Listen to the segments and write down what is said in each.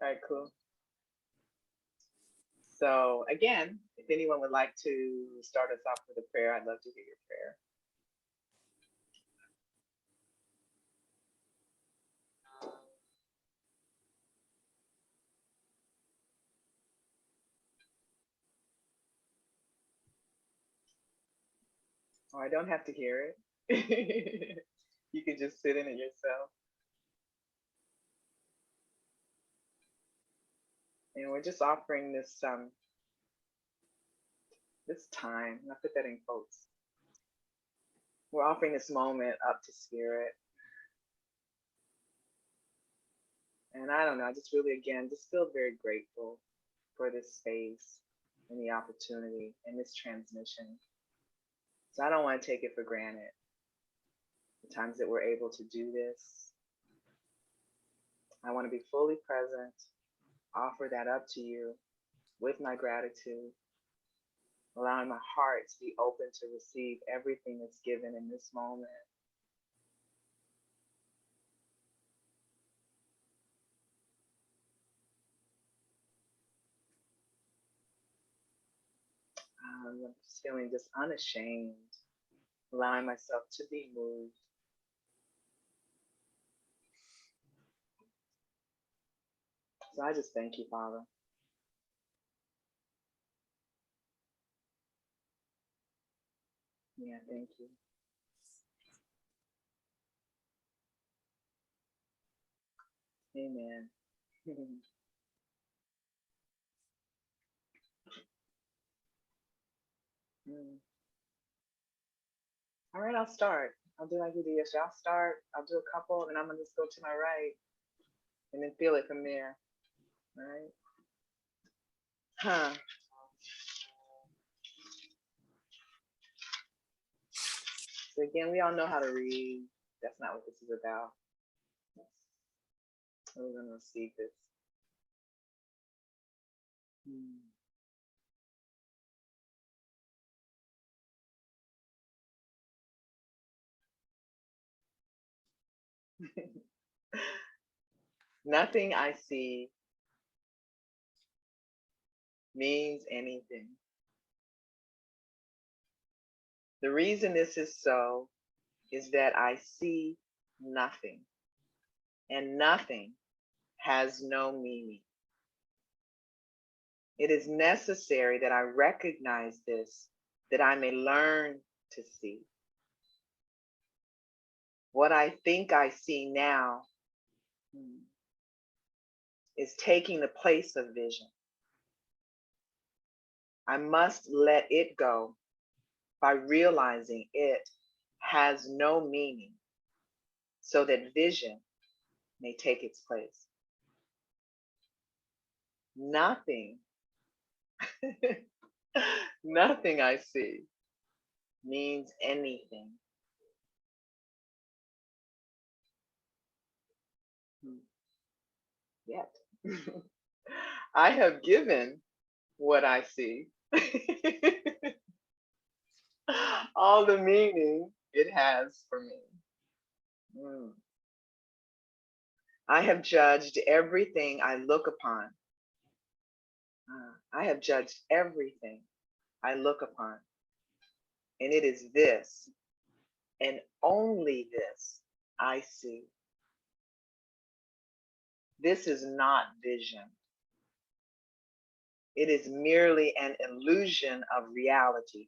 All right, cool. So again, if anyone would like to start us off with a prayer, I'd love to hear your prayer. Oh, I don't have to hear it. You can just sit in it yourself. And we're just offering this this time, and I put that in quotes. We're offering this moment up to Spirit. And I don't know, I just really, again, just feel very grateful for this space and the opportunity and this transmission. So I don't want to take it for granted. The times that we're able to do this, I want to be fully present, offer that up to you with my gratitude, allowing my heart to be open to receive everything that's given in this moment. I'm just feeling just unashamed, allowing myself to be moved. So I just thank you, Father. Yeah, thank you. Amen. All right, I'll start. I'll do like we did yesterday. I'll start. I'll do a couple, and I'm gonna just go to my right, and then feel it from there. All right. Huh. So again, we all know how to read. That's not what this is about. We're gonna receive this. Nothing I see means anything. The reason this is so is that I see nothing, and nothing has no meaning. It is necessary that I recognize this, that I may learn to see. What I think I see now is taking the place of vision. I must let it go by realizing it has no meaning so that vision may take its place. Nothing, nothing I see means anything. Yet. I have given what I see all the meaning it has for me. I have judged everything I look upon. I have judged everything I look upon. And it is this, and only this, I see. This is not vision. It is merely an illusion of reality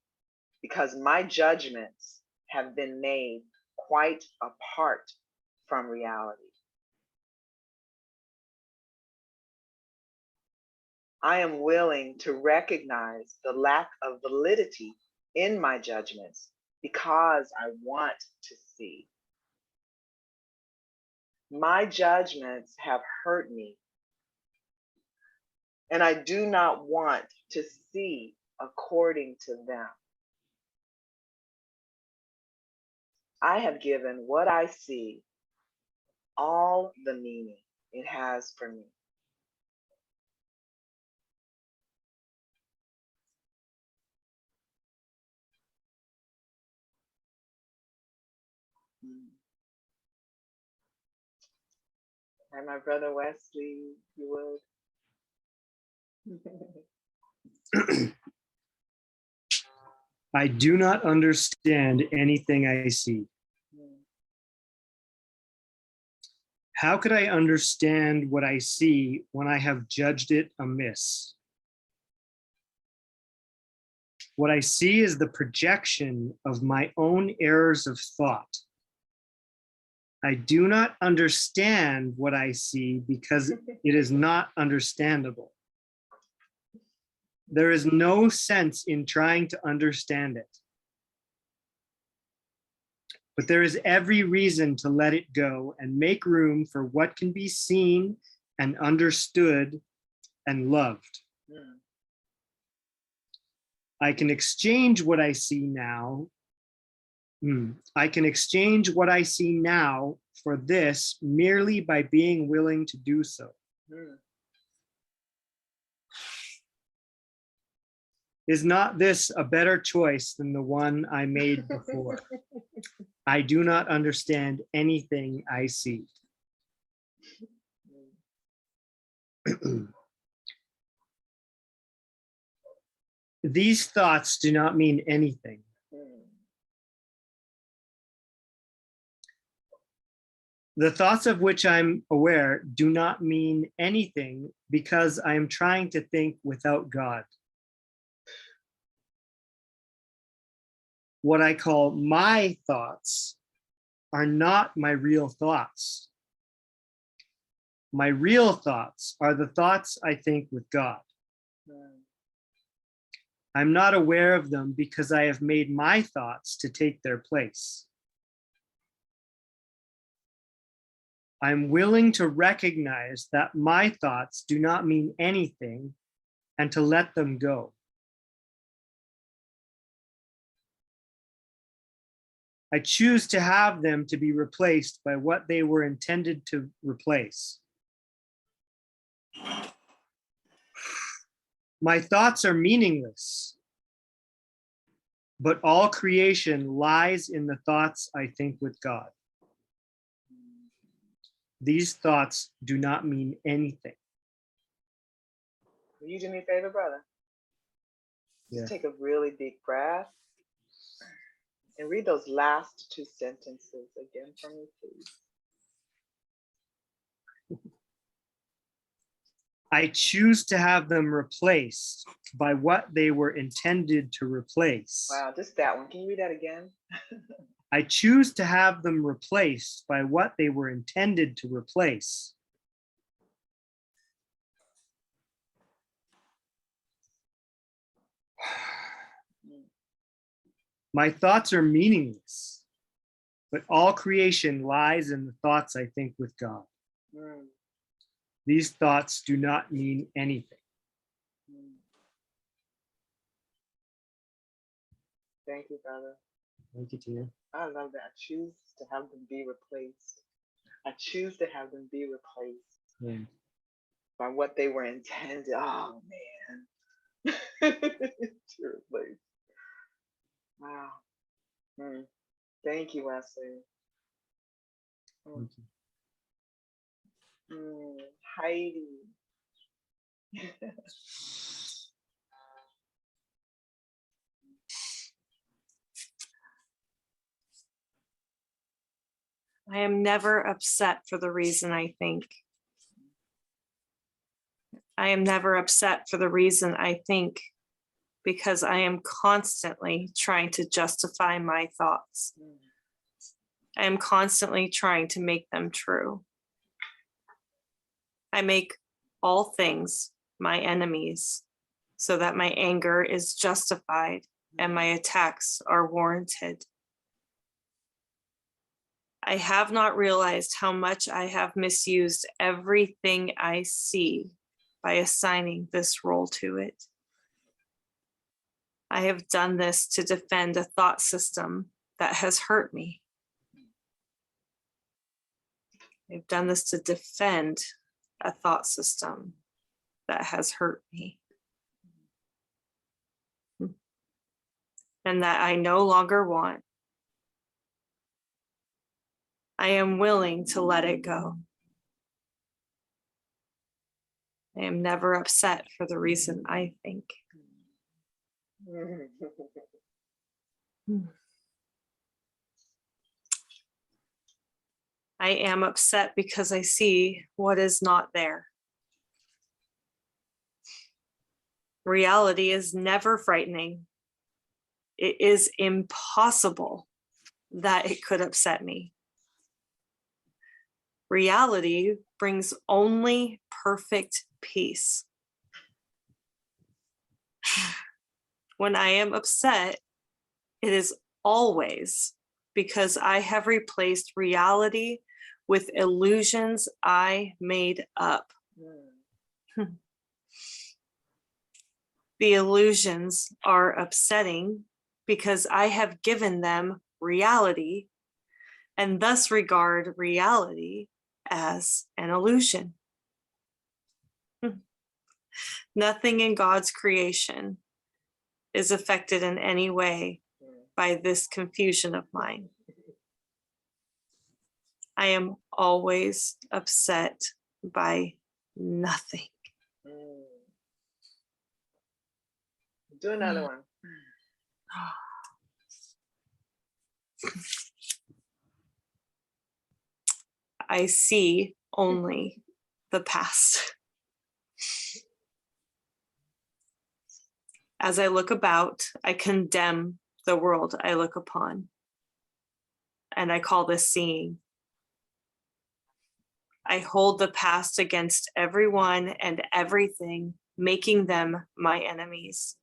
because my judgments have been made quite apart from reality. I am willing to recognize the lack of validity in my judgments because I want to see. My judgments have hurt me, and I do not want to see according to them. I have given what I see all the meaning it has for me. And my brother Wesley, you would. I do not understand anything I see. How could I understand what I see when I have judged it amiss? What I see is the projection of my own errors of thought. I do not understand what I see because it is not understandable. There is no sense in trying to understand it. But there is every reason to let it go and make room for what can be seen and understood and loved. I can exchange what I see now. I can exchange what I see now for this merely by being willing to do so. Is not this a better choice than the one I made before? I do not understand anything I see. These thoughts do not mean anything. The thoughts of which I'm aware do not mean anything because I am trying to think without God. What I call my thoughts are not my real thoughts. My real thoughts are the thoughts I think with God. I'm not aware of them because I have made my thoughts to take their place. I'm willing to recognize that my thoughts do not mean anything and to let them go. I choose to have them to be replaced by what they were intended to replace. My thoughts are meaningless, but all creation lies in the thoughts I think with God. These thoughts do not mean anything. Will you do me a favor, brother? Just take a really deep breath and read those last two sentences again for me, please. I choose to have them replaced by what they were intended to replace. Wow, just that one. Can you read that again? I choose to have them replaced by what they were intended to replace. My thoughts are meaningless, but all creation lies in the thoughts I think with God. These thoughts do not mean anything. Thank you, brother. Thank you, Tina. I love that. I choose to have them be replaced. I choose to have them be replaced by what they were intended. Oh, man. To replace. Wow. Thank you, Wesley. Thank you. Heidi. I am never upset for the reason I think. I am never upset for the reason I think because I am constantly trying to justify my thoughts. I am constantly trying to make them true. I make all things my enemies so that my anger is justified and my attacks are warranted. I have not realized how much I have misused everything I see by assigning this role to it. I have done this to defend a thought system that has hurt me. I've done this to defend a thought system that has hurt me. And that I no longer want. I am willing to let it go. I am never upset for the reason I think. I am upset because I see what is not there. Reality is never frightening. It is impossible that it could upset me. Reality brings only perfect peace. When I am upset, it is always because I have replaced reality with illusions I made up. The illusions are upsetting because I have given them reality and thus regard reality as an illusion. Nothing in God's creation is affected in any way by this confusion of mine. I am always upset by nothing. Do another one. I see only the past. As I look about, I condemn the world I look upon. And I call this seeing. I hold the past against everyone and everything, making them my enemies.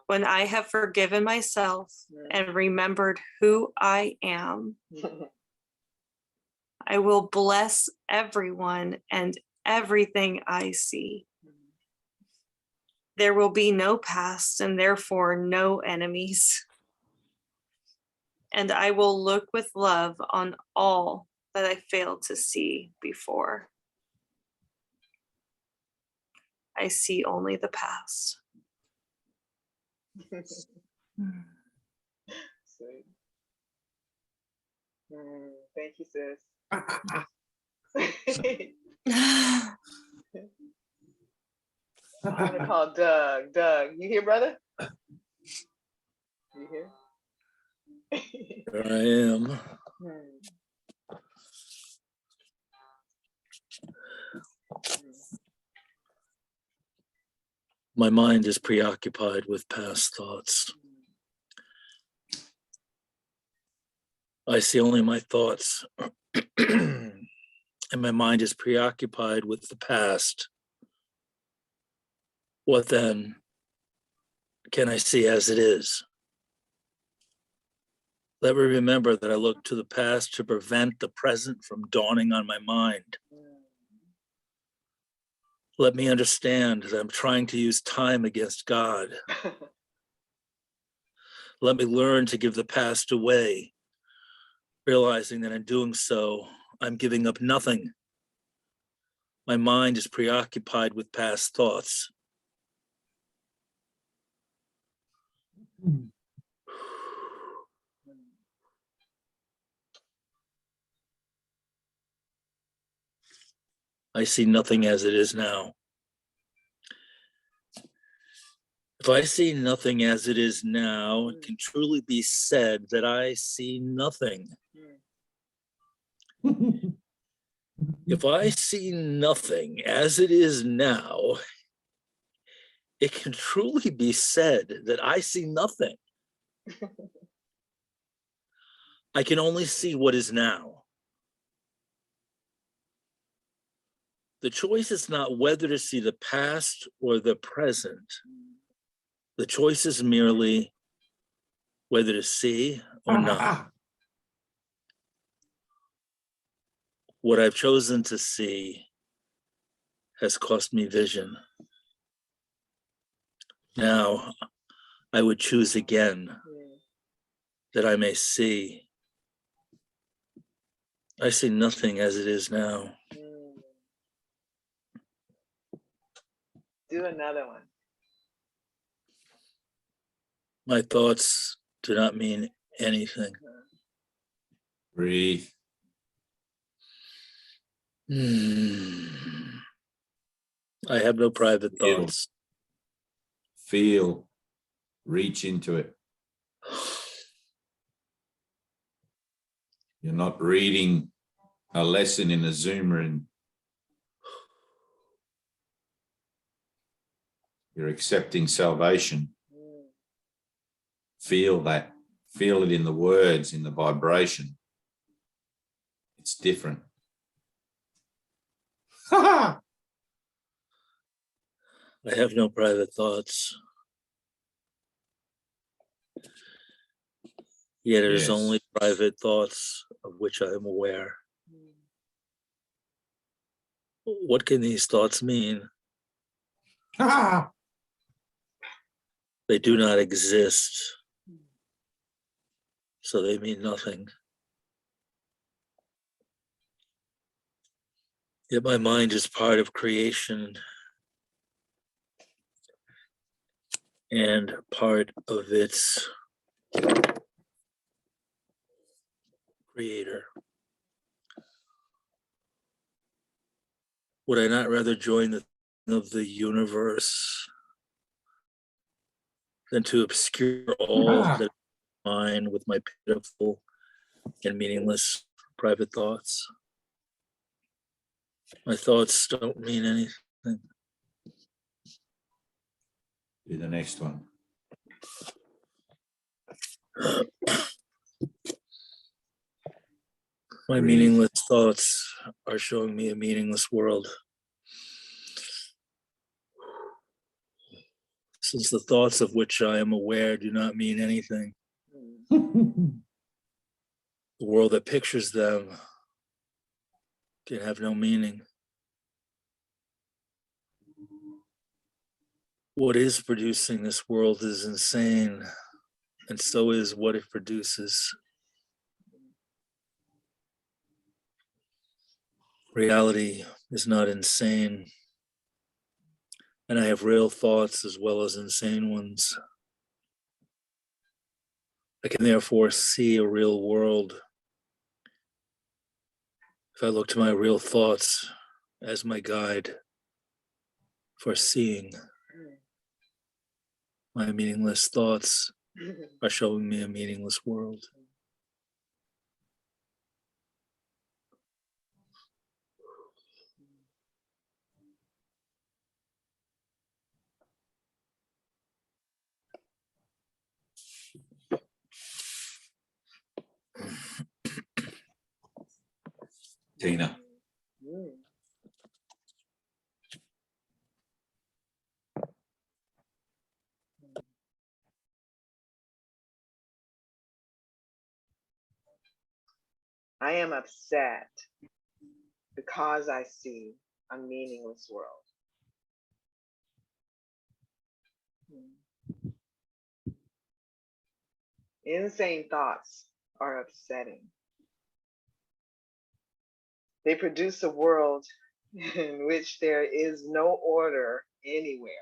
When I have forgiven myself and remembered who I am, I will bless everyone and everything I see. There will be no past and therefore no enemies. And I will look with love on all that I failed to see before. I see only the past. Sweet. Thank you, sis. I'm gonna call Doug. Doug, you here, brother? You here? Here I am. My mind is preoccupied with past thoughts. I see only my thoughts, and my mind is preoccupied with the past. What then can I see as it is? Let me remember that I look to the past to prevent the present from dawning on my mind. Let me understand that I'm trying to use time against God. Let me learn to give the past away, realizing that in doing so, I'm giving up nothing. My mind is preoccupied with past thoughts. I see nothing as it is now. If I see nothing as it is now, it can truly be said that I see nothing. If I see nothing as it is now, it can truly be said that I see nothing. I can only see what is now. The choice is not whether to see the past or the present. The choice is merely whether to see or not. What I've chosen to see has cost me vision. Now I would choose again that I may see. I see nothing as it is now. Do another one. My thoughts do not mean anything. Breathe. I have no private Feel. thoughts. Feel, reach into it. You're not reading a lesson in a Zoom room. You're accepting salvation. Feel that. Feel it in the words, in the vibration. It's different. I have no private thoughts. Yet it is Yes. only private thoughts of which I am aware. What can these thoughts mean? They do not exist, so they mean nothing. Yet my mind is part of creation and part of its creator. Would I not rather join the of the universe than to obscure all that is mine with my pitiful and meaningless private thoughts? My thoughts don't mean anything. Do the next one. My meaningless thoughts are showing me a meaningless world. Since the thoughts of which I am aware do not mean anything, the world that pictures them can have no meaning. What is producing this world is insane, and so is what it produces. Reality is not insane, and I have real thoughts as well as insane ones. I can therefore see a real world if I look to my real thoughts as my guide for seeing. My meaningless thoughts are showing me a meaningless world. Tina. I am upset because I see a meaningless world. Insane thoughts are upsetting. They produce a world in which there is no order anywhere.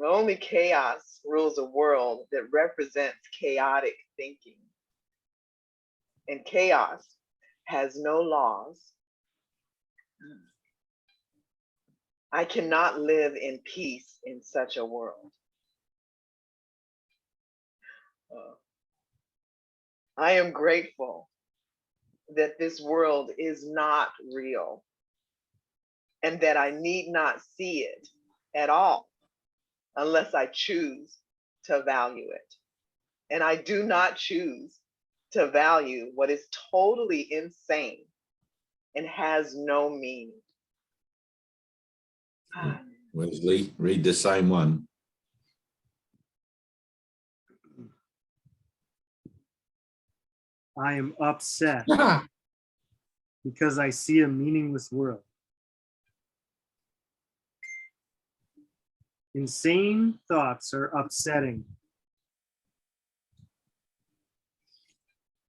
Only chaos rules a world that represents chaotic thinking. And chaos has no laws. I cannot live in peace in such a world. I am grateful that this world is not real and that I need not see it at all unless I choose to value it. And I do not choose to value what is totally insane and has no meaning. Wesley, read the same one. I am upset because I see a meaningless world. Insane thoughts are upsetting.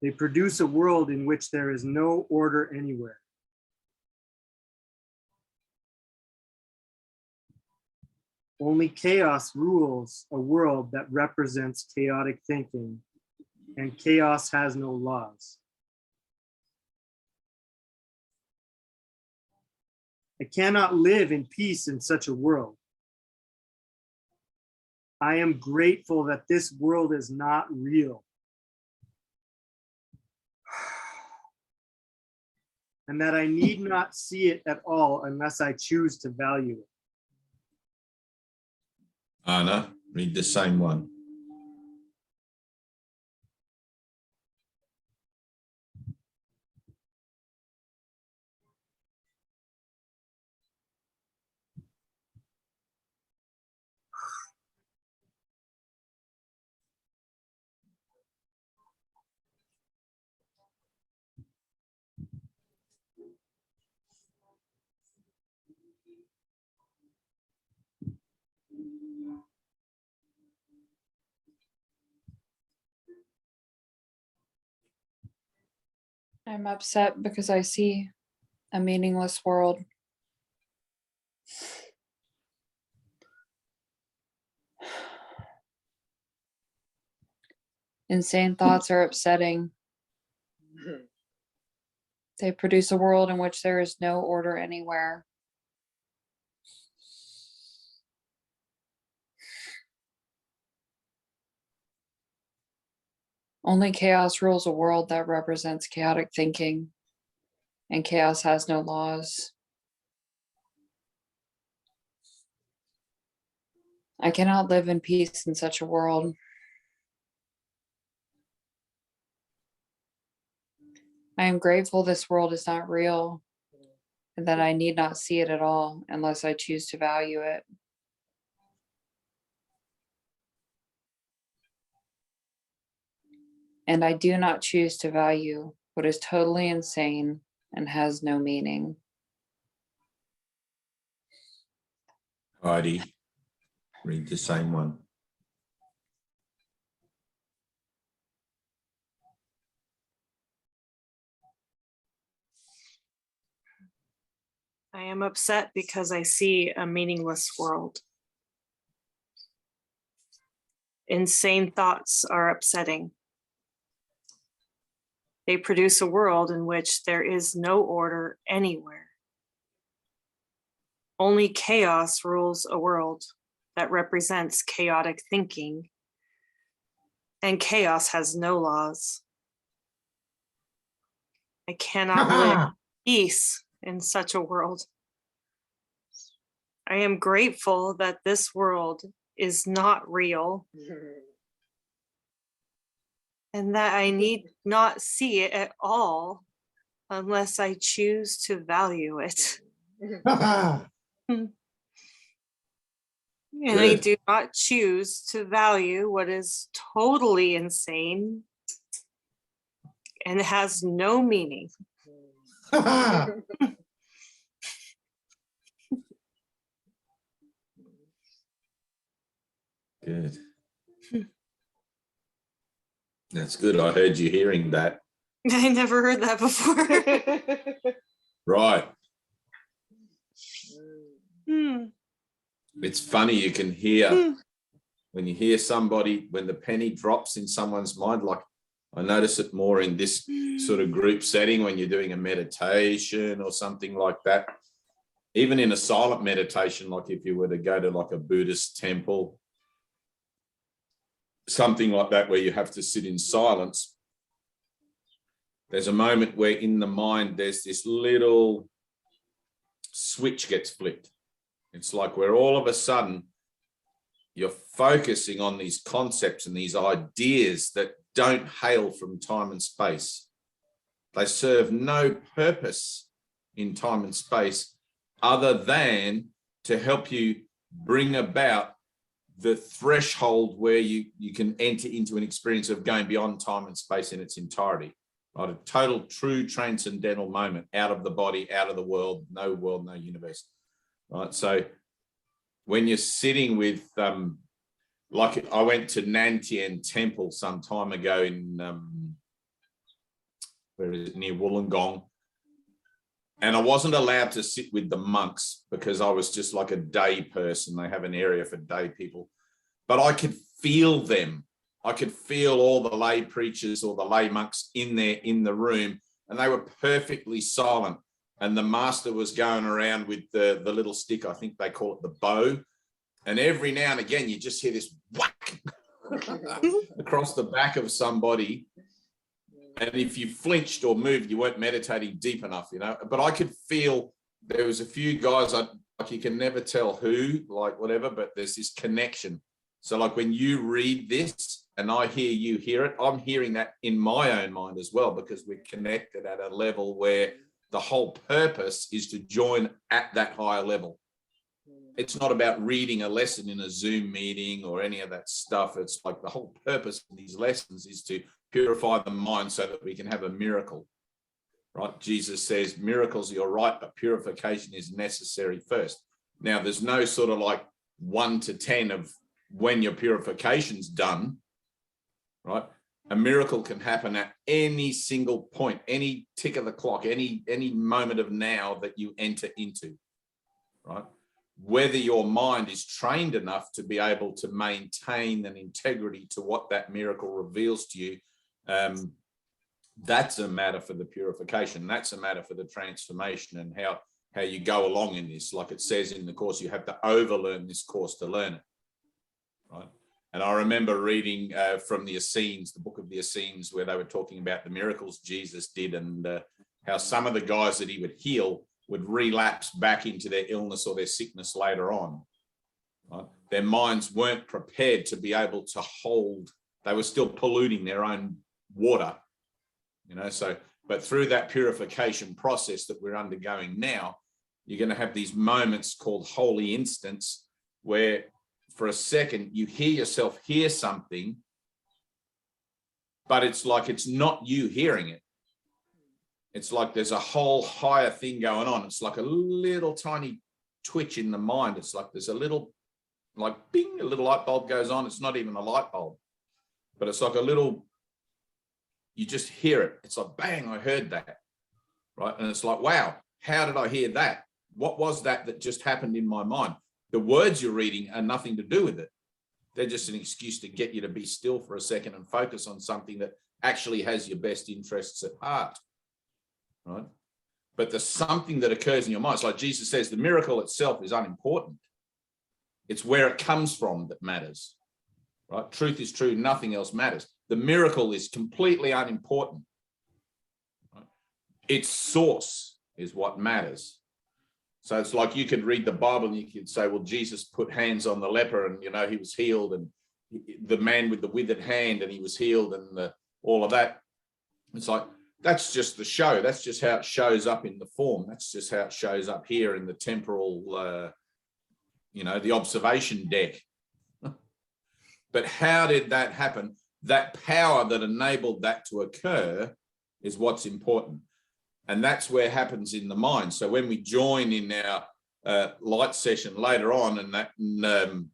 They produce a world in which there is no order anywhere. Only chaos rules a world that represents chaotic thinking, and chaos has no laws. I cannot live in peace in such a world. I am grateful that this world is not real. And that I need not see it at all unless I choose to value it. Anna, read the same one. I'm upset because I see a meaningless world. Insane thoughts are upsetting. They produce a world in which there is no order anywhere. Only chaos rules a world that represents chaotic thinking, and chaos has no laws. I cannot live in peace in such a world. I am grateful this world is not real, and that I need not see it at all unless I choose to value it. And I do not choose to value what is totally insane and has no meaning. Heidi, read the same one. I am upset because I see a meaningless world. Insane thoughts are upsetting. They produce a world in which there is no order anywhere. Only chaos rules a world that represents chaotic thinking, and chaos has no laws. I cannot live in peace in such a world. I am grateful that this world is not real, and that I need not see it at all unless I choose to value it. And I Good. do not choose to value what is totally insane and has no meaning. Good. That's good. I heard you hearing that. I never heard that before. Right. Hmm. It's funny, you can hear when you hear somebody, when the penny drops in someone's mind, like I notice it more in this sort of group setting when you're doing a meditation or something like that. Even in a silent meditation, like if you were to go to like a Buddhist temple, something like that where you have to sit in silence, there's a moment where in the mind there's this little switch gets flipped. It's like where all of a sudden you're focusing on these concepts and these ideas that don't hail from time and space. They serve no purpose in time and space other than to help you bring about the threshold where you can enter into an experience of going beyond time and space in its entirety. Right? A total, true transcendental moment, out of the body, out of the world, no universe. Right? So when you're sitting with, like I went to Nantien Temple some time ago in, where is it, near Wollongong. And I wasn't allowed to sit with the monks because I was just like a day person. They have an area for day people. But I could feel them. I could feel all the lay preachers or the lay monks in there in the room, and they were perfectly silent. and the master was going around with the little stick, I think they call it the bow, and every now and again you just hear this whack across the back of somebody, and if you flinched or moved, you weren't meditating deep enough, you know. But I could feel there was a few guys, like you can never tell who, like whatever, but there's this connection. So like when you read this and I hear you hear it, I'm hearing that in my own mind as well, because we're connected at a level where the whole purpose is to join at that higher level. It's not about reading a lesson in a Zoom meeting or any of that stuff. It's like the whole purpose of these lessons is to purify the mind so that we can have a miracle, right? Jesus says, miracles, you're right, but purification is necessary first. Now, there's no sort of like 1 to 10 of when your purification's done, right? A miracle can happen at any single point, any tick of the clock, any moment of now that you enter into, right? Whether your mind is trained enough to be able to maintain an integrity to what that miracle reveals to you, that's a matter for the purification. That's a matter for the transformation and how you go along in this. Like it says in the course, you have to overlearn this course to learn it, right? And I remember reading from the Acim, the book of the Acim, where they were talking about the miracles Jesus did and how some of the guys that he would heal would relapse back into their illness or their sickness later on. Right? Their minds weren't prepared to be able to hold. They were still polluting their own water, you know. So, but through that purification process that we're undergoing now, you're going to have these moments called holy instants where for a second you hear yourself hear something, but it's like it's not you hearing it. It's like there's a whole higher thing going on. It's like a little tiny twitch in the mind. It's like there's a little, like bing, a little light bulb goes on. It's not even a light bulb, but it's like a little, you just hear it. It's like, bang, I heard that, right? And it's like, wow, how did I hear that? What was that just happened in my mind? The words you're reading are nothing to do with it. They're just an excuse to get you to be still for a second and focus on something that actually has your best interests at heart. Right? But there's something that occurs in your mind. It's like Jesus says, the miracle itself is unimportant. It's where it comes from that matters, right? Truth is true, nothing else matters. The miracle is completely unimportant. Right? Its source is what matters. So it's like you could read the Bible and you could say, well, Jesus put hands on the leper and, you know, he was healed, and the man with the withered hand and he was healed, and all of that. It's like, that's just the show. That's just how it shows up in the form. That's just how it shows up here in the temporal, you know, the observation deck. But how did that happen? That power that enabled that to occur is what's important. And that's where it happens in the mind. So when we join in our light session later on, and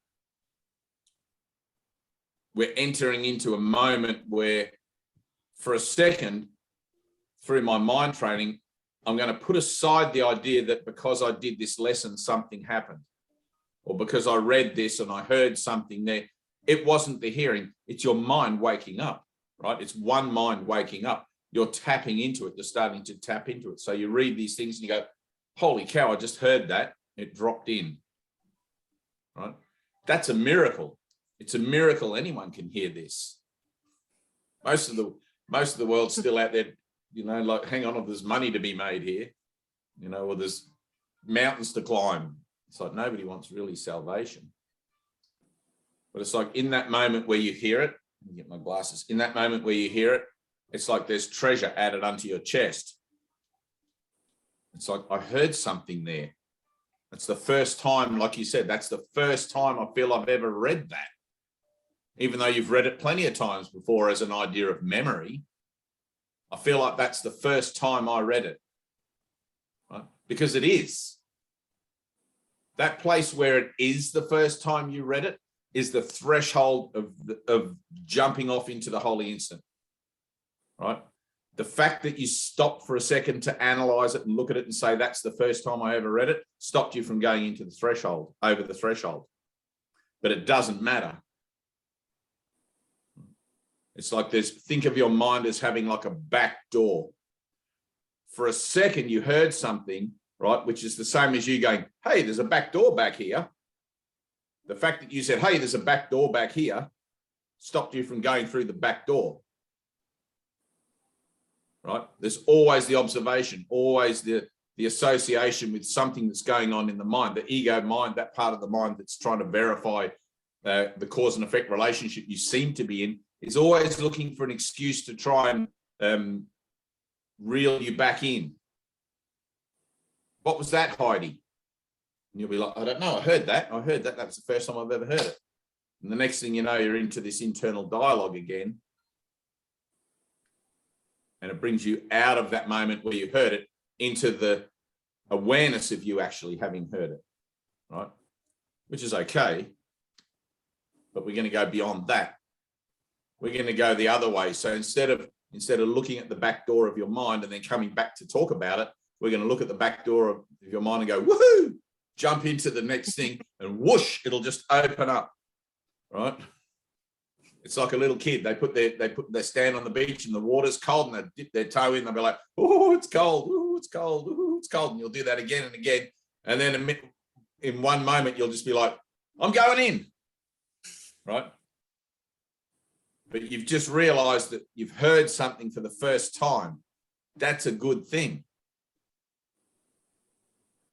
we're entering into a moment where for a second, through my mind training, I'm going to put aside the idea that because I did this lesson, something happened, or because I read this and I heard something there. It wasn't the hearing. It's your mind waking up, right? It's one mind waking up. You're tapping into it. You're starting to tap into it. So you read these things and you go, holy cow, I just heard that. It dropped in, right? That's a miracle. It's a miracle anyone can hear this. Most of the world's still out there, you know, like, hang on, there's money to be made here, you know, or there's mountains to climb. It's like nobody wants really salvation. But it's like in that moment where you hear it, let me get my glasses, in that moment where you hear it, it's like there's treasure added onto your chest. It's like, I heard something there. It's the first time, like you said, that's the first time I feel I've ever read that. Even though you've read it plenty of times before as an idea of memory, I feel like that's the first time I read it, right? Because it is. That place where it is the first time you read it is the threshold of jumping off into the holy instant, right? The fact that you stopped for a second to analyze it and look at it and say, that's the first time I ever read it, stopped you from going into the threshold, over the threshold. But it doesn't matter. It's like think of your mind as having like a back door. for a second you heard something, right, which is the same as you going, hey, there's a back door back here. The fact that you said, hey, there's a back door back here, stopped you from going through the back door. Right? There's always the observation, always the association with something that's going on in the mind, the ego mind, that part of the mind that's trying to verify the cause and effect relationship you seem to be in, is always looking for an excuse to try and reel you back in. What was that, Heidi? And you'll be like, I don't know, I heard that. That was the first time I've ever heard it. And the next thing you know, you're into this internal dialogue again. And it brings you out of that moment where you heard it into the awareness of you actually having heard it, right? Which is okay, but we're going to go beyond that. We're going to go the other way. So instead of looking at the back door of your mind and then coming back to talk about it, we're going to look at the back door of your mind and go, woohoo, jump into the next thing, and whoosh, it'll just open up, right? It's like a little kid. They stand on the beach and the water's cold and they dip their toe in. They'll be like, oh, it's cold. Oh, it's cold. Oh, it's cold. And you'll do that again and again. And then in one moment, you'll just be like, I'm going in, right? But you've just realized that you've heard something for the first time. That's a good thing.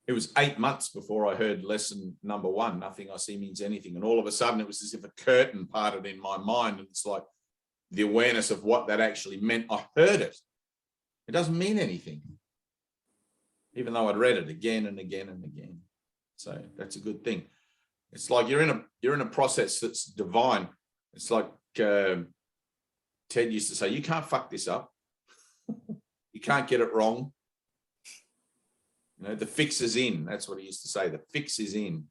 It was 8 months before I heard lesson number 1, nothing I see means anything. And all of a sudden it was as if a curtain parted in my mind. And it's like the awareness of what that actually meant. I heard it. It doesn't mean anything, even though I'd read it again and again and again. So that's a good thing. It's like you're in a process that's divine. It's like Ted used to say, you can't fuck this up. You can't get it wrong. You know, the fix is in. That's what he used to say. The fix is in.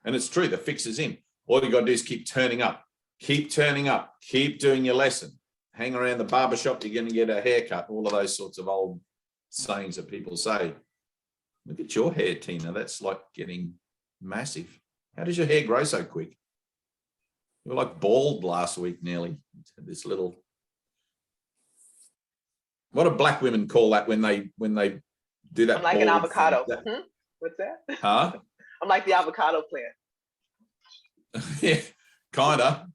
And it's true. The fix is in. All you got to do is keep turning up. Keep turning up. Keep doing your lesson. Hang around the barbershop. You're going to get a haircut. All of those sorts of old sayings that people say. Look at your hair, Tina. That's like getting massive. How does your hair grow so quick? You were like bald last week nearly. This little... What do black women call that when they do that? I'm like an avocado. What's that? Huh? I'm like the avocado plant. Yeah, kind of.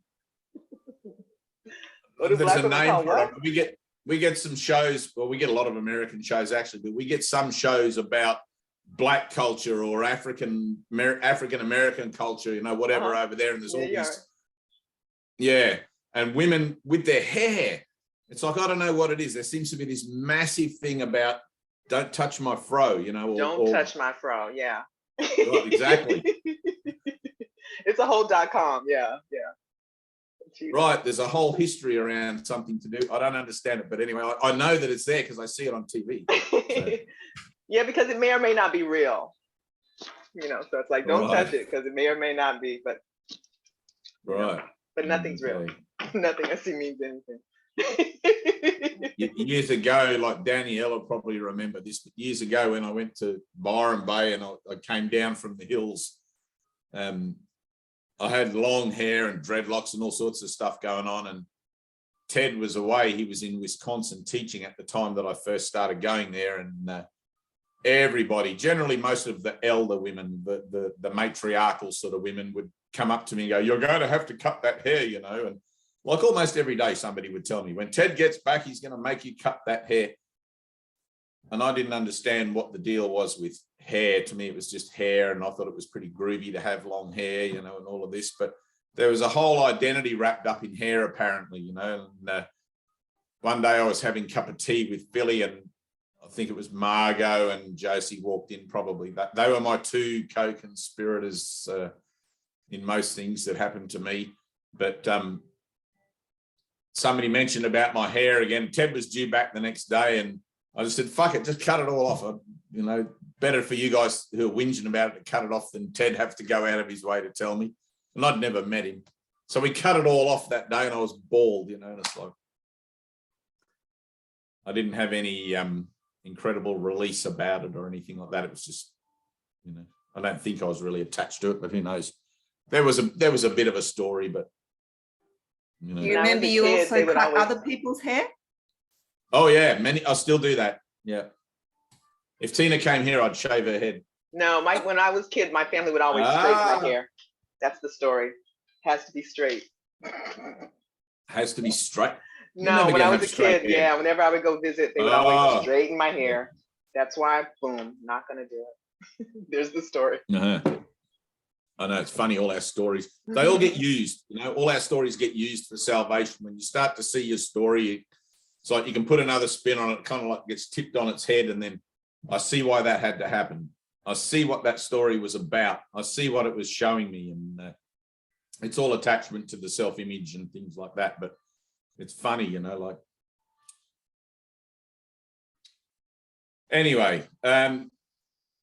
There's a name for it. We get some shows, well, we get a lot of American shows actually, but we get some shows about black culture or African American culture, you know, whatever over there. And there's all these. Yeah. And women with their hair. It's like, I don't know what it is. There seems to be this massive thing about don't touch my fro, you know. Don't touch my fro, yeah. Right, exactly. It's a whole .com, yeah. Right, there's a whole history around something to do. I don't understand it, but anyway, I know that it's there because I see it on TV. So. Yeah, because it may or may not be real. You know, so it's like, don't touch it because it may or may not be, but right. But nothing's real. Nothing I see means anything. Years ago, like Danielle will probably remember this, but years ago when I went to Byron Bay and I came down from the hills, I had long hair and dreadlocks and all sorts of stuff going on, and Ted was away. He was in Wisconsin teaching at the time that I first started going there, and everybody, generally most of the elder women, the matriarchal sort of women would come up to me and go, you're going to have to cut that hair, you know. And like almost every day somebody would tell me, when Ted gets back, he's going to make you cut that hair. And I didn't understand what the deal was with hair. To me, it was just hair, and I thought it was pretty groovy to have long hair, you know, and all of this. But there was a whole identity wrapped up in hair, apparently, you know. And one day I was having a cup of tea with Philly, and I think it was Margot and Josie walked in probably. But they were my two co-conspirators in most things that happened to me. But somebody mentioned about my hair again. Ted was due back the next day, and I just said, fuck it, just cut it all off. You know, better for you guys who are whinging about it to cut it off than Ted have to go out of his way to tell me. And I'd never met him. So we cut it all off that day, and I was bald, you know, and it's like, I didn't have any incredible release about it or anything like that. It was just, you know, I don't think I was really attached to it, but who knows? There was a bit of a story, but you know. You remember you also cut other people's hair? Oh yeah, I still do that. Yeah. If Tina came here, I'd shave her head. No, when I was kid, my family would always straighten Ah. my hair. That's the story. Has to be straight. Has to be straight. No, never when gonna I was have a straight kid, hair. yeah, whenever I would go visit, they would Oh. always straighten my hair. That's why, boom, not gonna do it. There's the story. Uh-huh. I know, it's funny, all our stories, they all get used, you know, all our stories get used for salvation. When you start to see your story, it's like you can put another spin on it, kind of like gets tipped on its head, and then I see why that had to happen. I see what that story was about. I see what it was showing me, and it's all attachment to the self-image and things like that. But it's funny, you know, like. Anyway, I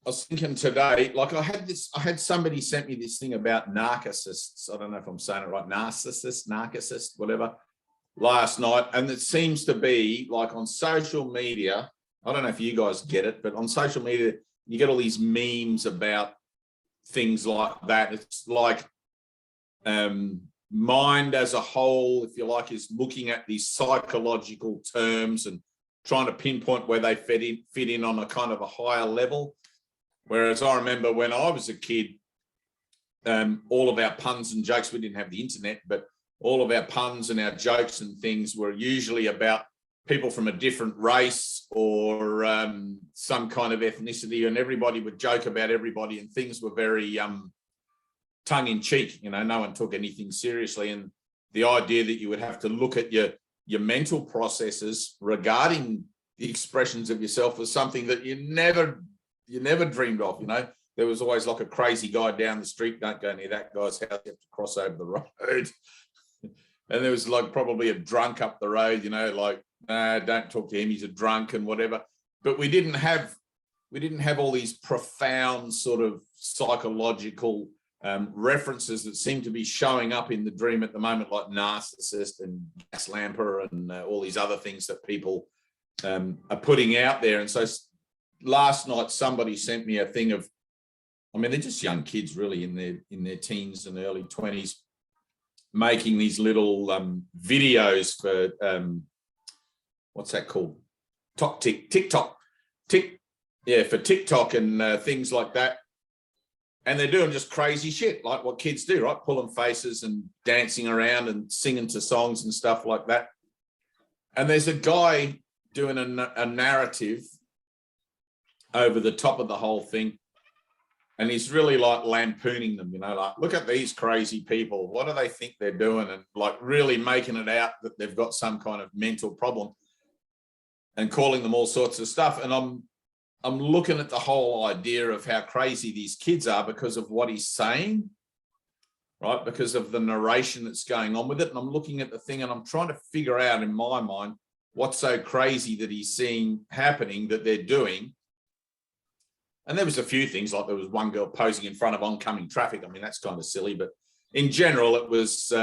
was thinking today, like I had somebody sent me this thing about narcissists. I don't know if I'm saying it right, narcissist, whatever, last night. And it seems to be like on social media, I don't know if you guys get it, but on social media, you get all these memes about things like that. It's like mind as a whole, if you like, is looking at these psychological terms and trying to pinpoint where they fit in on a kind of a higher level. Whereas I remember when I was a kid, all of our puns and jokes, we didn't have the internet, but all of our puns and our jokes and things were usually about people from a different race or some kind of ethnicity, and everybody would joke about everybody, and things were very tongue-in-cheek. You know, no one took anything seriously, and the idea that you would have to look at your mental processes regarding the expressions of yourself was something that you never dreamed of. You know, there was always like a crazy guy down the street, don't go near that guy's house, you have to cross over the road. And there was like probably a drunk up the road, you know, like, nah, don't talk to him, he's a drunk and whatever. But we didn't have all these profound sort of psychological references that seem to be showing up in the dream at the moment, like narcissist and gas lamper and all these other things that people are putting out there. And so last night somebody sent me a thing of, I mean, they're just young kids really in their teens and early 20s, making these little videos for what's that called? TikTok, for TikTok and things like that. And they're doing just crazy shit, like what kids do, right? Pulling faces and dancing around and singing to songs and stuff like that. And there's a guy doing a narrative over the top of the whole thing. And he's really like lampooning them, you know, like, look at these crazy people. What do they think they're doing? And like really making it out that they've got some kind of mental problem and calling them all sorts of stuff. And I'm looking at the whole idea of how crazy these kids are because of what he's saying, right? Because of the narration that's going on with it. And I'm looking at the thing and I'm trying to figure out in my mind what's so crazy that he's seeing happening that they're doing. And there was a few things, like there was one girl posing in front of oncoming traffic. I mean, that's kind of silly, but in general, it was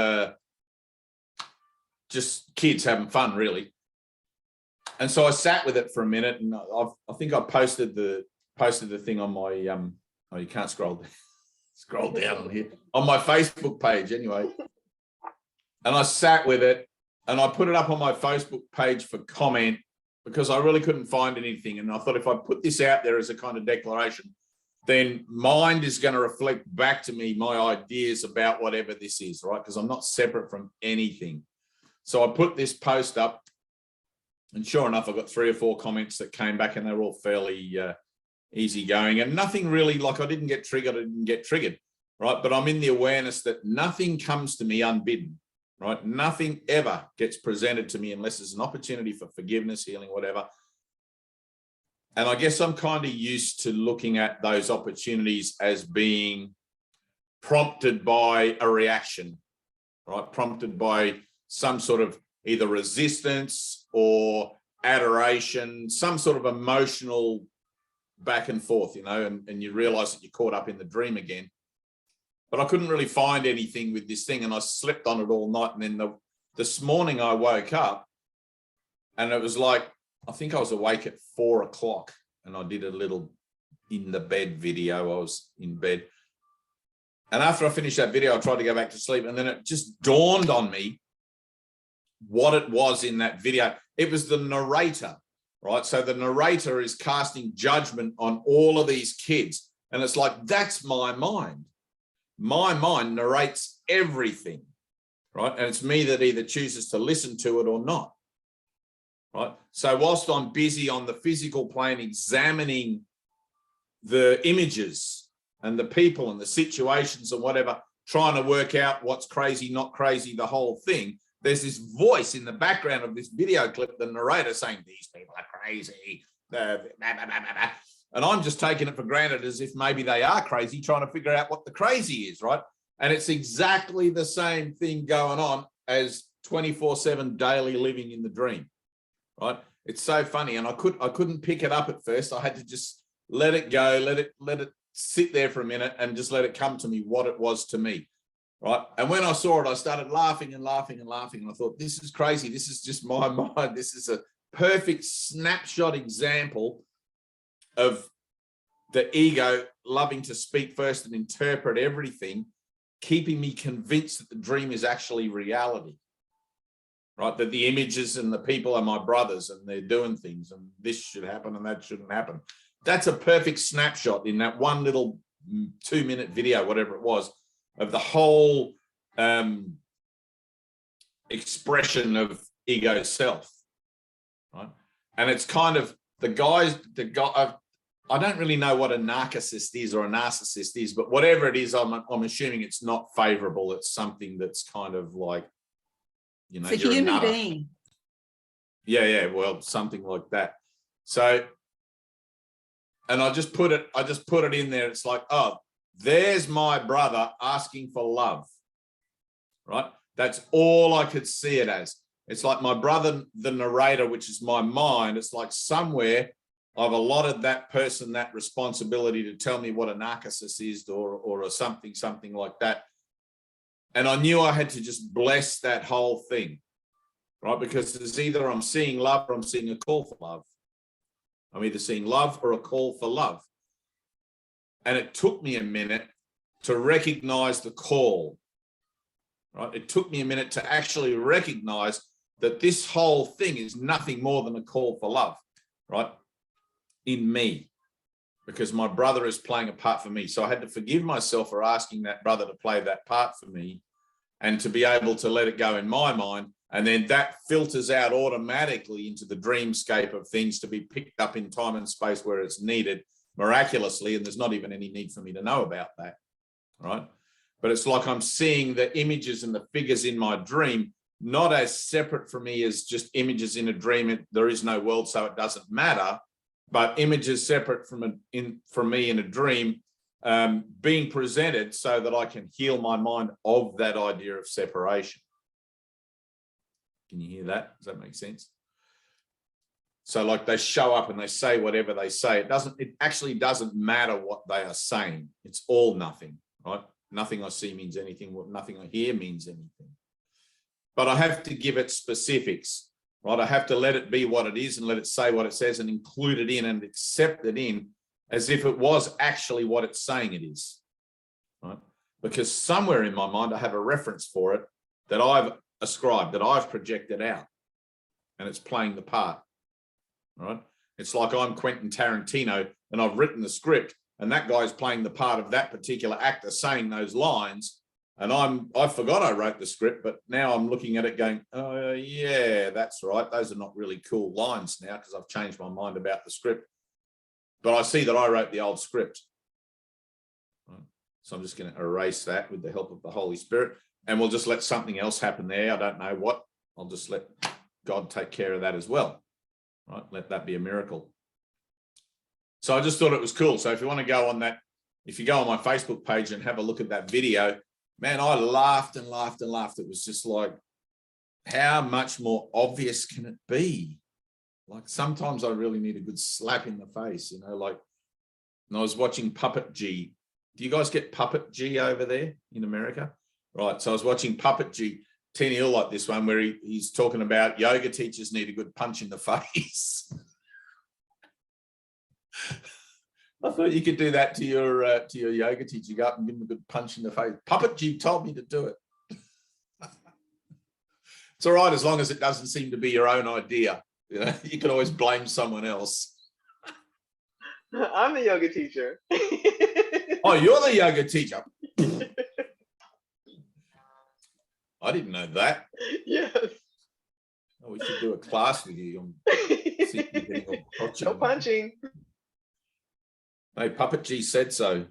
just kids having fun, really. And so I sat with it for a minute, and I think I posted the thing on my oh, you can't scroll down on here, on my Facebook page anyway. And I sat with it, and I put it up on my Facebook page for comment, because I really couldn't find anything. And I thought if I put this out there as a kind of declaration, then mind is going to reflect back to me my ideas about whatever this is, right? Because I'm not separate from anything. So I put this post up, and sure enough, I got 3 or 4 comments that came back, and they were all fairly easygoing, and nothing really, like I didn't get triggered, right? But I'm in the awareness that nothing comes to me unbidden. Right? Nothing ever gets presented to me unless there's an opportunity for forgiveness, healing, whatever. And I guess I'm kind of used to looking at those opportunities as being prompted by a reaction, right? Prompted by some sort of either resistance or adoration, some sort of emotional back and forth, you know, and you realize that you're caught up in the dream again. But I couldn't really find anything with this thing, and I slept on it all night. And then this morning I woke up, and it was like, I think I was awake at 4 o'clock, and I did a little in the bed video. I was in bed. And after I finished that video, I tried to go back to sleep, and then it just dawned on me what it was in that video. It was the narrator right? So the narrator is casting judgment on all of these kids. And it's like, that's my mind. My mind narrates everything, right? And it's me that either chooses to listen to it or not, right? So whilst I'm busy on the physical plane examining the images and the people and the situations and whatever, trying to work out what's crazy, not crazy, the whole thing, there's this voice in the background of this video clip, the narrator saying, these people are crazy. And I'm just taking it for granted as if maybe they are crazy, trying to figure out what the crazy is, right? And it's exactly the same thing going on as 24/7 daily living in the dream, right? It's so funny. And I couldn't pick it up at first. I had to just let it go, let it sit there for a minute and just let it come to me what it was to me, right? And when I saw it, I started laughing and laughing and laughing. And I thought, this is crazy. This is just my mind. This is a perfect snapshot example of the ego loving to speak first and interpret everything, keeping me convinced that the dream is actually reality, right? That the images and the people are my brothers and they're doing things and this should happen and that shouldn't happen. That's a perfect snapshot in that one little 2-minute video, whatever it was, of the whole expression of ego self, right? And it's kind of the guy, I don't really know what a narcissist is or a narcissist is, but whatever it is, I'm assuming it's not favorable. It's something that's kind of like, you know, It's a you're human another. being. Yeah, well, something like that. So, and I just put it in there. It's like, oh, there's my brother asking for love, right? That's all I could see it as. It's like my brother, the narrator, which is my mind. It's like somewhere I've allotted that person that responsibility to tell me what a narcissist is or a something like that. And I knew I had to just bless that whole thing, right? Because it's either I'm seeing love or I'm seeing a call for love. I'm either seeing love or a call for love. And it took me a minute to recognize the call, right? It took me a minute to actually recognize that this whole thing is nothing more than a call for love, right? In me, because my brother is playing a part for me. So I had to forgive myself for asking that brother to play that part for me and to be able to let it go in my mind. And then that filters out automatically into the dreamscape of things to be picked up in time and space where it's needed miraculously. And there's not even any need for me to know about that, right? But it's like I'm seeing the images and the figures in my dream, not as separate from me as just images in a dream. There is no world, so it doesn't matter. But images separate from me in a dream being presented so that I can heal my mind of that idea of separation. Can you hear that? Does that make sense? So like they show up and they say whatever they say. It actually doesn't matter what they are saying. It's all nothing, right? Nothing I see means anything. Nothing I hear means anything. But I have to give it specifics. Right, I have to let it be what it is and let it say what it says and include it in and accept it in as if it was actually what it's saying it is. Right? Because somewhere in my mind, I have a reference for it that I've ascribed, that I've projected out, and it's playing the part. Right? It's like I'm Quentin Tarantino and I've written the script and that guy's playing the part of that particular actor saying those lines. And I forgot I wrote the script, but now I'm looking at it going, oh, yeah, that's right. Those are not really cool lines now because I've changed my mind about the script. But I see that I wrote the old script. Right. So I'm just going to erase that with the help of the Holy Spirit. And we'll just let something else happen there. I don't know what. I'll just let God take care of that as well. Right? Let that be a miracle. So I just thought it was cool. So if you want to go on that, if you go on my Facebook page and have a look at that video, man, I laughed and laughed and laughed. It was just like, how much more obvious can it be? Like sometimes I really need a good slap in the face, you know, like, and I was watching Puppet G. Do you guys get Puppet G over there in America? Right. So I was watching Puppet G, Teeny Hill like this one, where he's talking about yoga teachers need a good punch in the face. I thought you could do that to your yoga teacher. Go up and give him a good punch in the face. Puppet G told me to do it. It's all right as long as it doesn't seem to be your own idea. You know, you can always blame someone else. I'm the yoga teacher. Oh, you're the yoga teacher. I didn't know that. Yes. Oh, we should do a class with you. No punching. Hey, Puppet G said so.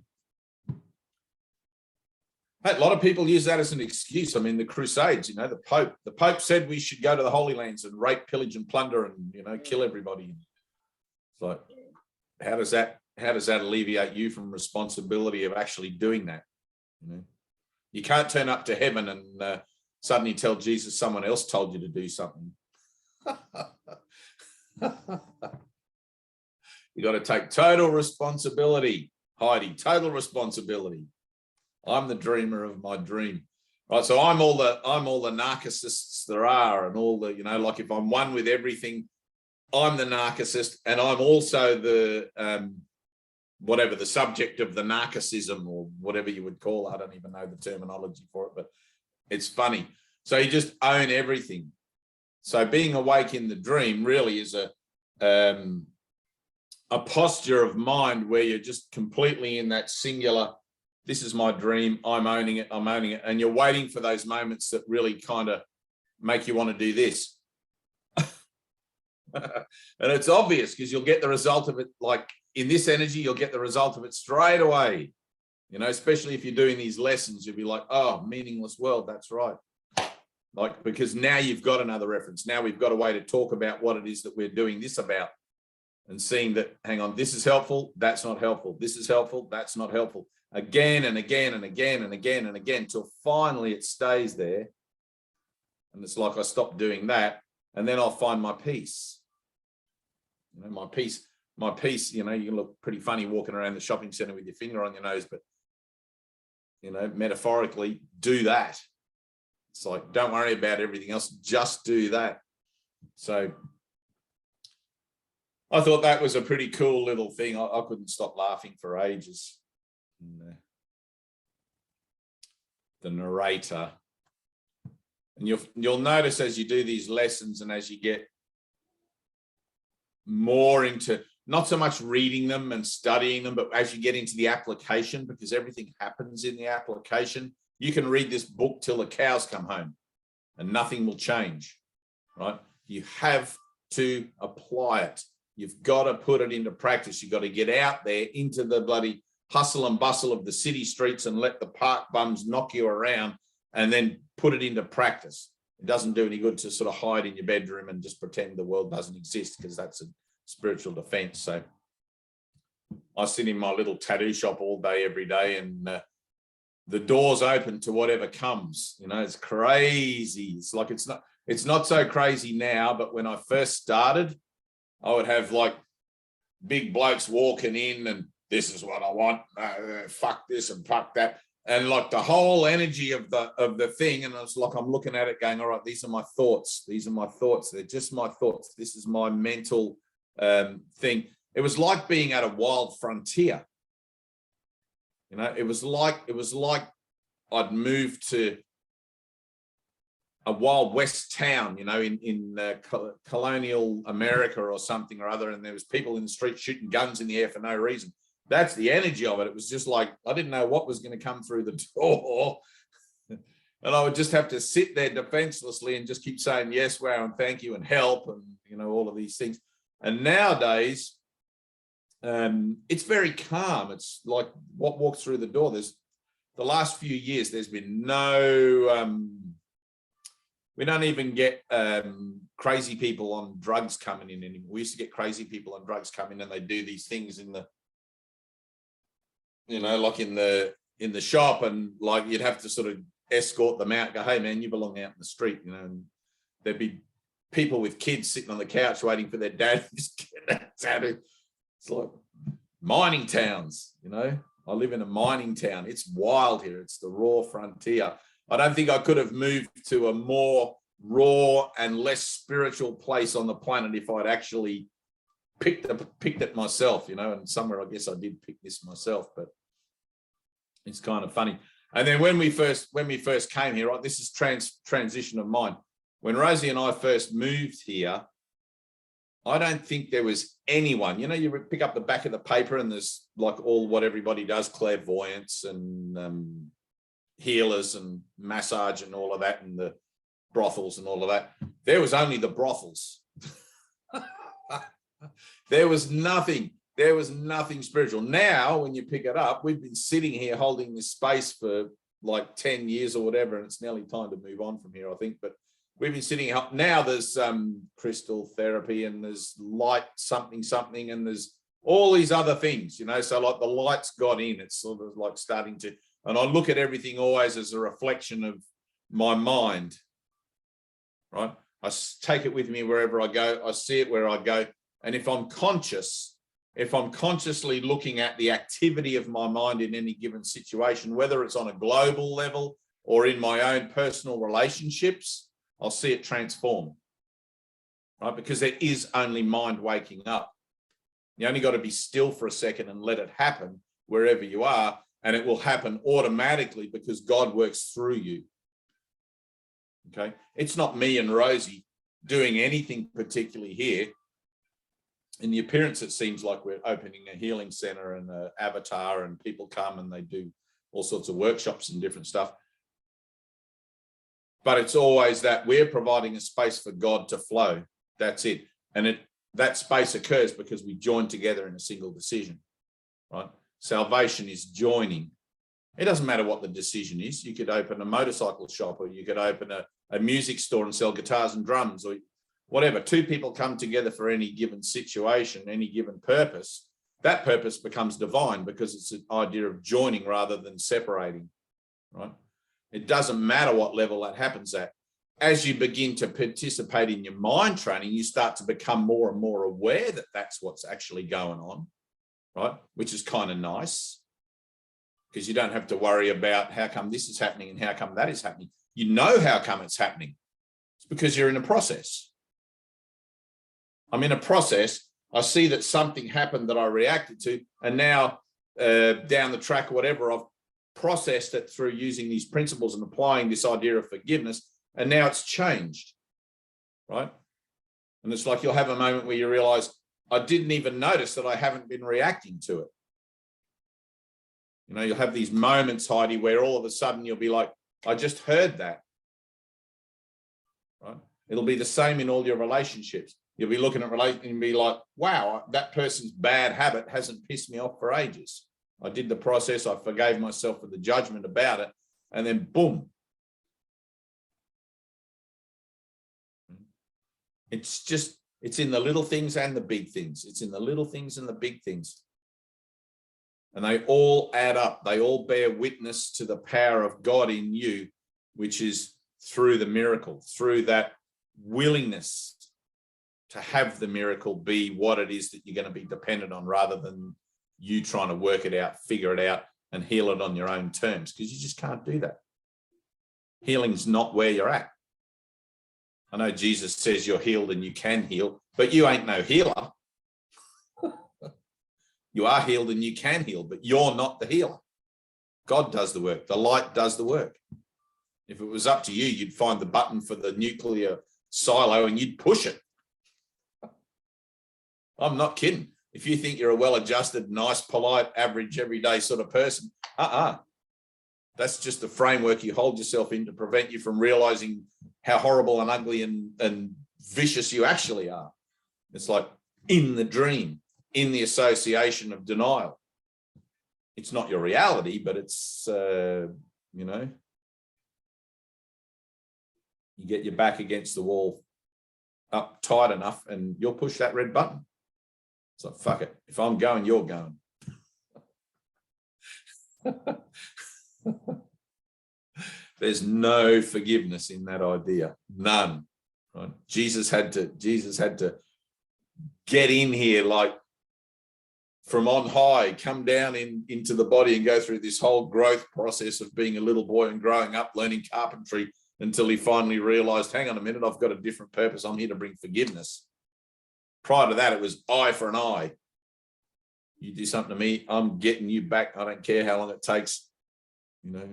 Hey, a lot of people use that as an excuse. I mean, the Crusades, you know, the Pope said we should go to the Holy Lands and rape, pillage, and plunder, and, you know, kill everybody. It's like, how does that alleviate you from responsibility of actually doing that? You know, you can't turn up to heaven and suddenly tell Jesus someone else told you to do something. You got to take total responsibility, Heidi, total responsibility. I'm the dreamer of my dream. Right. So I'm all the narcissists there are, and all the, you know, like if I'm one with everything, I'm the narcissist, and I'm also the whatever the subject of the narcissism, or whatever you would call it. I don't even know the terminology for it, but it's funny. So you just own everything. So being awake in the dream really is a posture of mind where you're just completely in that singular, this is my dream, I'm owning it, and you're waiting for those moments that really kind of make you want to do this. And it's obvious because you'll get the result of it, like in this energy, you'll get the result of it straight away. You know, especially if you're doing these lessons, you'll be like, oh, meaningless world, that's right. Like, because now you've got another reference. Now we've got a way to talk about what it is that we're doing this about, and seeing that, hang on, this is helpful, that's not helpful. This is helpful, that's not helpful. Again and again and again and again and again, till finally it stays there. And it's like I stop doing that, and then I'll find my peace. You know, my peace, you know, you can look pretty funny walking around the shopping center with your finger on your nose, but, you know, metaphorically, do that. It's like, don't worry about everything else, just do that. So I thought that was a pretty cool little thing. I couldn't stop laughing for ages. And, the narrator. And you'll notice as you do these lessons, and as you get more into not so much reading them and studying them, but as you get into the application, because everything happens in the application. You can read this book till the cows come home and nothing will change, right? You have to apply it. You've got to put it into practice. You've got to get out there into the bloody hustle and bustle of the city streets and let the park bums knock you around, and then put it into practice. It doesn't do any good to sort of hide in your bedroom and just pretend the world doesn't exist, because that's a spiritual defense. So I sit in my little tattoo shop all day, every day, and the door's open to whatever comes. You know, it's crazy. It's like, it's not so crazy now, but when I first started, I would have like big blokes walking in and this is what I want, fuck this and fuck that. And like the whole energy of the thing. And it's like, I'm looking at it going, all right, these are my thoughts. These are my thoughts. They're just my thoughts. This is my mental thing. It was like being at a wild frontier. You know, it was like I'd moved to a Wild West town, you know, in colonial America or something or other, and there was people in the street shooting guns in the air for no reason. That's the energy of it. It was just like, I didn't know what was going to come through the door. And I would just have to sit there defenselessly and just keep saying yes, wow, and thank you, and help, and, you know, all of these things. And nowadays, it's very calm. It's like what walks through the door. There's the last few years, there's been no, we don't even get crazy people on drugs coming in anymore. We used to get crazy people on drugs coming in, and they do these things in the, you know, like in the shop, and like you'd have to sort of escort them out, go, hey man, you belong out in the street, you know, and there'd be people with kids sitting on the couch waiting for their dad to just get out. It's like mining towns, you know. I live in a mining town. It's wild here. It's the raw frontier. I don't think I could have moved to a more raw and less spiritual place on the planet if I'd actually picked it myself, you know, and somewhere I guess I did pick this myself, but it's kind of funny. And then when we first came here, right, this is transition of mind. When Rosie and I first moved here, I don't think there was anyone, you know, you pick up the back of the paper and there's like all what everybody does, clairvoyance and healers and massage and all of that, and the brothels and all of that. There was only the brothels. There was nothing spiritual. Now, when you pick it up, we've been sitting here holding this space for like 10 years or whatever, and it's nearly time to move on from here, I think. But we've been sitting up. Now there's crystal therapy and there's light something, and there's all these other things, you know. So like the light's got in, it's sort of like starting to, and I look at everything always as a reflection of my mind, right? I take it with me wherever I go. I see it where I go. And if I'm consciously looking at the activity of my mind in any given situation, whether it's on a global level or in my own personal relationships, I'll see it transform, right? Because there is only mind waking up. You only got to be still for a second and let it happen wherever you are, and it will happen automatically because God works through you. Okay? It's not me and Rosie doing anything particularly here. In the appearance, it seems like we're opening a healing center and an avatar, and people come and they do all sorts of workshops and different stuff. But it's always that we're providing a space for God to flow. That's it. And that space occurs because we join together in a single decision, right? Salvation is joining. It doesn't matter what the decision is. You could open a motorcycle shop, or you could open a music store and sell guitars and drums, or whatever. Two people come together for any given situation, any given purpose. That purpose becomes divine because it's an idea of joining rather than separating, right? It doesn't matter what level that happens at. As you begin to participate in your mind training, you start to become more and more aware that that's what's actually going on, right? Which is kind of nice, because you don't have to worry about how come this is happening and how come that is happening. You know how come it's happening. It's because you're in a process. I'm in a process. I see that something happened that I reacted to, and now down the track, whatever, I've processed it through using these principles and applying this idea of forgiveness, and now it's changed, right? And it's like you'll have a moment where you realize, I didn't even notice that I haven't been reacting to it. You know, you'll have these moments, Heidi, where all of a sudden you'll be like, I just heard that, right? It'll be the same in all your relationships. You'll be looking at relationships and be like, wow, that person's bad habit hasn't pissed me off for ages. I did the process. I forgave myself for the judgment about it. And then boom. It's in the little things and the big things. It's in the little things and the big things. And they all add up. They all bear witness to the power of God in you, which is through the miracle, through that willingness to have the miracle be what it is that you're going to be dependent on, rather than you trying to work it out, figure it out, and heal it on your own terms, because you just can't do that. Healing's not where you're at. I know Jesus says you're healed and you can heal, but you ain't no healer. You are healed and you can heal, but you're not the healer. God does the work. The light does the work. If it was up to you, you'd find the button for the nuclear silo and you'd push it. I'm not kidding. If you think you're a well-adjusted, nice, polite, average, everyday sort of person, that's just the framework you hold yourself in to prevent you from realizing how horrible and ugly and vicious you actually are. It's like in the dream, in the association of denial. It's not your reality, but it's, you know, you get your back against the wall up tight enough and you'll push that red button. It's like, fuck it. If I'm going, you're going. There's no forgiveness in that idea. None. Right? Jesus had to get in here like from on high, come down into the body and go through this whole growth process of being a little boy and growing up, learning carpentry, until he finally realized, hang on a minute, I've got a different purpose. I'm here to bring forgiveness. Prior to that, it was eye for an eye. You do something to me, I'm getting you back. I don't care how long it takes, you know,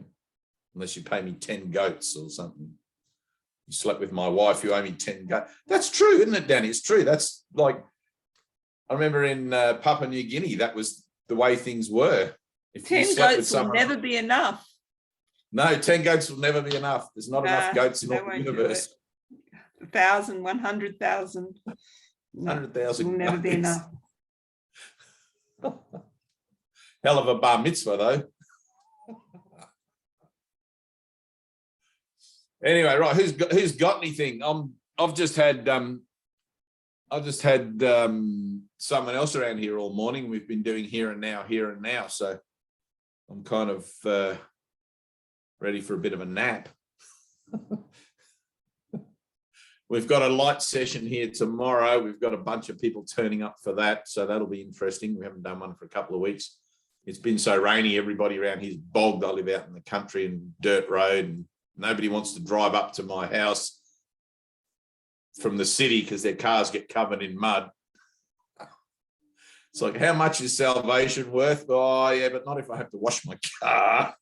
unless you pay me 10 goats or something. You slept with my wife, you owe me 10 goats. That's true, isn't it, Danny? It's true. That's like, I remember in Papua New Guinea, that was the way things were. If you 10 slept with goats will someone, never be enough. no, 10 goats will never be enough. There's not enough Nah, goats in they all the won't do universe. 1,000, 100,000. No, 100,000 will never be goats. enough. Hell of a bar mitzvah, though. Anyway, right, who's got anything? I've just had someone else around here all morning. We've been doing here and now. So I'm kind of ready for a bit of a nap. We've got a light session here tomorrow. We've got a bunch of people turning up for that, so that'll be interesting. We haven't done one for a couple of weeks. It's been so rainy, everybody around here's bogged. I live out in the country and dirt road, and nobody wants to drive up to my house from the city because their cars get covered in mud. It's like, how much is salvation worth? Oh, yeah, but not if I have to wash my car.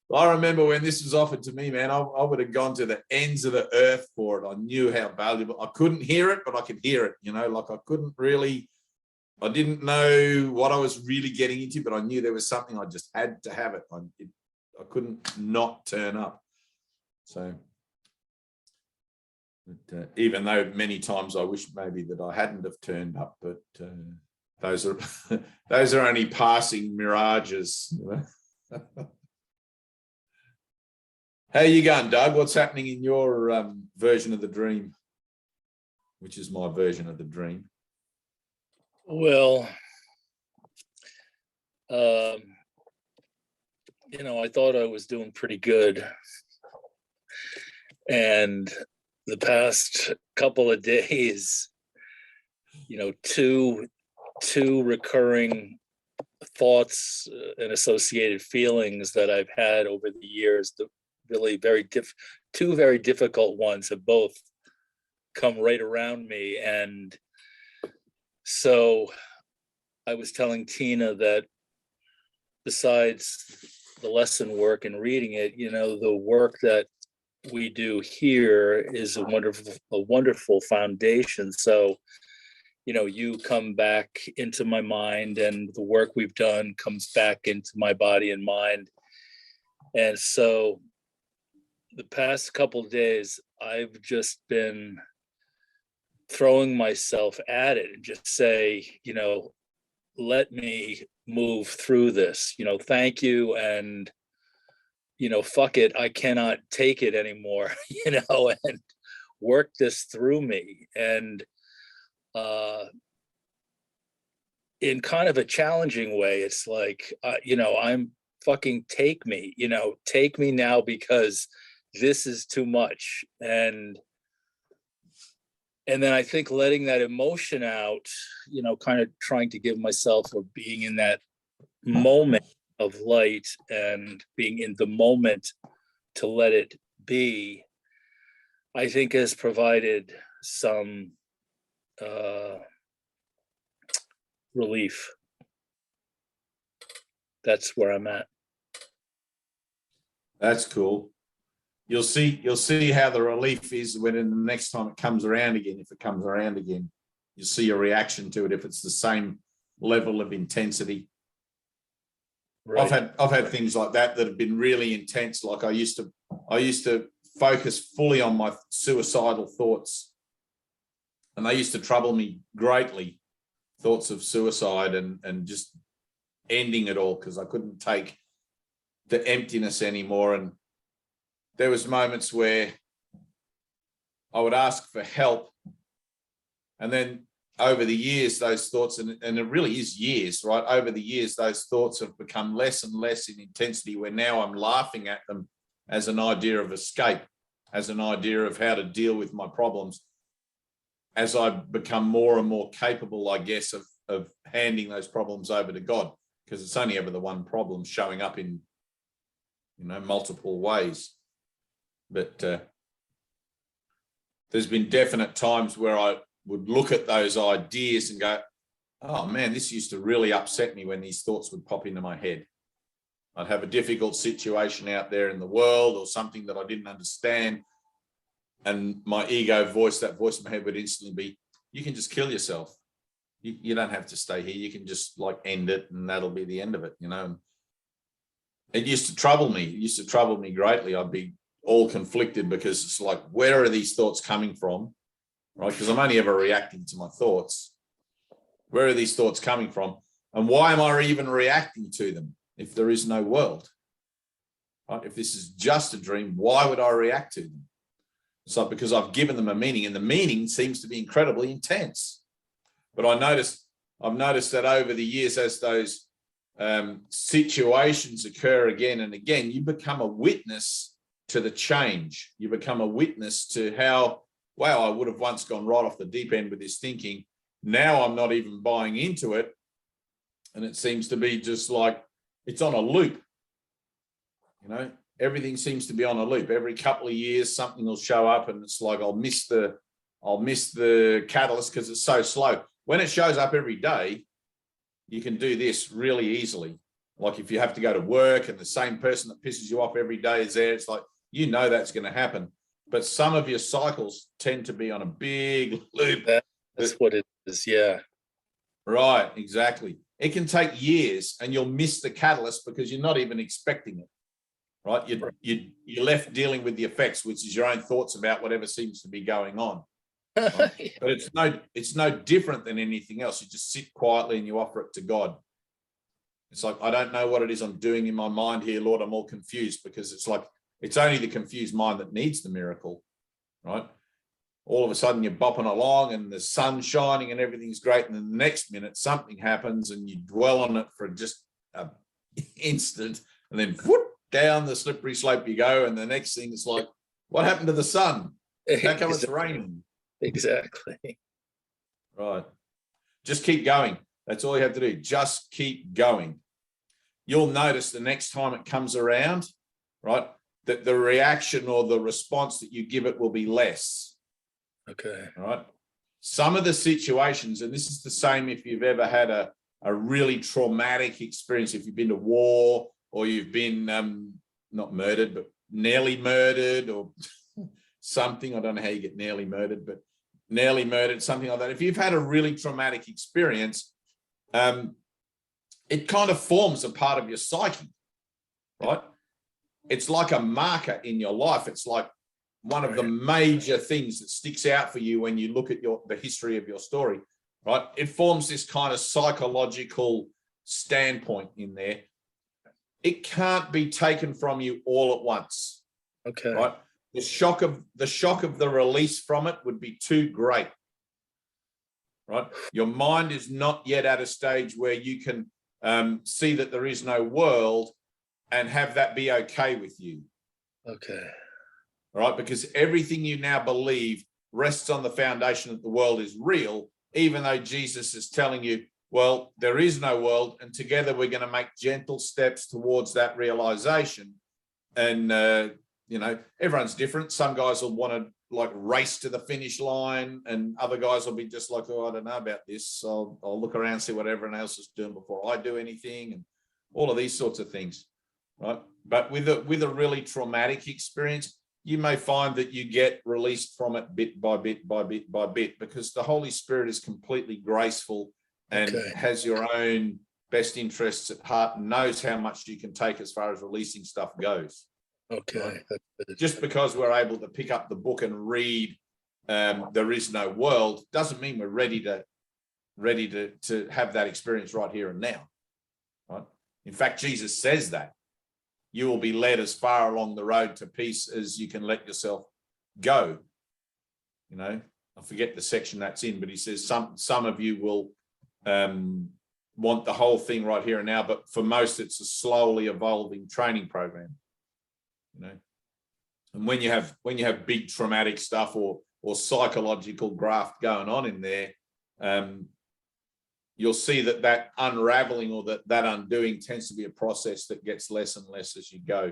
I remember when this was offered to me, man, I would have gone to the ends of the earth for it. I knew how valuable. I couldn't hear it, but I could hear it, like I didn't know what I was really getting into, but I knew there was something. I just had to have it. I couldn't not turn up. So, even though many times I wish maybe that I hadn't have turned up, but those are only passing mirages. How you going, Doug? What's happening in your version of the dream, which is my version of the dream? Well, I thought I was doing pretty good. And the past couple of days, two recurring thoughts and associated feelings that I've had over the years, really two very difficult ones have both come right around me. And so I was telling Tina that besides the lesson work and reading it, the work that we do here is a wonderful foundation. So, you come back into my mind, and the work we've done comes back into my body and mind. And so the past couple of days, I've just been throwing myself at it and just say, let me move through this, thank you. And, fuck it, I cannot take it anymore, and work this through me. And in kind of a challenging way, it's like, I'm fucking take me now, because this is too much. And then I think letting that emotion out, kind of trying to give myself, or being in that moment of light and being in the moment to let it be, I think has provided some relief. That's where I'm at. That's cool. You'll see how the relief is when in the next time it comes around again. If it comes around again, you'll see your reaction to it. If it's the same level of intensity. Right. I've had things like that have been really intense. Like I used to focus fully on my suicidal thoughts, and they used to trouble me greatly. Thoughts of suicide and just ending it all, because I couldn't take the emptiness anymore. And there was moments where I would ask for help, and then over the years, those thoughts, and it really is years, right? Over the years, those thoughts have become less and less in intensity, where now I'm laughing at them as an idea of escape, as an idea of how to deal with my problems, as I become more and more capable, I guess, of handing those problems over to God, because it's only ever the one problem showing up in, multiple ways. But there's been definite times where I would look at those ideas and go, oh man, this used to really upset me when these thoughts would pop into my head. I'd have a difficult situation out there in the world or something that I didn't understand. And my ego voice, that voice in my head would instantly be, you can just kill yourself. You don't have to stay here. You can just like end it and that'll be the end of it, you know. And it used to trouble me. It used to trouble me greatly. I'd be all conflicted because it's like, where are these thoughts coming from? Right? Because I'm only ever reacting to my thoughts. Where are these thoughts coming from? And why am I even reacting to them if there is no world? Right? If this is just a dream, why would I react to them? It's like because I've given them a meaning, and the meaning seems to be incredibly intense. But I've noticed that over the years, as those situations occur again and again, you become a witness to the change. You become a witness to how, wow, I would have once gone right off the deep end with this thinking. Now I'm not even buying into it. And it seems to be just like, it's on a loop. You know, everything seems to be on a loop. Every couple of years, something will show up and it's like, I'll miss the catalyst because it's so slow. When it shows up every day, you can do this really easily. Like if you have to go to work and the same person that pisses you off every day is there, it's like, you know, that's going to happen. But some of your cycles tend to be on a big loop. That's what it is. Yeah. Right. Exactly. It can take years and you'll miss the catalyst because you're not even expecting it. Right. You're left dealing with the effects, which is your own thoughts about whatever seems to be going on. Right? Yeah. But it's no different than anything else. You just sit quietly and you offer it to God. It's like, I don't know what it is I'm doing in my mind here, Lord. I'm all confused, because it's like, it's only the confused mind that needs the miracle, right? All of a sudden you're bopping along and the sun's shining and everything's great. And then the next minute something happens and you dwell on it for just an instant, and then whoop, down the slippery slope you go. And the next thing is like, what happened to the sun? How come it's raining? Exactly. Right. Just keep going. That's all you have to do. Just keep going. You'll notice the next time it comes around, right, that the reaction or the response that you give it will be less. Okay. All right. Some of the situations, and this is the same if you've ever had a really traumatic experience, if you've been to war or you've been not murdered, but nearly murdered or something. I don't know how you get nearly murdered, but nearly murdered, something like that. If you've had a really traumatic experience, it kind of forms a part of your psyche, right? It's like a marker in your life. It's like one of the major things that sticks out for you when you look at the history of your story, right? It forms this kind of psychological standpoint in there. It can't be taken from you all at once. Okay. Right? The shock of the release from it would be too great. Right? Your mind is not yet at a stage where you can see that there is no world and have that be okay with you. Okay. Right? Because everything you now believe rests on the foundation that the world is real, even though Jesus is telling you, well, there is no world, and together we're going to make gentle steps towards that realization. And you know, everyone's different. Some guys will want to like race to the finish line, and other guys will be just like, oh, I don't know about this. I'll look around, see what everyone else is doing before I do anything, and all of these sorts of things, right? But with a really traumatic experience, you may find that you get released from it bit by bit by bit by bit, because the Holy Spirit is completely graceful and has your own best interests at heart and knows how much you can take as far as releasing stuff goes. Okay. Right? Just because we're able to pick up the book and read There Is No World doesn't mean we're ready to have that experience right here and now. Right? In fact, Jesus says that you will be led as far along the road to peace as you can let yourself go. You know, I forget the section that's in, but he says some of you will want the whole thing right here and now, but for most it's a slowly evolving training program. You know, and when you have big traumatic stuff or psychological graft going on in there, you'll see that unraveling or that undoing tends to be a process that gets less and less as you go.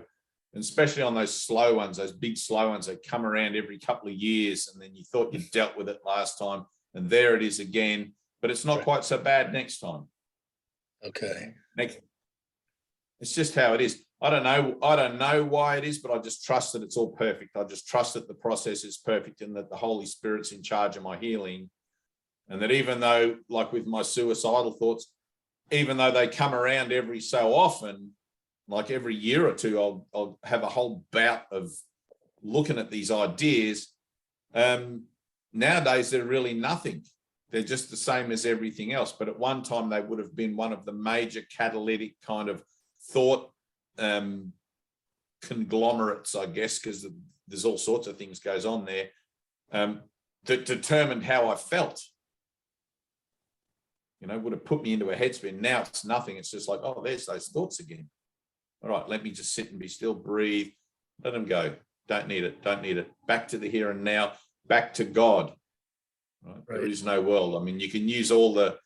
And especially on those slow ones, those big slow ones that come around every couple of years, and then you thought you dealt with it last time, and there it is again, but it's not quite so bad next time. Okay. It's just how it is. I don't know why it is, but I just trust that it's all perfect. I just trust that the process is perfect and that the Holy Spirit's in charge of my healing. And that even though, like with my suicidal thoughts, even though they come around every so often, like every year or two, I'll have a whole bout of looking at these ideas. Nowadays, they're really nothing. They're just the same as everything else. But at one time, they would have been one of the major catalytic kind of thought conglomerates, I guess, because there's all sorts of things goes on there that determined how I felt. You know, would have put me into a headspin. Now it's nothing. It's just like, oh, there's those thoughts again. All right, let me just sit and be still, breathe, let them go. Don't need it. Don't need it. Back to the here and now, back to God. Right? Right. There is no world. I mean, you can use all the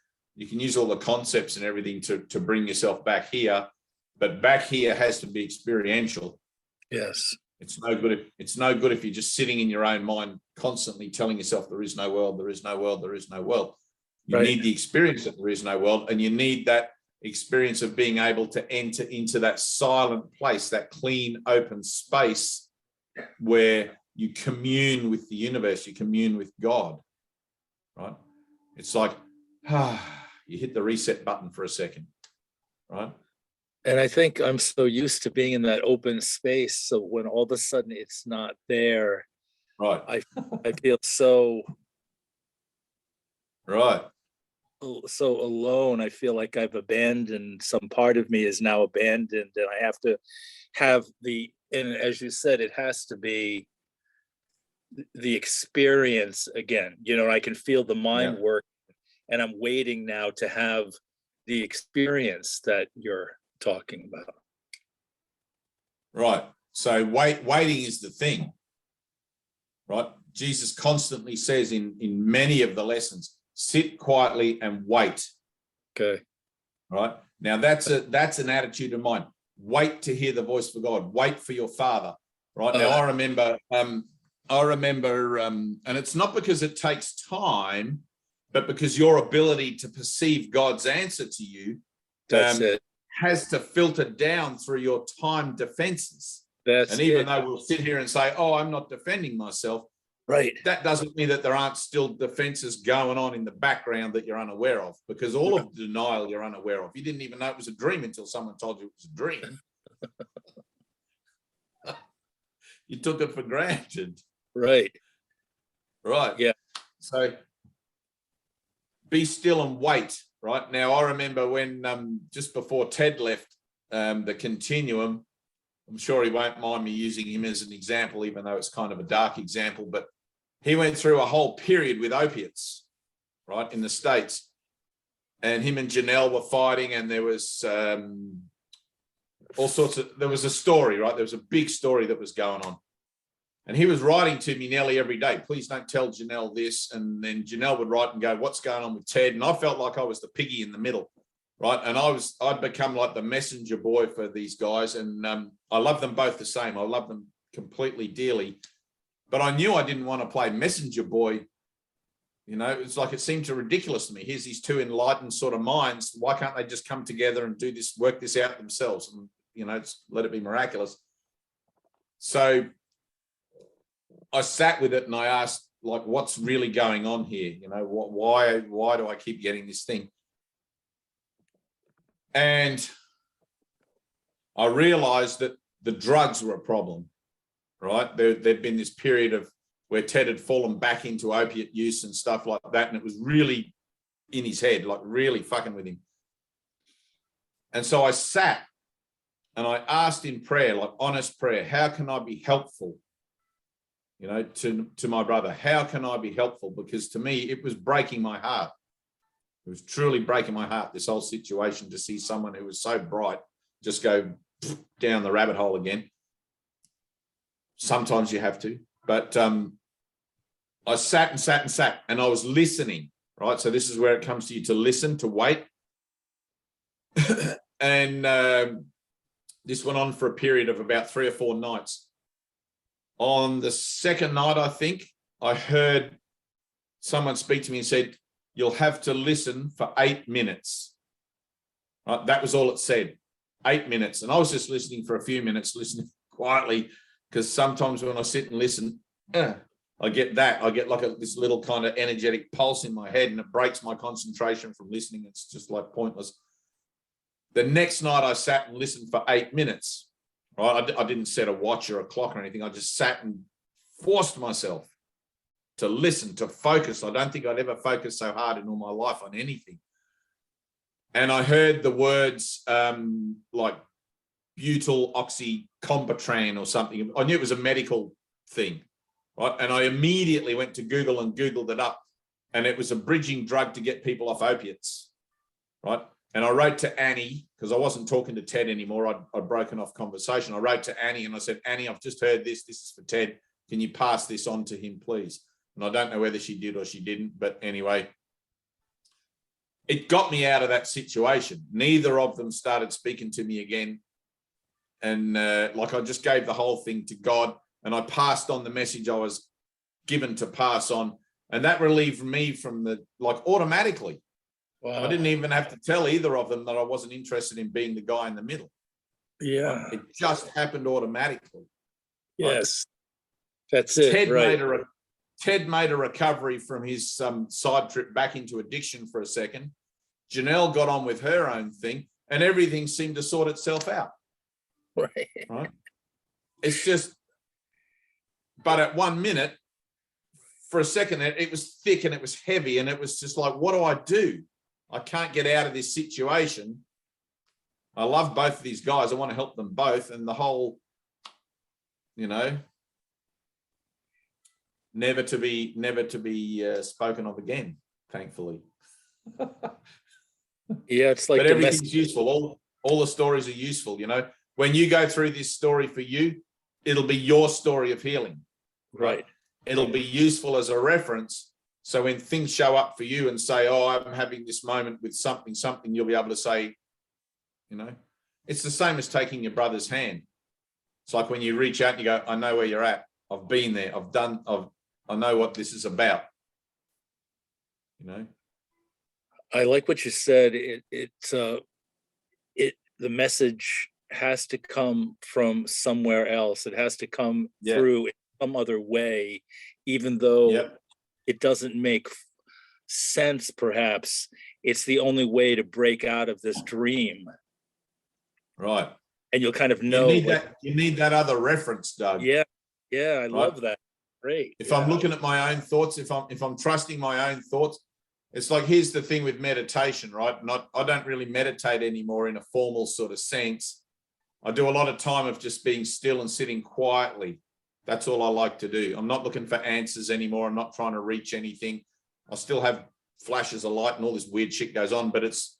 concepts and everything to bring yourself back here, but back here has to be experiential. Yes. It's no good if you're just sitting in your own mind constantly telling yourself there is no world, there is no world, there is no world. You right. need the experience that there is no world, and you need that experience of being able to enter into that silent place, that clean, open space where you commune with the universe, you commune with God, right? It's like, you hit the reset button for a second, right? And I think I'm so used to being in that open space. So when all of a sudden it's not there, right? I feel so right. So alone. I feel like I've abandoned, some part of me is now abandoned, and I have to have and as you said, it has to be the experience again. You know, I can feel the mind work, and I'm waiting now to have the experience that you're talking about. Right. So waiting is the thing, right? Jesus constantly says in many of the lessons, sit quietly and wait. Okay. Right. Now that's an attitude of mine. Wait to hear the voice of God. Wait for your Father. Right. Now I remember, and it's not because it takes time, but because your ability to perceive God's answer to you has to filter down through your time defenses. And even though we'll sit here and say, oh, I'm not defending myself, right, that doesn't mean that there aren't still defenses going on in the background that you're unaware of, because all of denial you're unaware of. You didn't even know it was a dream until someone told you it was a dream. You took it for granted. Right. Right. Yeah. So be still and wait. Right. Now, I remember when just before Ted left the Continuum, I'm sure he won't mind me using him as an example, even though it's kind of a dark example, but he went through a whole period with opiates, right, in the States. And him and Janelle were fighting, and there was there was a story, right? There was a big story that was going on. And he was writing to me nearly every day, please don't tell Janelle this. And then Janelle would write and go, what's going on with Ted? And I felt like I was the piggy in the middle, right? And I'd become like the messenger boy for these guys. And I love them both the same. I love them completely dearly. But I knew I didn't want to play messenger boy. You know, it's like it seemed too ridiculous to me. Here's these two enlightened sort of minds. Why can't they just come together and do this, work this out themselves, and, you know, let it be miraculous? So I sat with it and I asked, like, what's really going on here? You know, why do I keep getting this thing? And I realized that the drugs were a problem, right? There'd been this period of where Ted had fallen back into opiate use and stuff like that. And it was really in his head, like really fucking with him. And so I sat and I asked in prayer, like honest prayer, how can I be helpful? You know, to my brother, how can I be helpful? Because to me, it was breaking my heart. It was truly breaking my heart, this whole situation, to see someone who was so bright just go down the rabbit hole again. Sometimes you have to, but I sat and sat and sat, and I was listening, right? So this is where it comes to you, to listen, to wait. And this went on for a period of about 3 or 4 nights. On the second night, I think, I heard someone speak to me and said, you'll have to listen for 8 minutes. Right? That was all it said. 8 minutes. And I was just listening for a few minutes, listening quietly, because sometimes when I sit and listen, I get that. I get like this little kind of energetic pulse in my head, and it breaks my concentration from listening. It's just like pointless. The next night I sat and listened for 8 minutes, right? I didn't set a watch or a clock or anything. I just sat and forced myself to listen, to focus. I don't think I'd ever focused so hard in all my life on anything. And I heard the words like butyl oxycombitran or something. I knew it was a medical thing, right? And I immediately went to Google and Googled it up. And it was a bridging drug to get people off opiates, right? And I wrote to Annie, because I wasn't talking to Ted anymore. I'd broken off conversation. I wrote to Annie and I said, Annie, I've just heard this. This is for Ted. Can you pass this on to him, please? And I don't know whether she did or she didn't. But anyway, it got me out of that situation. Neither of them started speaking to me again. And like I just gave the whole thing to God, and I passed on the message I was given to pass on. And that relieved me from the, like, automatically. Wow. I didn't even have to tell either of them that I wasn't interested in being the guy in the middle. Yeah. It just happened automatically. Yes. That's it. Ted made a recovery from his side trip back into addiction for a second. Janelle got on with her own thing, and everything seemed to sort itself out. Right. It's just, but at 1 minute, for a second, it was thick and it was heavy, and it was just like, what do I do? I can't get out of this situation. I love both of these guys. I want to help them both. And the whole, never to be spoken of again, thankfully. Yeah, it's like, but everything's useful. All the stories are useful. When you go through this story for you, it'll be your story of healing. Right. It'll be useful as a reference. So when things show up for you and say, oh, I'm having this moment with something, you'll be able to say, it's the same as taking your brother's hand. It's like when you reach out and you go, I know where you're at. I've been there. I know what this is about. I like what you said. The message has to come from somewhere else. It has to come through in some other way, even though it doesn't make sense, perhaps. It's the only way to break out of this dream. Right. And you'll kind of know. You need that other reference, Doug. Yeah. I love that. Great. If I'm looking at my own thoughts, if I'm trusting my own thoughts, it's like, here's the thing with meditation, right? I don't really meditate anymore in a formal sort of sense. I do a lot of time of just being still and sitting quietly. That's all I like to do. I'm not looking for answers anymore. I'm not trying to reach anything. I still have flashes of light and all this weird shit goes on, but it's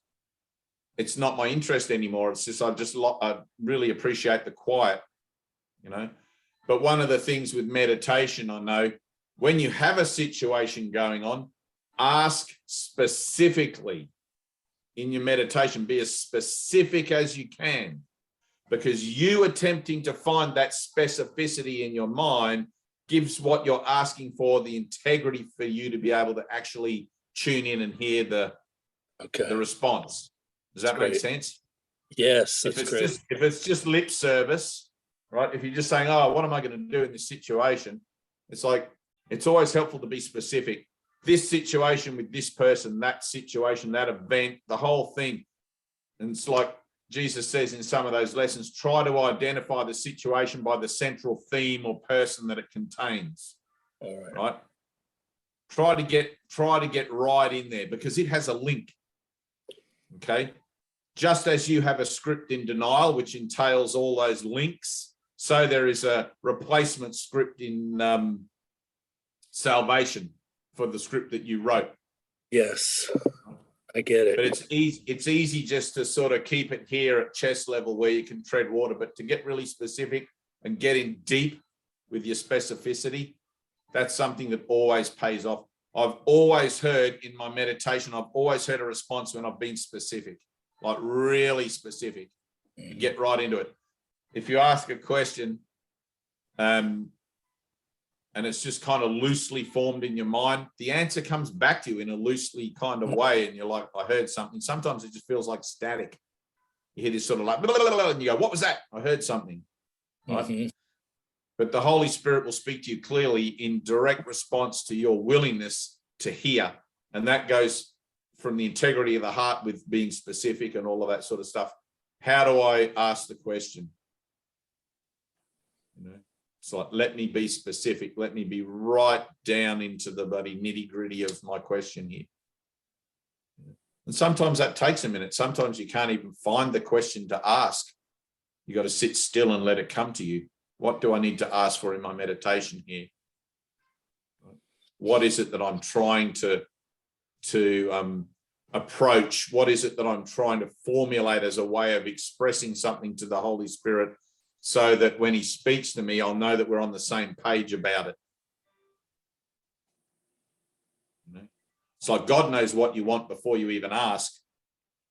not my interest anymore. It's just, I really appreciate the quiet, But one of the things with meditation, I know, when you have a situation going on, ask specifically in your meditation. Be as specific as you can, because you attempting to find that specificity in your mind gives what you're asking for the integrity for you to be able to actually tune in and hear the response. Does that make sense? Yes, if it's just lip service, right? If you're just saying, oh, what am I going to do in this situation? It's like, it's always helpful to be specific. This situation with this person, that situation, that event, the whole thing. And it's like Jesus says in some of those lessons, try to identify the situation by the central theme or person that it contains. All right. Right? Try to get right in there, because it has a link. Okay. Just as you have a script in denial, which entails all those links, so there is a replacement script in salvation for the script that you wrote. Yes, I get it. But it's easy just to sort of keep it here at chest level where you can tread water, but to get really specific and get in deep with your specificity, that's something that always pays off. I've always heard in my meditation, I've always heard a response when I've been specific, like really specific. You get right into it. If you ask a question, and it's just kind of loosely formed in your mind, the answer comes back to you in a loosely kind of way. And you're like, I heard something. Sometimes it just feels like static. You hear this sort of like, blah, blah, blah, blah, and you go, what was that? I heard something. Right? Mhm. But the Holy Spirit will speak to you clearly in direct response to your willingness to hear. And that goes from the integrity of the heart with being specific and all of that sort of stuff. How do I ask the question? You know, it's like, let me be specific. Let me be right down into the bloody nitty gritty of my question here. And sometimes that takes a minute. Sometimes you can't even find the question to ask. You got to sit still and let it come to you. What do I need to ask for in my meditation here? What is it that I'm trying to approach? What is it that I'm trying to formulate as a way of expressing something to the Holy Spirit so that when he speaks to me, I'll know that we're on the same page about it? You know? It's like God knows what you want before you even ask,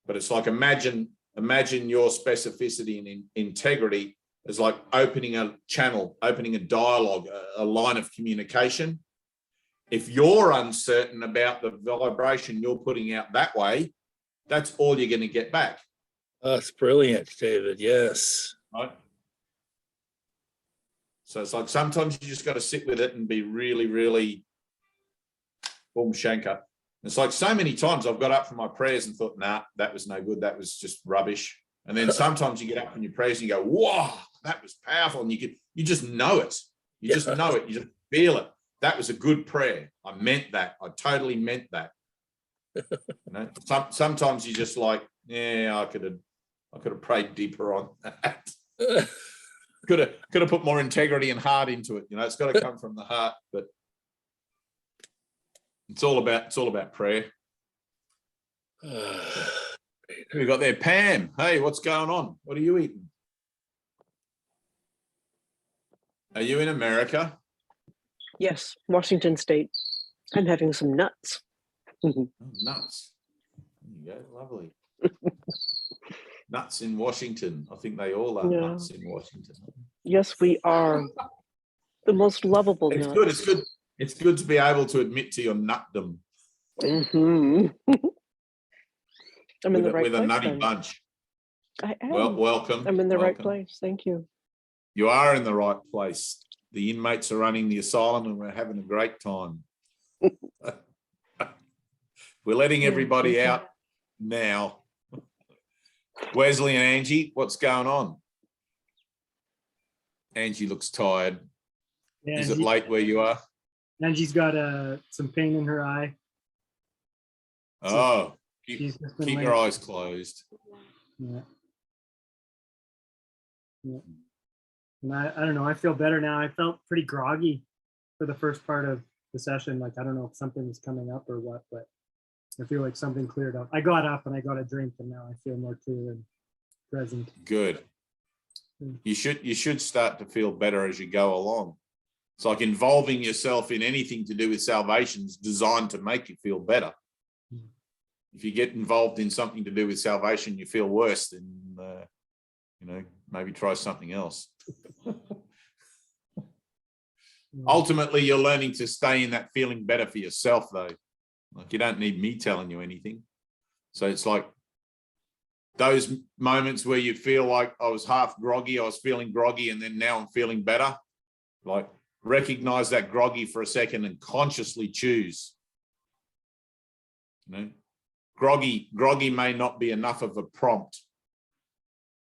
but it's like imagine your specificity and integrity is like opening a channel, opening a dialogue, a line of communication. If you're uncertain about the vibration you're putting out that way, that's all you're going to get back. That's brilliant, David. Yes. Right? So it's like sometimes you just got to sit with it and be really, really boom shanker. It's like so many times I've got up from my prayers and thought, nah, that was no good. That was just rubbish. And then sometimes you get up from your prayers and you go, wow, that was powerful. And you just know it. You just know it. You just feel it. That was a good prayer. I meant that. I totally meant that. You know, sometimes you just like, yeah, I could have prayed deeper on that. Could have put more integrity and heart into it. You know, it's got to come from the heart, but it's all about prayer. Who we got there? Pam. Hey, what's going on? What are you eating? Are you in America? Yes, Washington State. I'm having some nuts. Oh, nuts. There you go. Lovely. Nuts in Washington. I think they all are Yeah. nuts in Washington. Yes, we are. The most lovable It's nuts. good. It's good. It's good to be able to admit to your nutdom. Mhm. I'm in the right with place. a nutty then. bunch. I am. Well, welcome. I'm in the right welcome. place. Thank you. You are in the right place. The inmates are running the asylum and we're having a great time. We're letting everybody thank you. out now. Wesley and Angie, what's going on? Angie looks tired. Yeah, Is it late where you are? Angie's got some pain in her eye. Oh, She's keep just been your laying- eyes closed. Yeah. Yeah. And I don't know, I feel better now. I felt pretty groggy for the first part of the session. Like, I don't know if something was coming up or what, but I feel like something cleared up. I got up and I got a drink and now I feel more clear and present. Good. You should start to feel better as you go along. It's like involving yourself in anything to do with salvation is designed to make you feel better. If you get involved in something to do with salvation, you feel worse, then maybe try something else. Ultimately, you're learning to stay in that feeling better for yourself, though. Like, you don't need me telling you anything. So it's like those moments where you feel like I was half groggy, I was feeling groggy, and then now I'm feeling better. Like, recognize that groggy for a second and consciously choose. You know, groggy may not be enough of a prompt.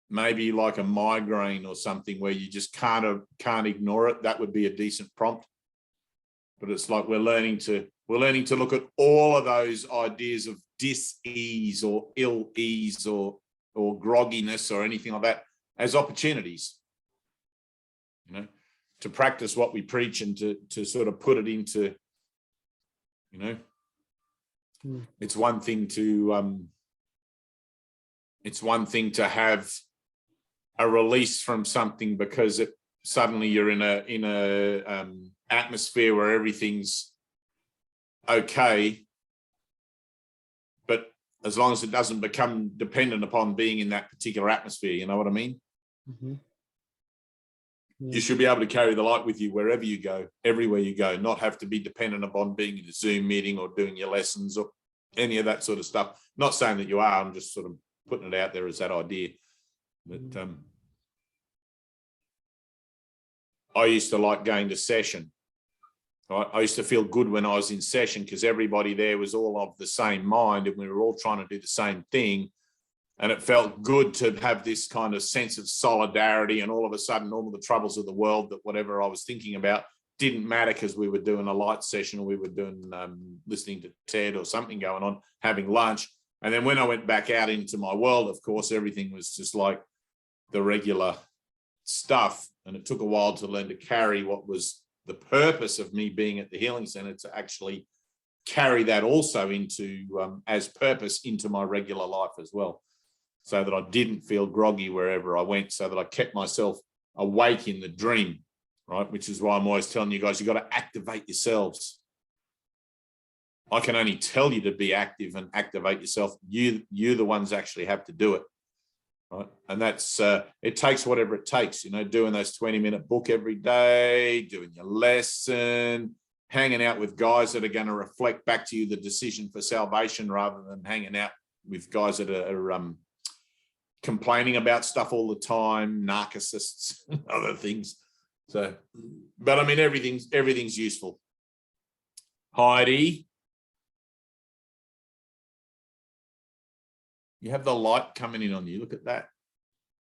Maybe like a migraine or something where you just can't ignore it. That would be a decent prompt. But it's like we're learning to look at all of those ideas of dis-ease or ill ease or grogginess or anything like that as opportunities, you know, to practice what we preach and to sort of put it into, you know, it's one thing to have a release from something because it suddenly you're in a atmosphere where everything's okay, but as long as it doesn't become dependent upon being in that particular atmosphere, you know what I mean? Mm-hmm. Yeah. You should be able to carry the light with you wherever you go, everywhere you go, not have to be dependent upon being in a Zoom meeting or doing your lessons or any of that sort of stuff. Not saying that you are, I'm just sort of putting it out there as that idea. But I used to like going to session. Right? I used to feel good when I was in session because everybody there was all of the same mind and we were all trying to do the same thing. And it felt good to have this kind of sense of solidarity, and all of a sudden all of the troubles of the world, that whatever I was thinking about didn't matter because we were doing a light session, or we were doing listening to TED or something going on, having lunch. And then when I went back out into my world, of course, everything was just like the regular stuff. And it took a while to learn to carry what was the purpose of me being at the healing center, to actually carry that also into as purpose into my regular life as well, so that I didn't feel groggy wherever I went, so that I kept myself awake in the dream, right? Which is why I'm always telling you guys, you got to activate yourselves. I can only tell you to be active and activate yourself. You the ones actually have to do it, right? And that's, it takes whatever it takes, you know, doing those 20-minute book every day, doing your lesson, hanging out with guys that are going to reflect back to you the decision for salvation, rather than hanging out with guys that are complaining about stuff all the time, narcissists, other things. So, but I mean, everything's useful. Heidi, you have the light coming in on you. Look at that.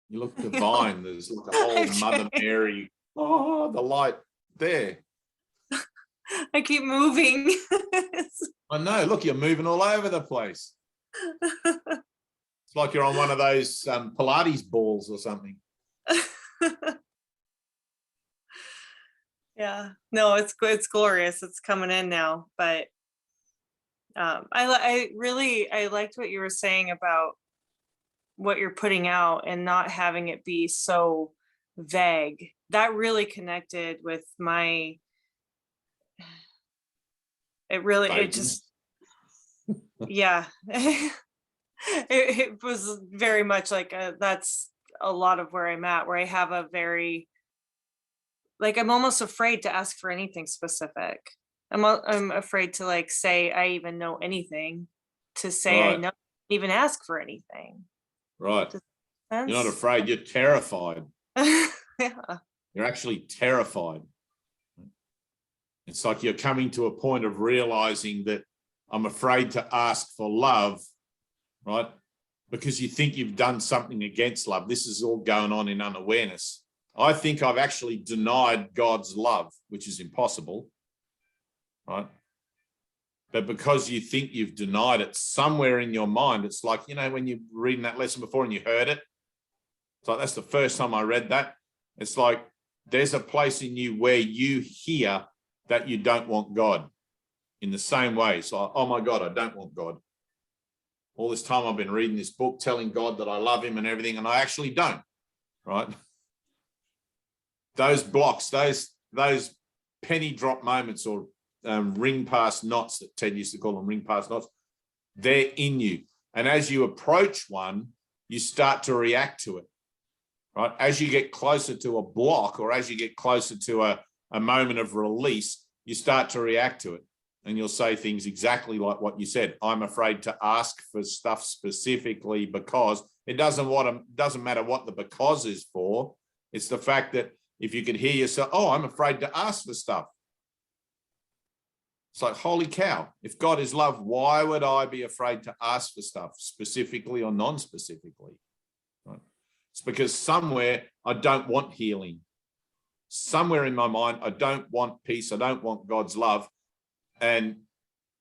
You look divine. There's like a whole Mother Mary. Oh, the light there. I keep moving. I know. Look, you're moving all over the place. It's like you're on one of those Pilates balls or something. Yeah, no, it's glorious. It's coming in now, but I liked what you were saying about what you're putting out and not having it be so vague. That really connected with my. It just, yeah. It was very much like that's a lot of where I'm at, where I have a very, like, I'm almost afraid to ask for anything specific. I'm afraid to like say I even know anything, to say I Right. know, even ask for anything. Right. Does You're that not make afraid. You're terrified. sense? Yeah. You're actually terrified. It's like you're coming to a point of realizing that I'm afraid to ask for love, right? Because you think you've done something against love. This is all going on in unawareness. I think I've actually denied God's love, which is impossible, right? But because you think you've denied it, somewhere in your mind, it's like, you know, when you're reading that lesson before and you heard it, it's like, that's the first time I read that. It's like, there's a place in you where you hear that you don't want God in the same way. It's like, oh my God, I don't want God. All this time I've been reading this book, telling God that I love him and everything, and I actually don't, right? Those blocks, those penny drop moments, or ring past knots that Ted used to call them, ring past knots, they're in you. And as you approach one, you start to react to it, right? As you get closer to a block, or as you get closer to a moment of release, you start to react to it. And you'll say things exactly like what you said. I'm afraid to ask for stuff specifically because it doesn't matter what the because is for. It's the fact that if you could hear yourself, oh, I'm afraid to ask for stuff. It's like, holy cow, if God is love, why would I be afraid to ask for stuff specifically or non-specifically? Right? It's because somewhere I don't want healing. Somewhere in my mind, I don't want peace. I don't want God's love. And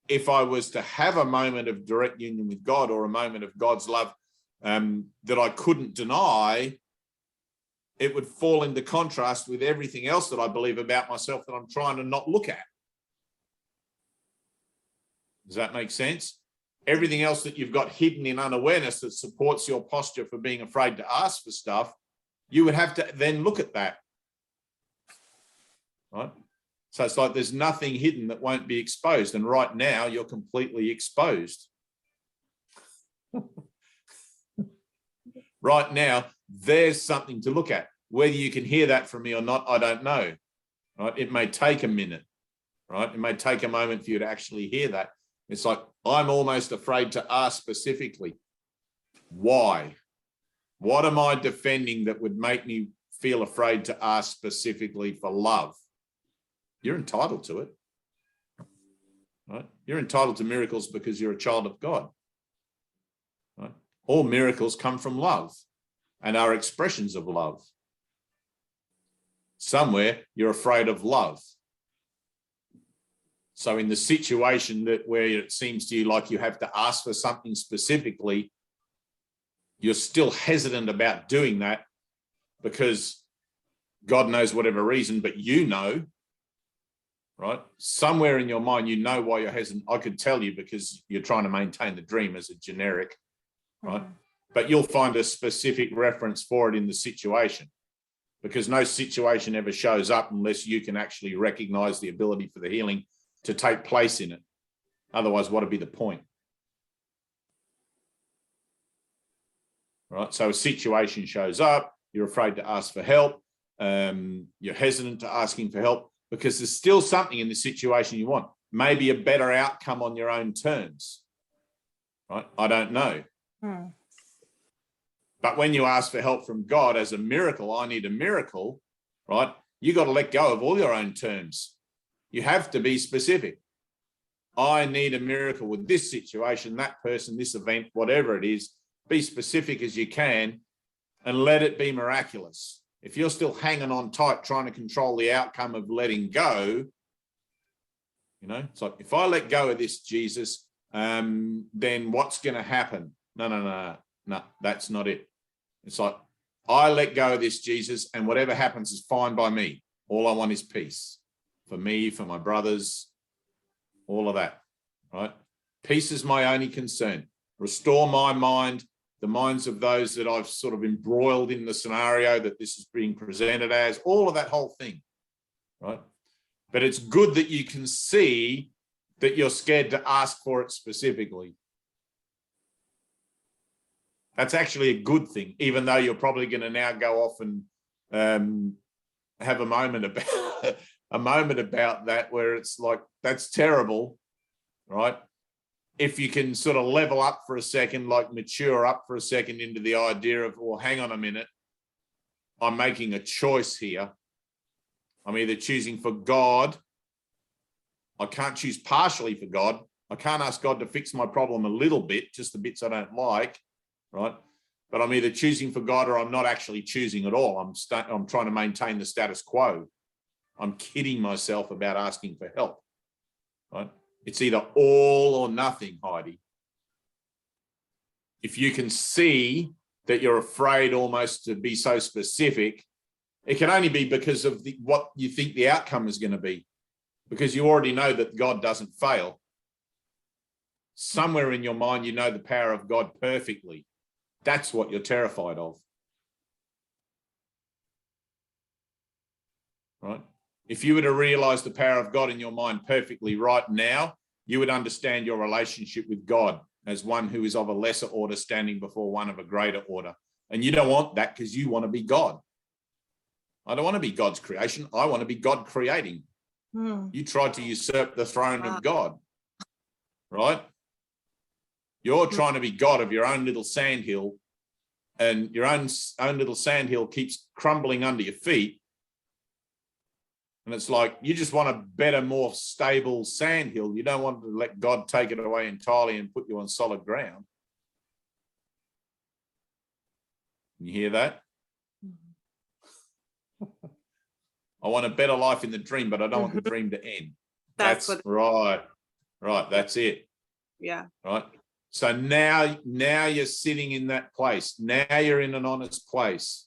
if I was to have a moment of direct union with God, or a moment of God's love that I couldn't deny, it would fall into contrast with everything else that I believe about myself that I'm trying to not look at. Does that make sense? Everything else that you've got hidden in unawareness that supports your posture for being afraid to ask for stuff, you would have to then look at that, right? So it's like there's nothing hidden that won't be exposed. And right now you're completely exposed. Right now, there's something to look at. Whether you can hear that from me or not, I don't know. Right? It may take a minute, right? It may take a moment for you to actually hear that. It's like, I'm almost afraid to ask specifically. Why? What am I defending that would make me feel afraid to ask specifically for love? You're entitled to it. Right? You're entitled to miracles because you're a child of God. Right? All miracles come from love and are expressions of love. Somewhere you're afraid of love. So in the situation where it seems to you like you have to ask for something specifically, you're still hesitant about doing that because God knows whatever reason, but you know, right? Somewhere in your mind, you know why you're hesitant. I could tell you because you're trying to maintain the dream as a generic, right? But you'll find a specific reference for it in the situation, because no situation ever shows up unless you can actually recognize the ability for the healing to take place in it. Otherwise, what would be the point? Right? So a situation shows up, you're afraid to ask for help, you're hesitant to asking for help because there's still something in the situation you want, maybe a better outcome on your own terms, right? I don't know. But when you ask for help from God as a miracle, I need a miracle, right? You got to let go of all your own terms. You have to be specific. I need a miracle with this situation, that person, this event, whatever it is. Be specific as you can and let it be miraculous. If you're still hanging on tight, trying to control the outcome of letting go, you know, it's like, if I let go of this, Jesus, then what's going to happen? No, that's not it. It's like, I let go of this, Jesus, and whatever happens is fine by me. All I want is peace for me, for my brothers, all of that, right? Peace is my only concern. Restore my mind, the minds of those that I've sort of embroiled in the scenario that this is being presented as, all of that whole thing, right? But it's good that you can see that you're scared to ask for it specifically. That's actually a good thing, even though you're probably going to now go off and have a moment about that where it's like, that's terrible, right? If you can sort of level up for a second, like mature up for a second into the idea of, well, hang on a minute, I'm making a choice here. I'm either choosing for God. I can't choose partially for God. I can't ask God to fix my problem a little bit, just the bits I don't like, right? But I'm either choosing for God or I'm not actually choosing at all. I'm trying to maintain the status quo. I'm kidding myself about asking for help, right? It's either all or nothing, Heidi. If you can see that you're afraid almost to be so specific, it can only be because of what you think the outcome is going to be, because you already know that God doesn't fail. Somewhere in your mind, you know the power of God perfectly. That's what you're terrified of, right? If you were to realize the power of God in your mind perfectly right now, you would understand your relationship with God as one who is of a lesser order standing before one of a greater order. And you don't want that because you want to be God. I don't want to be God's creation. I want to be God creating. You tried to usurp the throne of God, right? You're trying to be God of your own little sandhill, and your own little sandhill keeps crumbling under your feet. And it's like, you just want a better, more stable sandhill. You don't want to let God take it away entirely and put you on solid ground. You hear that? I want a better life in the dream, but I don't want the dream to end. That's right. Right. That's it. Yeah. Right. So now you're sitting in that place. Now you're in an honest place.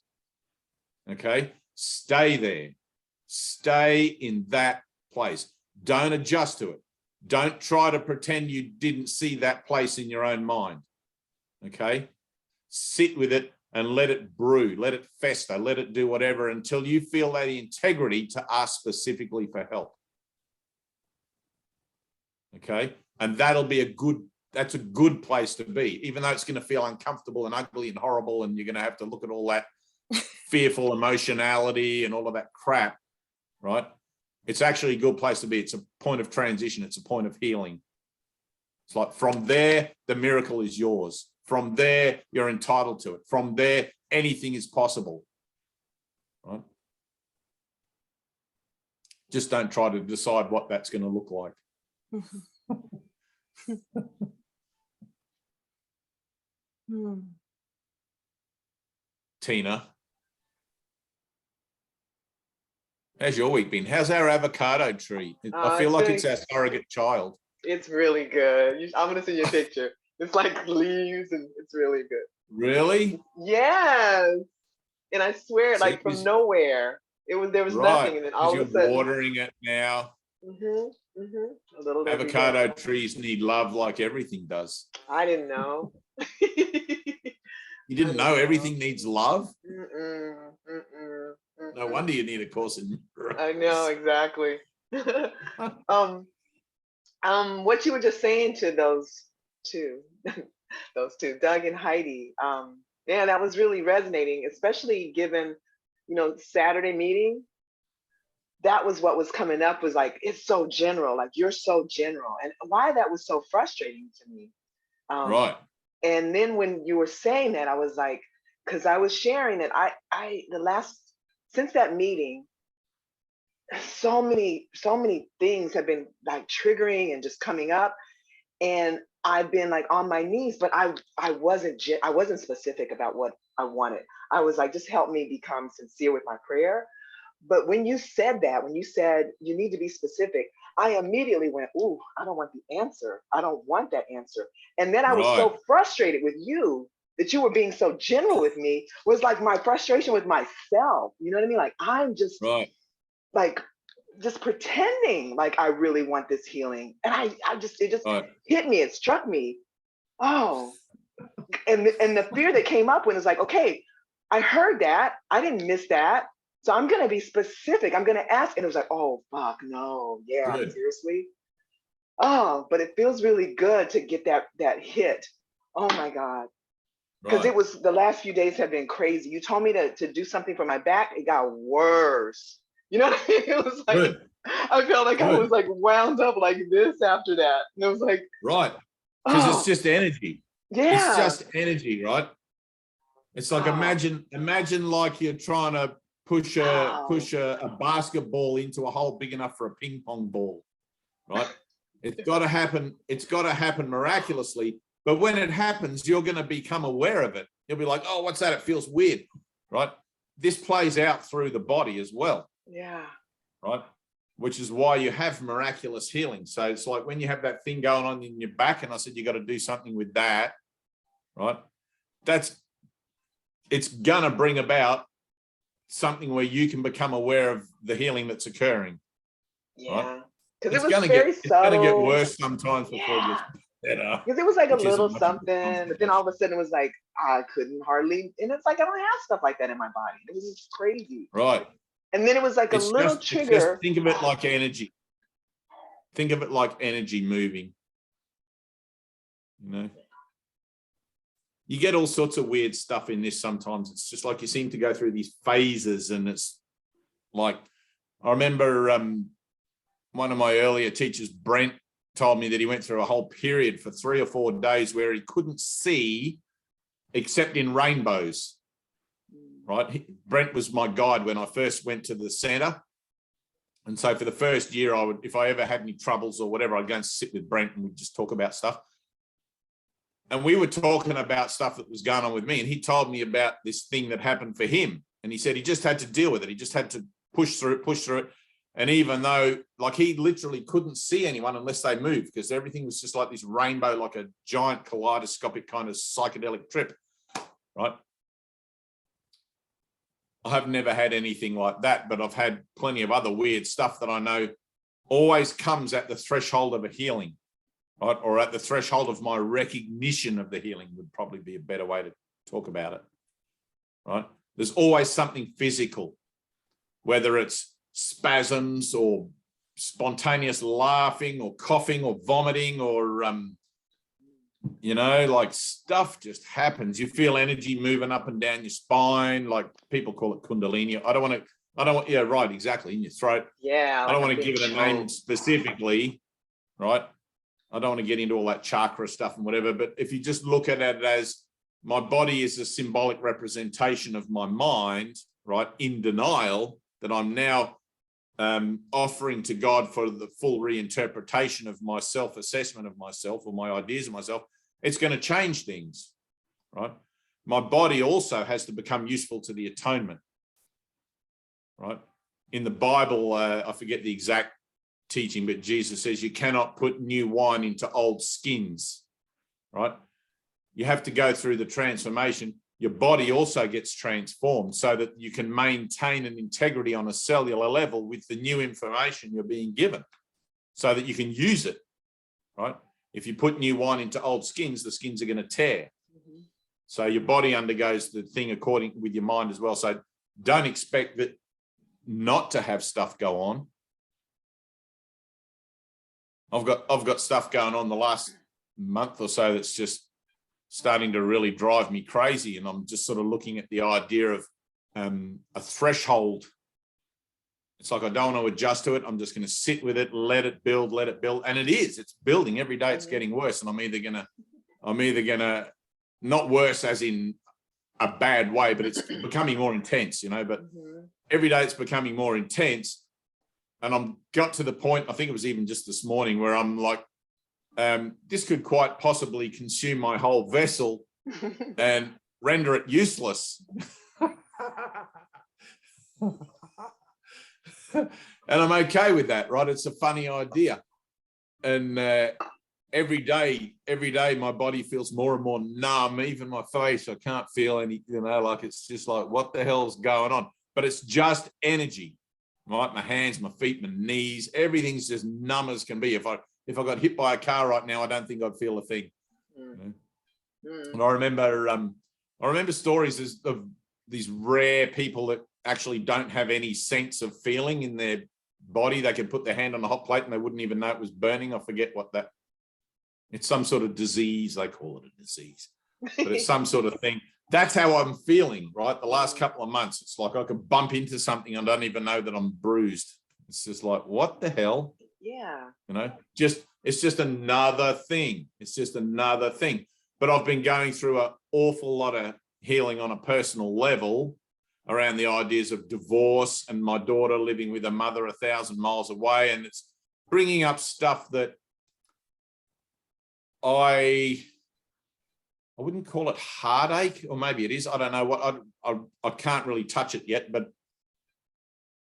Okay. Stay there. Stay in that place. Don't adjust to it. Don't try to pretend you didn't see that place in your own mind. Okay? Sit with it and let it brew, let it fester, let it do whatever until you feel that integrity to ask specifically for help. Okay? And that's a good place to be, even though it's going to feel uncomfortable and ugly and horrible, and you're going to have to look at all that fearful emotionality and all of that crap. Right? It's actually a good place to be. It's a point of transition. It's a point of healing. It's like from there, the miracle is yours. From there, you're entitled to it. From there, anything is possible. Right? Just don't try to decide what that's going to look like. Tina, how's your week been? How's our avocado tree? I feel like it's our surrogate child. It's really good. I'm gonna send you a picture. It's like leaves, and it's really good. Really? Yes. And I swear, like from nowhere, there was nothing, and then all of a sudden, watering it now. A little avocado trees need love like everything does. I didn't know. You didn't know everything needs love? No wonder you need a course in miracles. I know, exactly. What you were just saying to those two, Doug and Heidi, yeah, that was really resonating, especially given, Saturday meeting. That was what was coming up, was like, it's so general, like you're so general. And why that was so frustrating to me. Right. And then when you were saying that, I was like, because I was sharing that since that meeting, so many things have been like triggering and just coming up. And I've been like on my knees, but I wasn't specific about what I wanted. I was like, just help me become sincere with my prayer. But when you said you need to be specific, I immediately went, ooh, I don't want the answer. I don't want that answer. And then I was so frustrated with you that you were being so general with me, was like my frustration with myself. You know what I mean? Like, I'm just like, just pretending like I really want this healing. And it just hit me. It struck me. Oh, and the fear that came up when it's like, okay, I heard that. I didn't miss that. So I'm going to be specific. I'm going to ask. And it was like, oh, fuck, no. Yeah, seriously? Oh, but it feels really good to get that hit. Oh, my God. Because it was, the last few days have been crazy. You told me to do something for my back. It got worse. You know what I mean? It was like, I felt like I was like wound up like this after that. And it was like. Right. Because it's just energy. Yeah. It's just energy, right? It's like, imagine like you're trying to push a basketball into a hole big enough for a ping pong ball, right? It's got to happen miraculously. But when it happens, you're going to become aware of it. You'll be like, oh, what's that? It feels weird, right? This plays out through the body as well. Yeah. Right? Which is why you have miraculous healing. So it's like when you have that thing going on in your back, and I said, you got to do something with that, right? It's going to bring about something where you can become aware of the healing that's occurring. Yeah. Because it was very subtle. It's going to get worse sometimes before it gets better. Because it was like a little something, but then all of a sudden it was like, I couldn't hardly, and it's like, I don't have stuff like that in my body. It was just crazy. Right. And then it was like a little trigger. Think of it like energy. Think of it like energy moving. You know? You get all sorts of weird stuff in this sometimes. It's just like you seem to go through these phases, and it's like, I remember one of my earlier teachers, Brent, told me that he went through a whole period for 3 or 4 days where he couldn't see except in rainbows, right? Brent was my guide when I first went to the center. And so for the first year, if I ever had any troubles or whatever, I'd go and sit with Brent and we'd just talk about stuff. And we were talking about stuff that was going on with me. And he told me about this thing that happened for him. And he said he just had to deal with it. He just had to push through it. And even though, like, he literally couldn't see anyone unless they moved, because everything was just like this rainbow, like a giant kaleidoscopic kind of psychedelic trip, right? I have never had anything like that, but I've had plenty of other weird stuff that I know always comes at the threshold of a healing, right? Or at the threshold of my recognition of the healing would probably be a better way to talk about it, right? There's always something physical, whether it's spasms or spontaneous laughing or coughing or vomiting or, you know, like stuff just happens. You feel energy moving up and down your spine, like people call it kundalini. I don't want, yeah, right, exactly, in your throat. Yeah. I don't want to give it a name specifically, right? I don't want to get into all that chakra stuff and whatever, but if you just look at it as my body is a symbolic representation of my mind, right, in denial, that I'm now offering to God for the full reinterpretation of my self-assessment of myself or my ideas of myself, it's going to change things, right? My body also has to become useful to the atonement, right? In the Bible, I forget the exact teaching, but Jesus says you cannot put new wine into old skins, right? You have to go through the transformation. Your body also gets transformed so that you can maintain an integrity on a cellular level with the new information you're being given so that you can use it, right? If you put new wine into old skins, the skins are going to tear. Mhm. So your body undergoes the thing according with your mind as well. So don't expect that not to have stuff go on. I've got stuff going on the last month or so that's just starting to really drive me crazy, and I'm just sort of looking at the idea of a threshold. It's like I don't want to adjust to it. I'm just going to sit with it, let it build, and it's building every day. It's getting worse, and I'm either gonna not worse as in a bad way, but it's becoming more intense, you know. But every day it's becoming more intense, and I'm got to the point. I think it was even just this morning where I'm like, this could quite possibly consume my whole vessel and render it useless. And I'm okay with that, right? It's a funny idea. And every day, my body feels more and more numb. Even my face, I can't feel any, you know, like it's just like, what the hell's going on? But it's just energy, right? My hands, my feet, my knees, everything's just numb as can be. If I got hit by a car right now, I don't think I'd feel a thing. You know? And I remember stories of these rare people that actually don't have any sense of feeling in their body. They could put their hand on a hot plate and they wouldn't even know it was burning. I forget what that. It's some sort of disease. They call it a disease, but it's some sort of thing. That's how I'm feeling, right? The last couple of months, it's like I could bump into something and I don't even know that I'm bruised. It's just like, what the hell? Yeah. You know, it's just another thing. It's just another thing. But I've been going through an awful lot of healing on a personal level around the ideas of divorce and my daughter living with her mother 1,000 miles away. And it's bringing up stuff that I wouldn't call it heartache, or maybe it is. I don't know what. I can't really touch it yet, but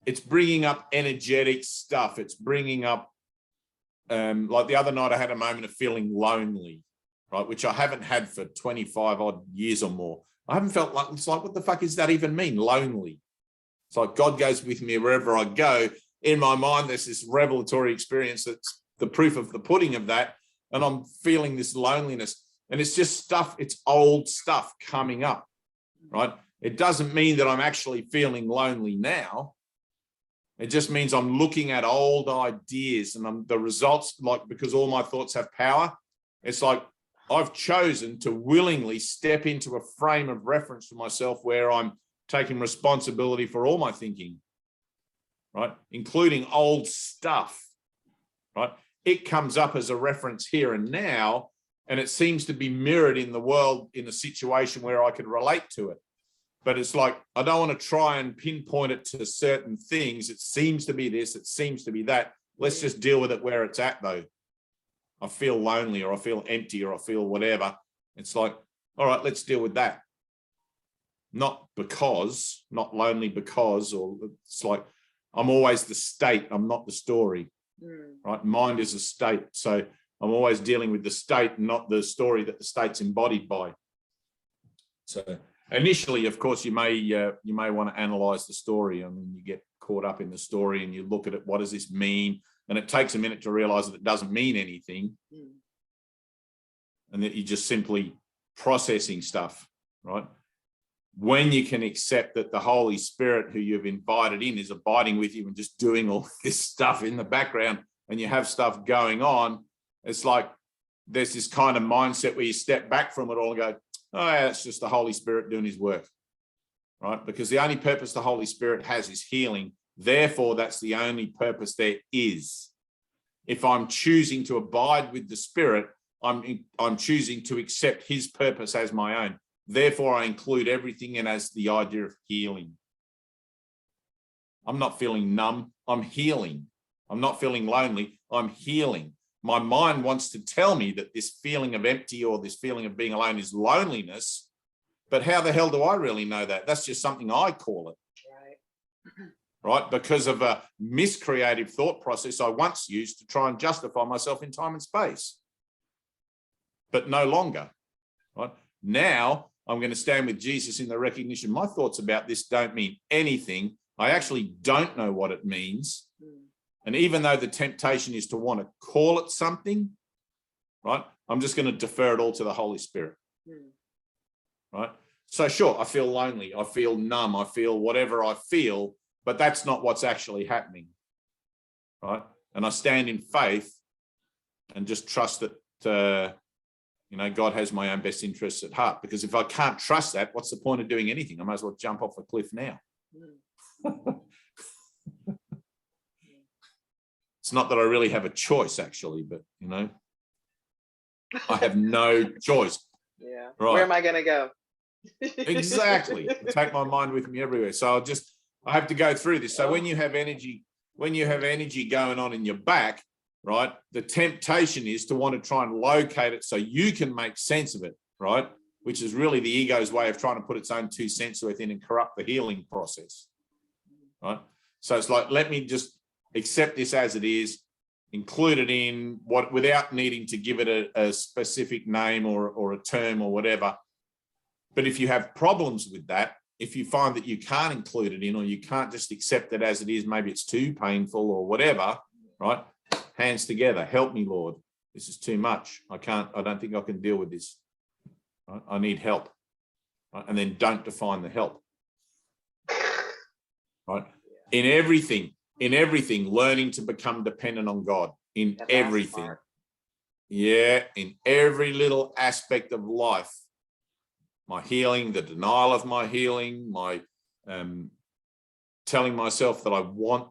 it's bringing up energetic stuff. It's bringing up, like the other night I had a moment of feeling lonely, right, which I haven't had for 25 odd years or more. I haven't felt like, it's like, what the fuck does that even mean, lonely? It's like God goes with me wherever I go. In my mind, there's this revelatory experience that's the proof of the pudding of that, and I'm feeling this loneliness. And it's just stuff, it's old stuff coming up, right? It doesn't mean that I'm actually feeling lonely now. It just means I'm looking at old ideas and the results, like, because all my thoughts have power. It's like I've chosen to willingly step into a frame of reference for myself where I'm taking responsibility for all my thinking, right? Including old stuff, right? It comes up as a reference here and now, and it seems to be mirrored in the world in a situation where I could relate to it. But it's like, I don't want to try and pinpoint it to certain things. It seems to be this, it seems to be that. Let's just deal with it where it's at, though. I feel lonely, or I feel empty, or I feel whatever. It's like, all right, let's deal with that. Not lonely because, or it's like, I'm always the state, I'm not the story, right? Mind is a state. So I'm always dealing with the state, not the story that the state's embodied by. So initially, of course, you may want to analyze the story. I mean, you get caught up in the story and you look at it. What does this mean? And it takes a minute to realize that it doesn't mean anything, and that you're just simply processing stuff, right? When you can accept that the Holy Spirit, who you've invited in, is abiding with you and just doing all this stuff in the background, and you have stuff going on, it's like there's this kind of mindset where you step back from it all and go, oh, yeah, it's just the Holy Spirit doing his work, right? Because the only purpose the Holy Spirit has is healing. Therefore, that's the only purpose there is. If I'm choosing to abide with the Spirit, I'm choosing to accept his purpose as my own. Therefore, I include everything in as the idea of healing. I'm not feeling numb, I'm healing. I'm not feeling lonely, I'm healing. My mind wants to tell me that this feeling of empty or this feeling of being alone is loneliness, but how the hell do I really know that? That's just something I call it. Right? Because of a miscreative thought process I once used to try and justify myself in time and space. But no longer. Right? Now I'm going to stand with Jesus in the recognition my thoughts about this don't mean anything. I actually don't know what it means. And even though the temptation is to want to call it something, right, I'm just going to defer it all to the Holy Spirit. Right? So sure, I feel lonely, I feel numb, I feel whatever I feel, but that's not what's actually happening. Right? And I stand in faith and just trust that, God has my own best interests at heart. Because if I can't trust that, what's the point of doing anything? I might as well jump off a cliff now. It's not that I really have a choice, actually, but, I have no choice. Yeah. Right. Where am I going to go? Exactly. Take my mind with me everywhere. So I have to go through this. So when you have energy going on in your back, right, the temptation is to want to try and locate it so you can make sense of it, right? Which is really the ego's way of trying to put its own 2 cents within and corrupt the healing process, right? So it's like, let me just accept this as it is, include it in what, without needing to give it a specific name or a term or whatever. But if you have problems with that, if you find that you can't include it in, or you can't just accept it as it is, maybe it's too painful or whatever, right? Hands together, help me, Lord. This is too much. I don't think I can deal with this. Right? I need help. Right? And then don't define the help. Right? In everything, learning to become dependent on God. In everything. Yeah, in every little aspect of life. My healing, the denial of my healing, my telling myself that I want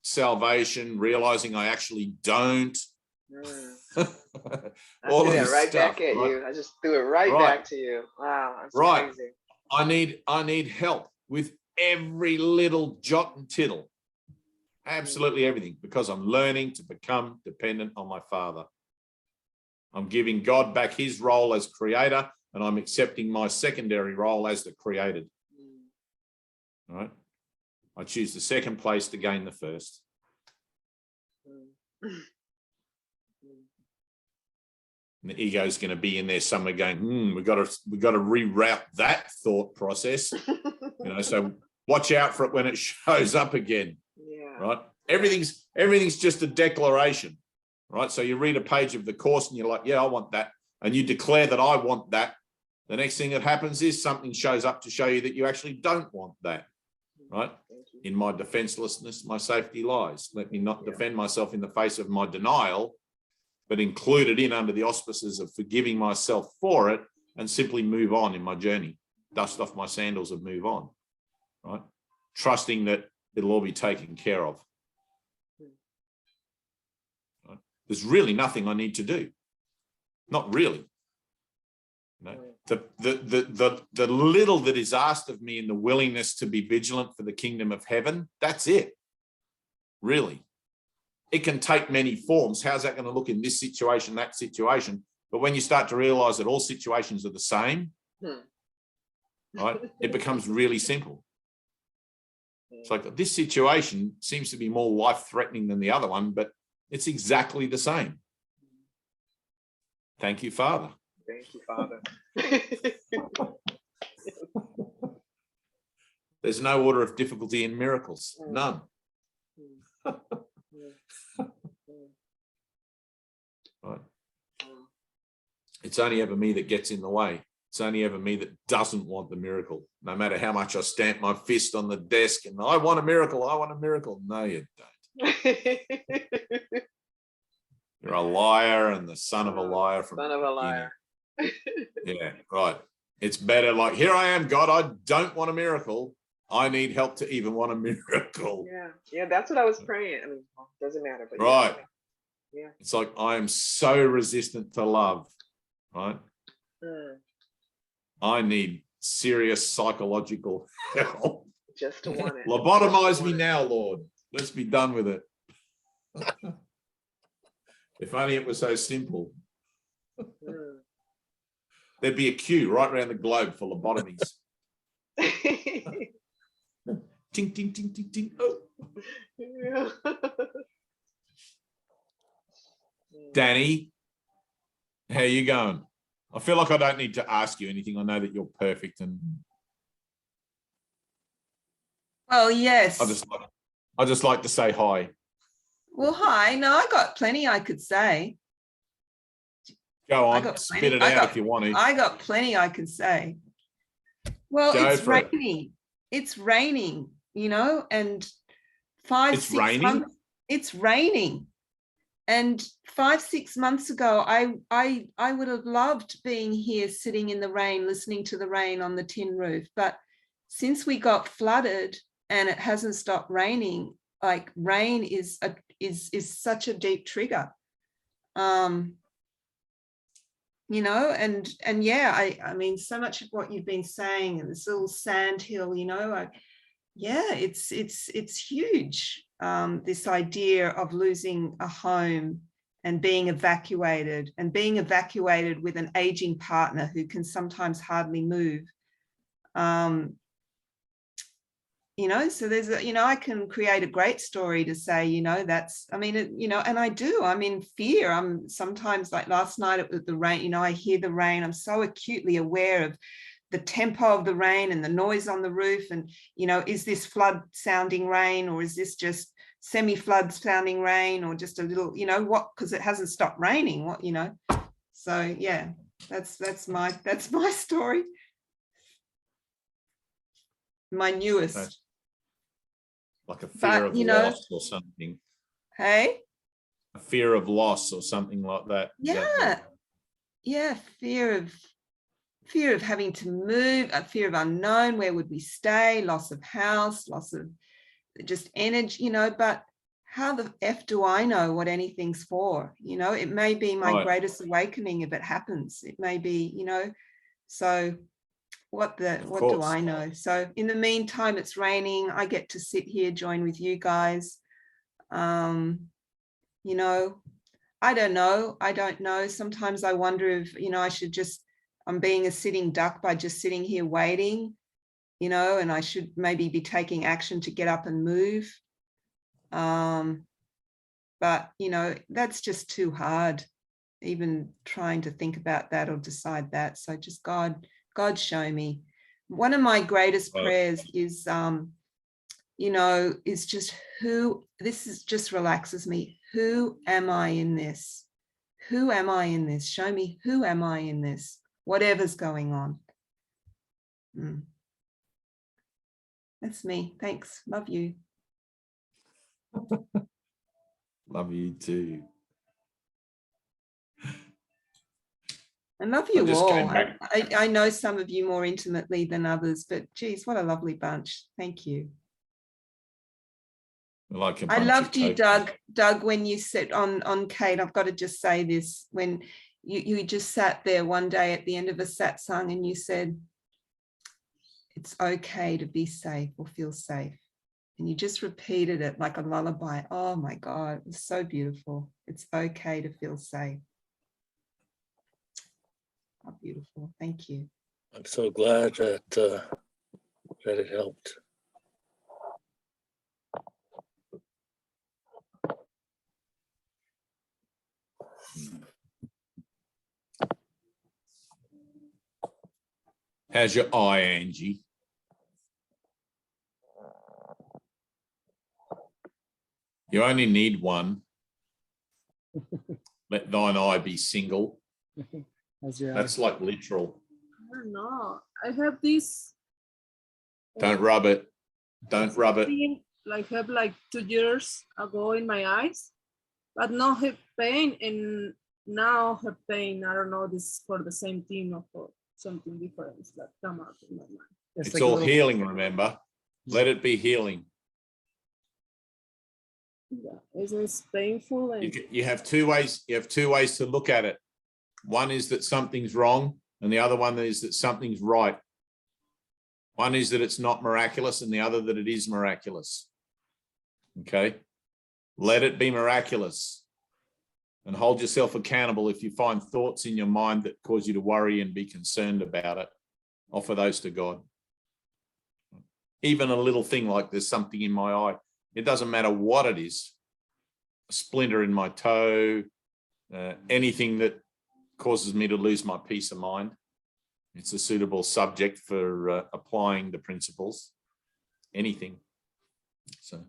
salvation, realizing I actually don't. I threw that right back at you. I just threw it right back to you. Wow, that's crazy. I need help with every little jot and tittle. Absolutely everything, because I'm learning to become dependent on my Father. I'm giving God back his role as creator, and I'm accepting my secondary role as the created. All right? I choose the second place to gain the first. And the ego is going to be in there somewhere going, we've got to reroute that thought process. So watch out for it when it shows up again. Yeah. Right? Everything's just a declaration. Right? So you read a page of the course and you're like, yeah, I want that. And you declare that I want that. The next thing that happens is something shows up to show you that you actually don't want that. Right? In my defenselessness, my safety lies. Let me not defend myself in the face of my denial, but include it in under the auspices of forgiving myself for it and simply move on in my journey. Dust off my sandals and move on. Right? Trusting that it'll all be taken care of. Right? There's really nothing I need to do. Not really. The little that is asked of me in the willingness to be vigilant for the kingdom of heaven, that's it. Really. It can take many forms. How's that going to look in this situation, that situation? But when you start to realize that all situations are the same, right, it becomes really simple. It's like, this situation seems to be more life-threatening than the other one, but it's exactly the same. Thank you, Father. Thank you, Father. There's no order of difficulty in miracles. None. Right. It's only ever me that gets in the way. It's only ever me that doesn't want the miracle. No matter how much I stamp my fist on the desk and I want a miracle, I want a miracle. No, you don't. You're a liar and the son of a liar from son of a liar. Yeah, right. It's better like, here I am, God, I don't want a miracle. I need help to even want a miracle. Yeah, that's what I was praying. I mean, doesn't matter. But right. Yeah. It's like I am so resistant to love, right? I need serious psychological help. Just to want it. Lobotomize me now, Lord. Let's be done with it. If only it was so simple. There'd be a queue right around the globe for lobotomies. Ting, ting, ting, ting, ting. Oh. Yeah. Danny, how you going? I feel like I don't need to ask you anything. I know that you're perfect, and Well, yes. I just like to say hi. Well, hi. No, I got plenty I could say. Go I on, got spit plenty- it I out got- if you want to. I got plenty I could say. Well, Go it's for it. raining. It's raining, you know, and 5, It's 6 raining? months. It's raining. And 5, 6 months ago, I would have loved being here sitting in the rain, listening to the rain on the tin roof. But since we got flooded and it hasn't stopped raining, like rain is such a deep trigger. You know, and yeah, I mean, so much of what you've been saying, and this little sand hill, you know, yeah, it's huge. This idea of losing a home and being evacuated with an aging partner who can sometimes hardly move. You know, so there's a, you know, I can create a great story to say, you know, that's, I mean, you know, and I do, I'm in fear. I'm sometimes, like last night it was the rain, you know, I hear the rain. I'm so acutely aware of the tempo of the rain and the noise on the roof. And, you know, is this flood sounding rain, or is this just semi-flood sounding rain, or just a little, you know, what, because it hasn't stopped raining, what, you know. So yeah, that's my story. My newest. Like a fear But, of you know, loss or something. Hey? A fear of loss or something like that. Yeah. Yeah, fear of having to move, a fear of unknown, where would we stay, loss of house, loss of just energy, you know, but how the F do I know what anything's for? You know, it may be my greatest awakening if it happens. It may be, you know, so what do I know? So in the meantime, it's raining. I get to sit here, join with you guys. You know, I don't know. Sometimes I wonder if, you know, I'm being a sitting duck by just sitting here waiting, you know, and I should maybe be taking action to get up and move. But, you know, that's just too hard, even trying to think about that or decide that. So just God show me. One of my greatest prayers is, you know, is just just relaxes me. Who am I in this? Who am I in this? Show me, who am I in this? Whatever's going on. That's me. Thanks. Love you. Love you too. I love you all. I know some of you more intimately than others, but geez, what a lovely bunch. Thank you. I loved you, Doug. Doug, when you said on Kate, I've got to just say this, when you just sat there one day at the end of a satsang and you said, it's okay to be safe or feel safe. And you just repeated it like a lullaby. Oh my God, it was so beautiful. It's okay to feel safe. Oh, beautiful. Thank you. I'm so glad that that it helped. How's your eye, Angie? You only need one. Let thine eye be single. That's like literal. I don't know. I have this. Don't rub it. Don't rub it. Like have like 2 years ago in my eyes, but now have pain, and now have pain. I don't know, this is for the same thing or for something different that come out in my mind. It's like all healing, remember? Let it be healing. Yeah, It's painful and You have two ways. You have two ways to look at it. One is that something's wrong, and the other one is that something's right. One is that it's not miraculous, and the other that it is miraculous. Okay? Let it be miraculous. And hold yourself accountable if you find thoughts in your mind that cause you to worry and be concerned about it. Offer those to God. Even a little thing like there's something in my eye. It doesn't matter what it is. A splinter in my toe, anything that causes me to lose my peace of mind. It's a suitable subject for applying the principles. Anything. So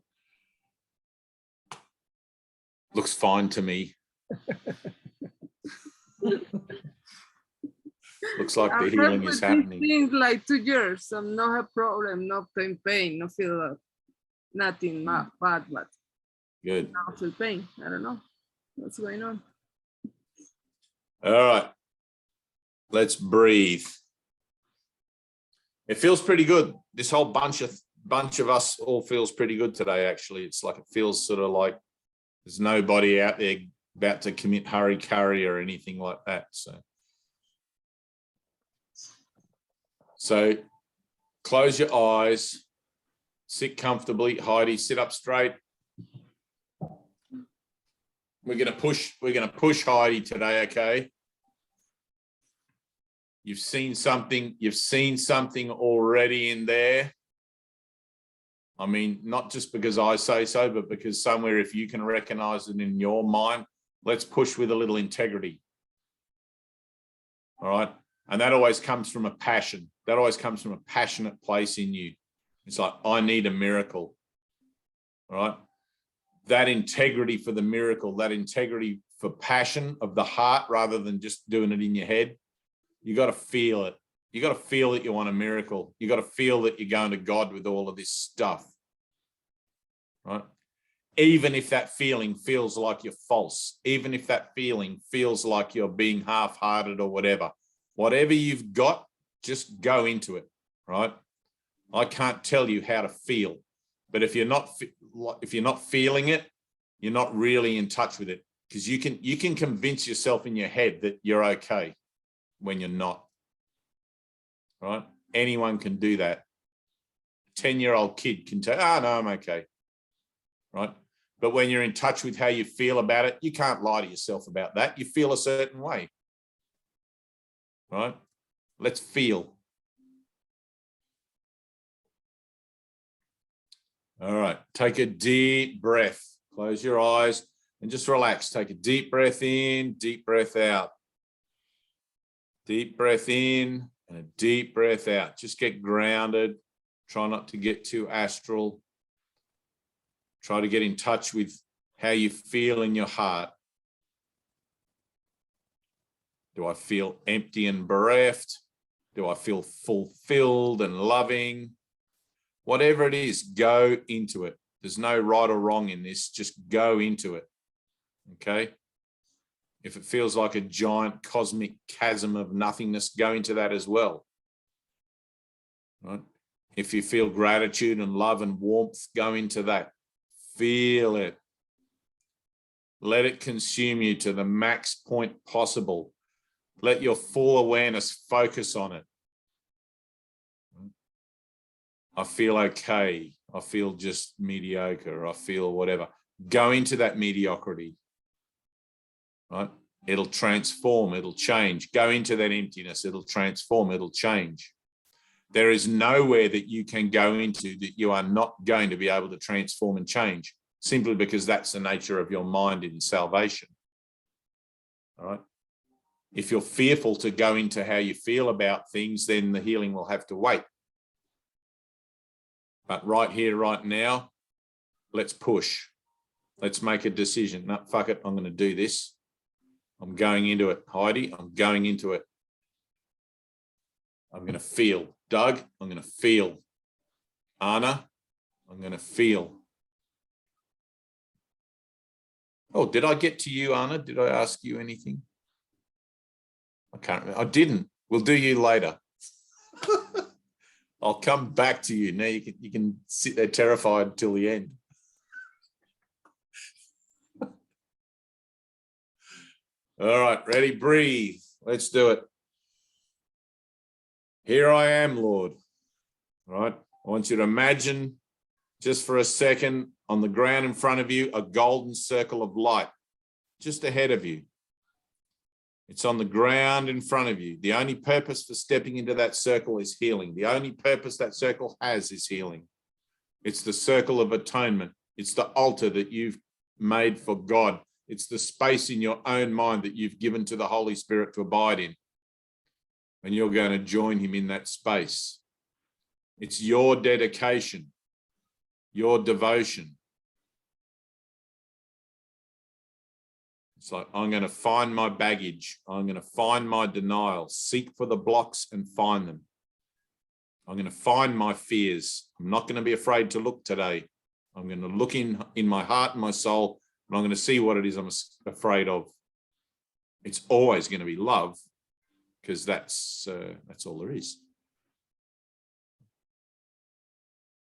looks fine to me. Looks like the healing is happening. Things like 2 years, so no have problem, no pain, no feel nothing bad, but Good. now feel pain. I don't know what's going on. All right. Let's breathe. It feels pretty good. This whole bunch of us all feels pretty good today, actually. It's like it feels sort of like there's nobody out there about to commit hurry or anything like that. So close your eyes, sit comfortably. Heidi, sit up straight. We're gonna push Heidi today, okay? You've seen something already in there. I mean, not just because I say so, but because somewhere if you can recognize it in your mind, let's push with a little integrity. All right. And that always comes from a passion. That always comes from a passionate place in you. It's like, I need a miracle. All right. That integrity for the miracle, that integrity for passion of the heart rather than just doing it in your head. You got to feel it. You got to feel that you want a miracle. You got to feel that you're going to God with all of this stuff. Right? Even if that feeling feels like you're false, even if that feeling feels like you're being half-hearted or whatever you've got, just go into it, right? I can't tell you how to feel, but if you're not feeling it, you're not really in touch with it, because you can convince yourself in your head that you're okay when you're not, right? Anyone can do that. A 10-year-old kid can tell, no, I'm okay, right? But when you're in touch with how you feel about it, you can't lie to yourself about that. You feel a certain way, right? Let's feel. All right, take a deep breath. Close your eyes and just relax. Take a deep breath in, deep breath out. Deep breath in and a deep breath out. Just get grounded. Try not to get too astral. Try to get in touch with how you feel in your heart. Do I feel empty and bereft? Do I feel fulfilled and loving? Whatever it is, go into it. There's no right or wrong in this. Just go into it. Okay? If it feels like a giant cosmic chasm of nothingness, go into that as well. Right? If you feel gratitude and love and warmth, go into that. Feel it. Let it consume you to the max point possible. Let your full awareness focus on it. I feel okay. I feel just mediocre. I feel whatever. Go into that mediocrity. Right? It'll transform. It'll change. Go into that emptiness. It'll transform. It'll change. There is nowhere that you can go into that you are not going to be able to transform and change, simply because that's the nature of your mind in salvation. All right. If you're fearful to go into how you feel about things, then the healing will have to wait. But right here, right now, let's push. Let's make a decision. No, fuck it. I'm going to do this. I'm going into it. Heidi, I'm going into it. I'm going to feel. Doug, I'm going to feel. Anna, I'm going to feel. Oh, did I get to you, Anna? Did I ask you anything? I can't remember. I didn't. We'll do you later. I'll come back to you. Now you can sit there terrified till the end. All right, ready? Breathe. Let's do it. Here I am, Lord. All right. I want you to imagine just for a second on the ground in front of you, a golden circle of light just ahead of you. It's on the ground in front of you. The only purpose for stepping into that circle is healing. The only purpose that circle has is healing. It's the circle of atonement. It's the altar that you've made for God. It's the space in your own mind that you've given to the Holy Spirit to abide in. And you're going to join him in that space. It's your dedication, your devotion. It's like, I'm going to find my baggage. I'm going to find my denial, seek for the blocks and find them. I'm going to find my fears. I'm not going to be afraid to look today. I'm going to look in my heart and my soul, and I'm going to see what it is I'm afraid of. It's always going to be love, because that's all there is.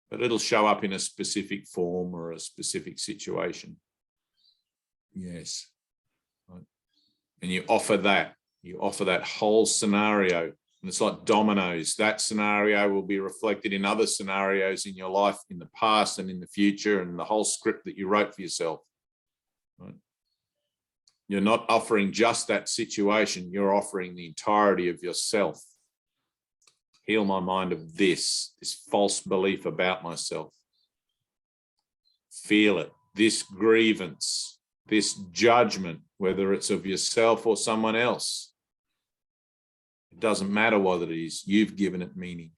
But it'll show up in a specific form or a specific situation. Yes. And you offer that. You offer that whole scenario. And it's like dominoes. That scenario will be reflected in other scenarios in your life, in the past and in the future, and the whole script that you wrote for yourself. Right? You're not offering just that situation. You're offering the entirety of yourself. Heal my mind of this false belief about myself. Feel it, this grievance, this judgment, whether it's of yourself or someone else. It doesn't matter what it is, you've given it meaning.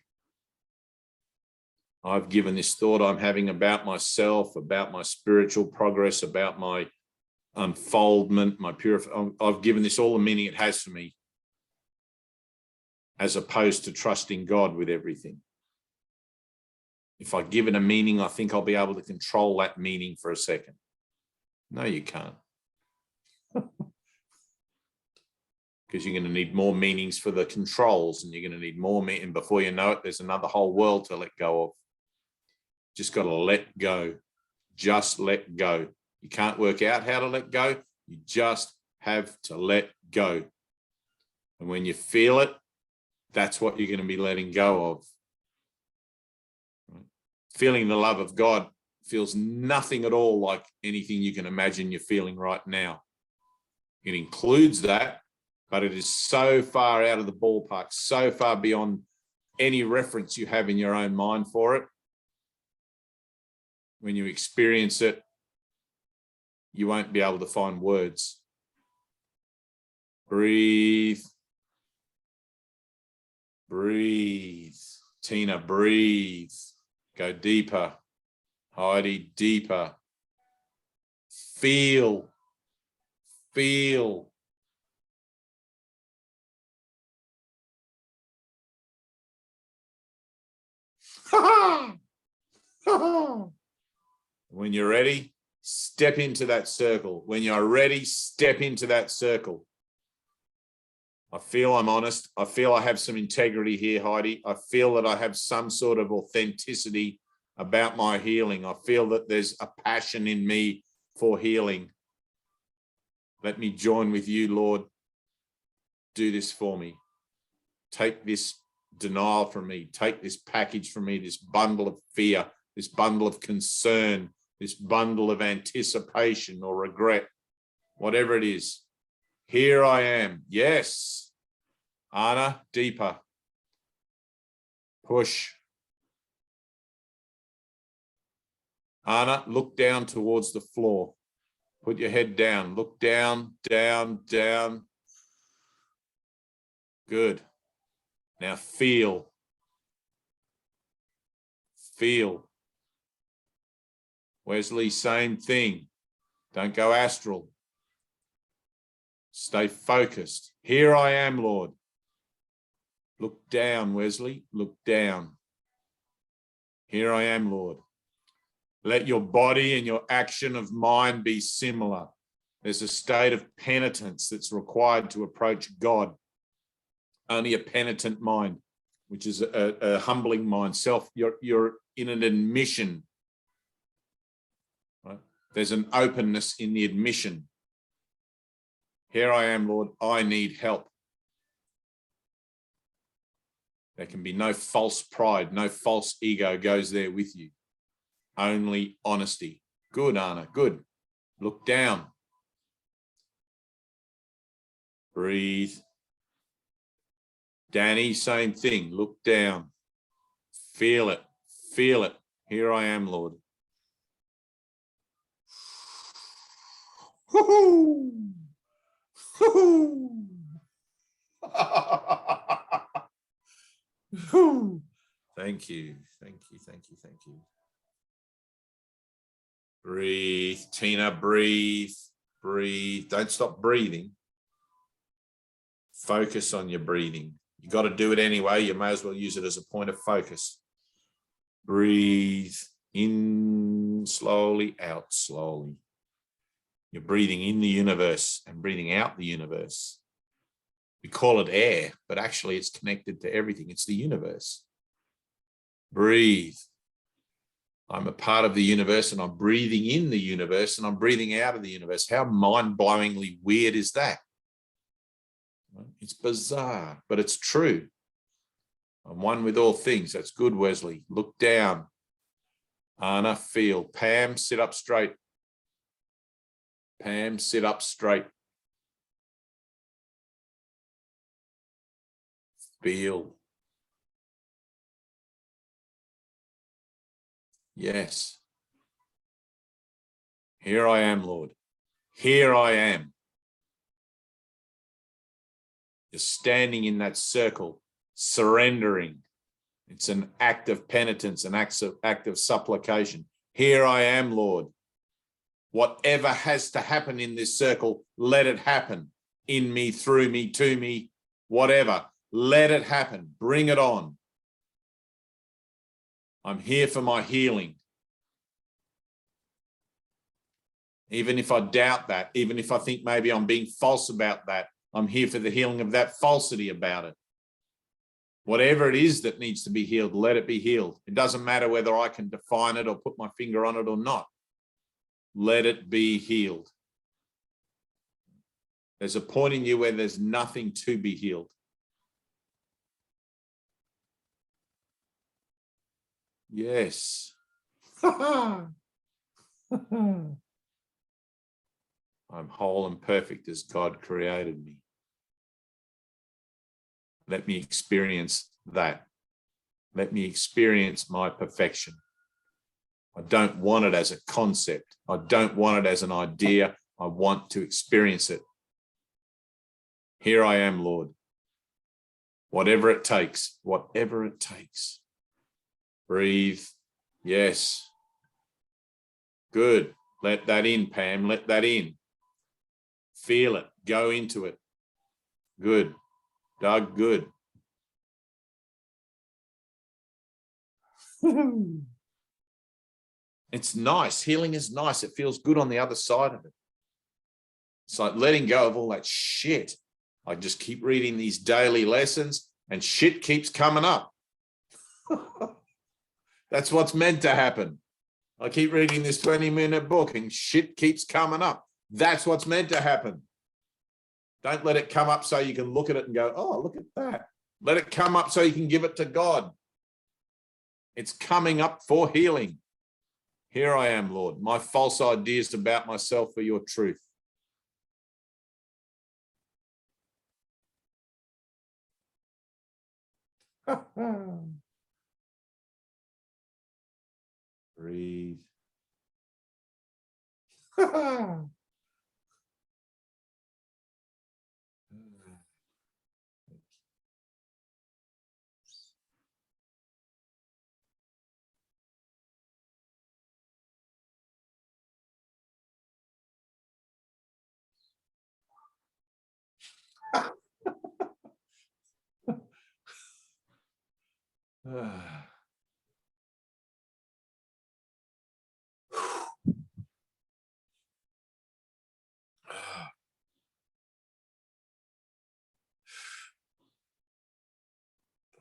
I've given this thought I'm having about myself, about my spiritual progress, about my unfoldment, my purification. I've given this all the meaning it has for me, as opposed to trusting God with everything. If I give it a meaning, I think I'll be able to control that meaning for a second. No, you can't. Because you're going to need more meanings for the controls, and you're going to need more meaning. And before you know it, there's another whole world to let go of. Just got to let go. Just let go. You can't work out how to let go. You just have to let go. And when you feel it, that's what you're going to be letting go of. Feeling the love of God feels nothing at all like anything you can imagine you're feeling right now. It includes that, but it is so far out of the ballpark, so far beyond any reference you have in your own mind for it. When you experience it, you won't be able to find words. Breathe. Breathe. Tina, breathe. Go deeper. Heidi, deeper. Feel. Feel. When you're ready, step into that circle. When you're ready, step into that circle. I feel I'm honest. I feel I have some integrity here, Heidi. I feel that I have some sort of authenticity about my healing. I feel that there's a passion in me for healing. Let me join with you, Lord. Do this for me. Take this denial from me. Take this package from me, this bundle of fear, this bundle of concern, this bundle of anticipation or regret, whatever it is. Here I am. Yes. Anna, deeper. Push. Anna, look down towards the floor. Put your head down. Look down, down, down. Good. Now feel. Feel. Wesley, same thing. Don't go astral. Stay focused. Here I am, Lord. Look down, Wesley. Look down. Here I am, Lord. Let your body and your action of mind be similar. There's a state of penitence that's required to approach God. Only a penitent mind, which is a humbling mind. You're in an admission. Right? There's an openness in the admission. Here I am, Lord. I need help. There can be no false pride, no false ego goes there with you. Only honesty. Good, Anna, good. Look down. Breathe. Danny, same thing. Look down. Feel it. Feel it. Here I am, Lord. Woo-hoo! Woo-hoo! Thank you. Thank you. Thank you. Thank you. Breathe. Tina, breathe. Breathe. Don't stop breathing. Focus on your breathing. You got to do it anyway. You may as well use it as a point of focus. Breathe in slowly, out slowly. You're breathing in the universe and breathing out the universe. We call it air, but actually it's connected to everything. It's the universe. Breathe. I'm a part of the universe and I'm breathing in the universe and I'm breathing out of the universe. How mind-blowingly weird is that? It's bizarre, but it's true. I'm one with all things. That's good, Wesley. Look down. Anna, feel. Pam, sit up straight. Pam, sit up straight. Feel. Yes. Here I am, Lord. Here I am. You're standing in that circle, surrendering. It's an act of penitence, an act of supplication. Here I am, Lord. Whatever has to happen in this circle, let it happen. In me, through me, to me, whatever. Let it happen. Bring it on. I'm here for my healing. Even if I doubt that, even if I think maybe I'm being false about that, I'm here for the healing of that falsity about it. Whatever it is that needs to be healed, let it be healed. It doesn't matter whether I can define it or put my finger on it or not. Let it be healed. There's a point in you where there's nothing to be healed. Yes. I'm whole and perfect as God created me. Let me experience that. Let me experience my perfection. I don't want it as a concept. I don't want it as an idea. I want to experience it. Here I am, Lord. Whatever it takes, whatever it takes. Breathe. Yes. Good. Let that in, Pam. Let that in. Feel it. Go into it. Good. Doug, good. It's nice. Healing is nice. It feels good on the other side of it. It's like letting go of all that shit. I just keep reading these daily lessons and shit keeps coming up. That's what's meant to happen. I keep reading this 20-minute book and shit keeps coming up. That's what's meant to happen. Don't let it come up so you can look at it and go, oh, look at that. Let it come up so you can give it to God. It's coming up for healing. Here I am, Lord. My false ideas about myself are your truth. Breathe. I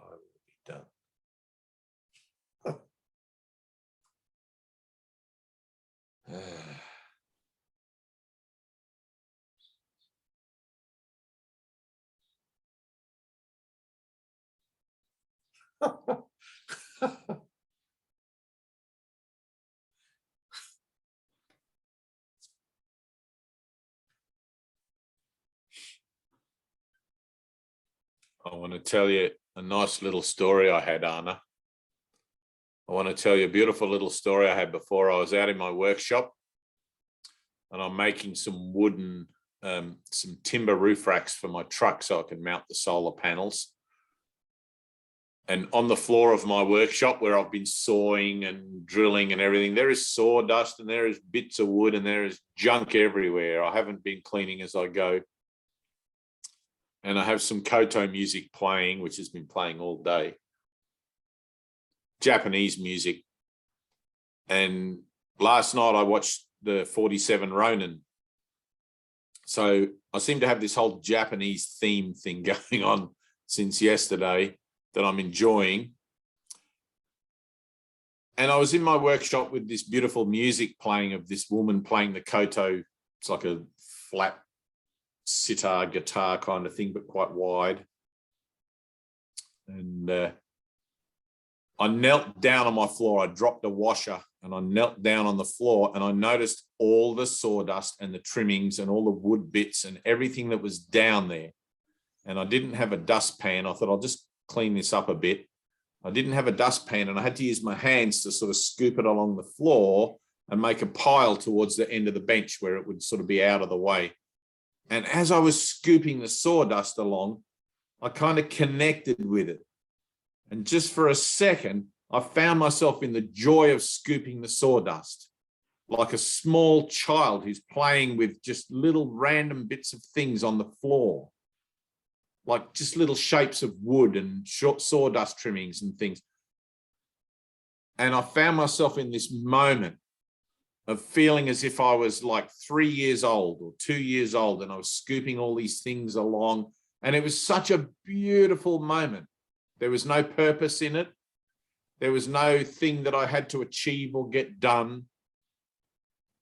will be done. I want to tell you a nice little story I had, Anna. I want to tell you a beautiful little story I had before. I was out in my workshop and I'm making some wooden, some timber roof racks for my truck so I can mount the solar panels. And on the floor of my workshop where I've been sawing and drilling and everything, there is sawdust and there is bits of wood and there is junk everywhere. I haven't been cleaning as I go. And I have some koto music playing, which has been playing all day. Japanese music. And last night I watched the 47 Ronin. So I seem to have this whole Japanese theme thing going on since yesterday that I'm enjoying. And I was in my workshop with this beautiful music playing of this woman playing the koto. It's like a flat sitar guitar kind of thing, but quite wide. And I knelt down on my floor. I dropped a washer and I knelt down on the floor and I noticed all the sawdust and the trimmings and all the wood bits and everything that was down there. And I didn't have a dustpan. I thought I'll just clean this up a bit. I didn't have a dustpan and I had to use my hands to sort of scoop it along the floor and make a pile towards the end of the bench where it would sort of be out of the way. And as I was scooping the sawdust along, I kind of connected with it. And just for a second, I found myself in the joy of scooping the sawdust, like a small child who's playing with just little random bits of things on the floor, like just little shapes of wood and short sawdust trimmings and things. And I found myself in this moment of feeling as if I was like 3 years old or 2 years old and I was scooping all these things along. And it was such a beautiful moment. There was no purpose in it. There was no thing that I had to achieve or get done.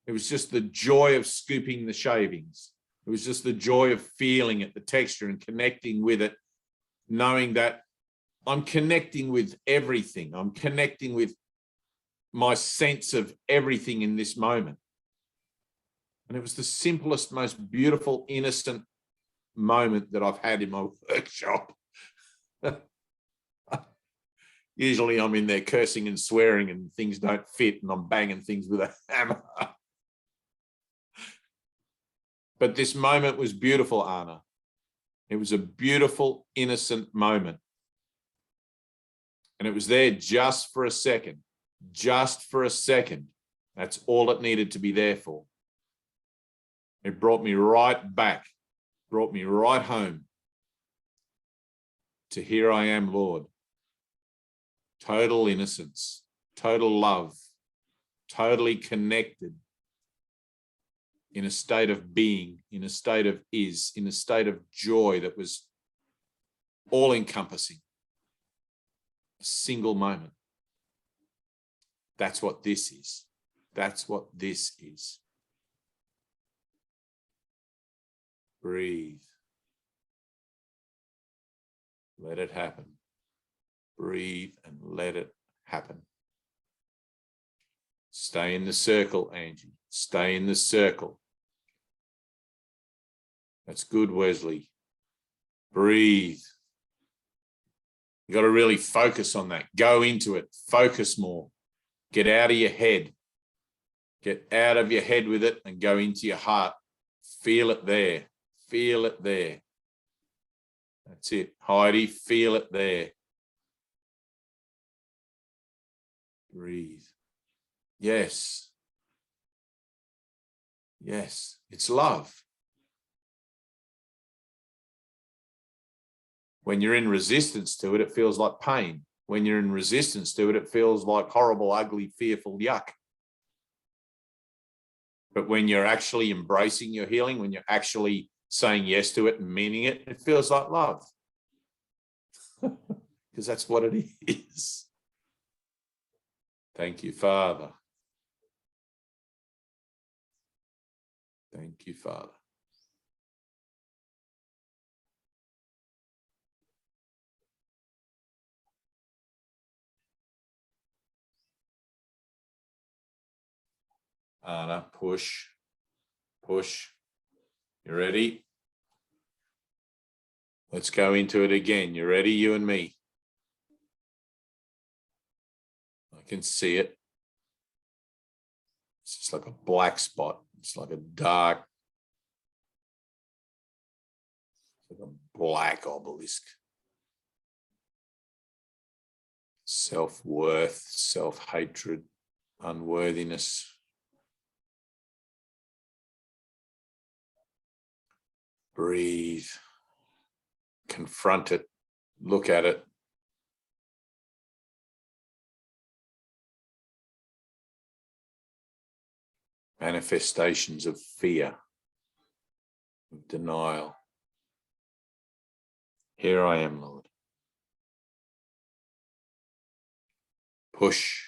It was just the joy of scooping the shavings. It was just the joy of feeling it, the texture and connecting with it, knowing that I'm connecting with everything. I'm connecting with my sense of everything in this moment. And it was the simplest, most beautiful, innocent moment that I've had in my workshop. Usually I'm in there cursing and swearing and things don't fit and I'm banging things with a hammer. But this moment was beautiful, Anna. It was a beautiful, innocent moment. And it was there just for a second. Just for a second. That's all it needed to be there for. It brought me right back, brought me right home to here I am, Lord. Total innocence, total love, totally connected, in a state of being, in a state of is, in a state of joy that was all-encompassing. A single moment. That's what this is. That's what this is. Breathe. Let it happen. Breathe and let it happen. Stay in the circle, Angie. Stay in the circle. That's good, Wesley. Breathe. You got to really focus on that. Go into it. Focus more. Get out of your head. Get out of your head with it and go into your heart. Feel it there. Feel it there. That's it. Heidi, feel it there. Breathe. Yes. Yes. It's love. When you're in resistance to it, it feels like pain. When you're in resistance to it, it feels like horrible, ugly, fearful yuck. But when you're actually embracing your healing, when you're actually saying yes to it and meaning it, it feels like love. Because that's what it is. Thank you, Father. Thank you, Father. Harder. Push. Push. You ready? Let's go into it again. You ready, you and me? I can see it. It's just like a black spot. It's like a dark, like a black obelisk. Self-worth, self-hatred, unworthiness. Breathe. Confront it. Look at it. Manifestations of fear, of denial. Here I am, Lord. Push,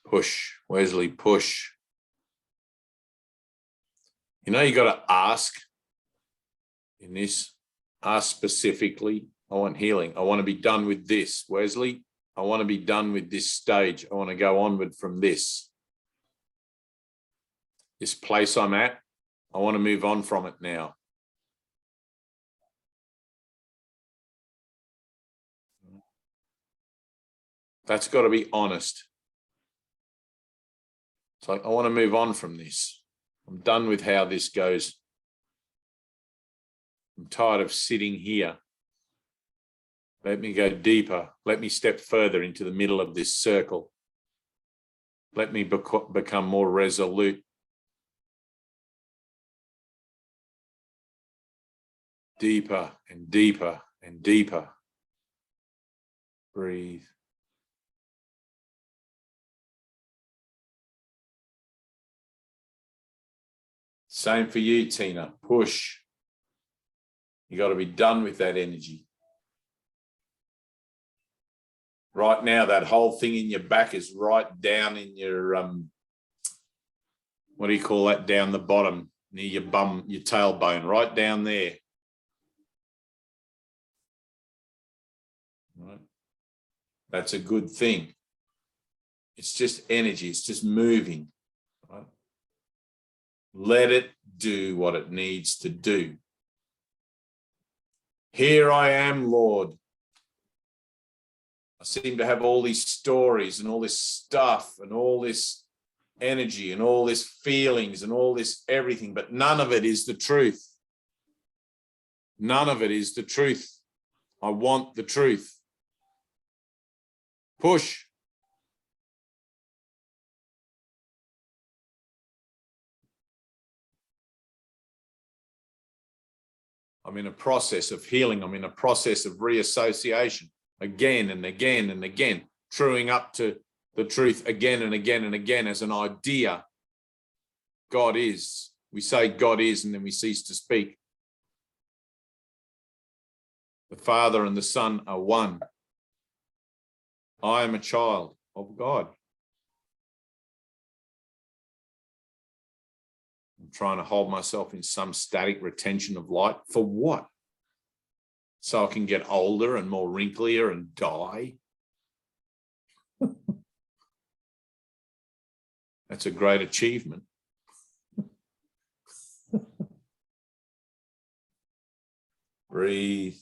push, Wesley, push. You know, you got to ask in this, ask specifically. I want healing. I want to be done with this, Wesley. I want to be done with this stage. I want to go onward from this. This place I'm at, I want to move on from it now. That's got to be honest. It's like, I want to move on from this. I'm done with how this goes. I'm tired of sitting here. Let me go deeper. Let me step further into the middle of this circle. Let me become more resolute. Deeper and deeper and deeper. Breathe. Same for you, Tina. Push. You got to be done with that energy. Right now, that whole thing in your back is right down in your, what do you call that? Down the bottom, near your bum, your tailbone, right down there. Right. That's a good thing. It's just energy. It's just moving. Right? Let it do what it needs to do. Here I am, Lord. I seem to have all these stories and all this stuff and all this energy and all this feelings and all this everything, but none of it is the truth. None of it is the truth. I want the truth. Push. I'm in a process of healing. I'm in a process of reassociation again and again and again, truing up to the truth again and again and again as an idea. God is. We say God is, and then we cease to speak. The Father and the Son are one. I am a child of God. I'm trying to hold myself in some static retention of light. For what? So I can get older and more wrinklier and die? That's a great achievement. Breathe.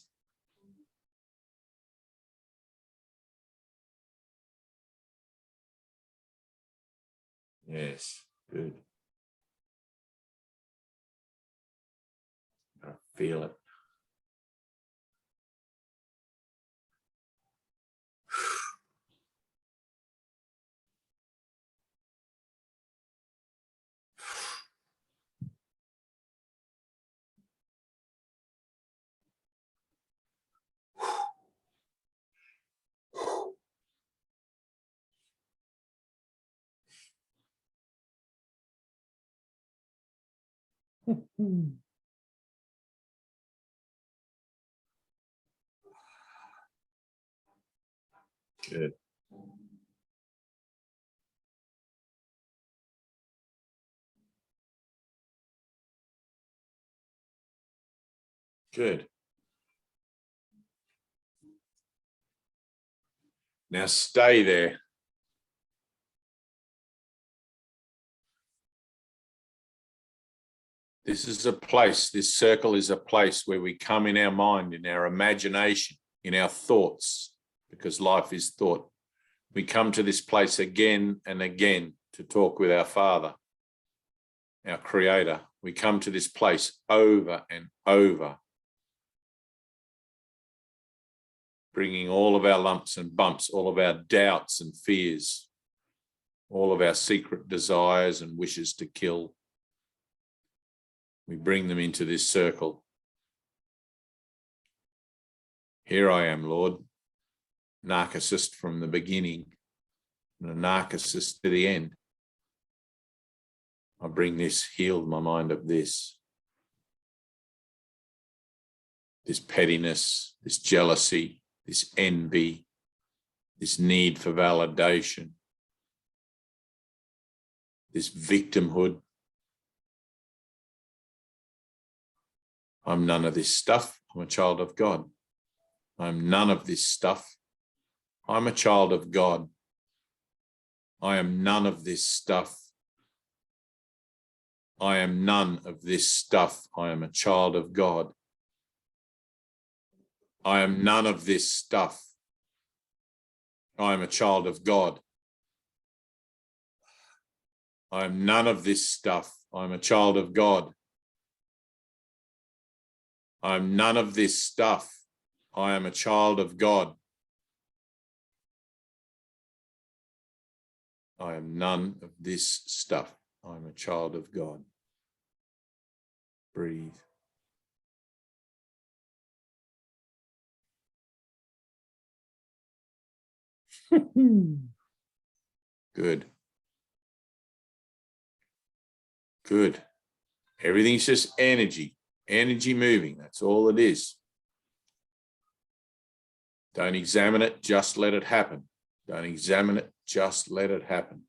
Yes, good. I feel it. Good. Good. Now stay there. This is a place, this circle is a place where we come in our mind, in our imagination, in our thoughts, because life is thought. We come to this place again and again to talk with our Father, our Creator. We come to this place over and over, bringing all of our lumps and bumps, all of our doubts and fears, all of our secret desires and wishes to kill. We bring them into this circle. Here I am, Lord, narcissist from the beginning and a narcissist to the end. I bring this, healed my mind of this pettiness, this jealousy, this envy, this need for validation, this victimhood. I'm none of this stuff. I'm a child of God. I'm none of this stuff. I'm a child of God. I am none of this stuff. I am none of this stuff. I am a child of God. I am none of this stuff. I am a child of God. I am none of this stuff. I am a child of God. I am none of this stuff. I am a child of God. I am none of this stuff. I am a child of God. Breathe. Good. Good. Everything's just energy. Energy moving. That's all it is. Don't examine it. Just let it happen. Don't examine it. Just let it happen.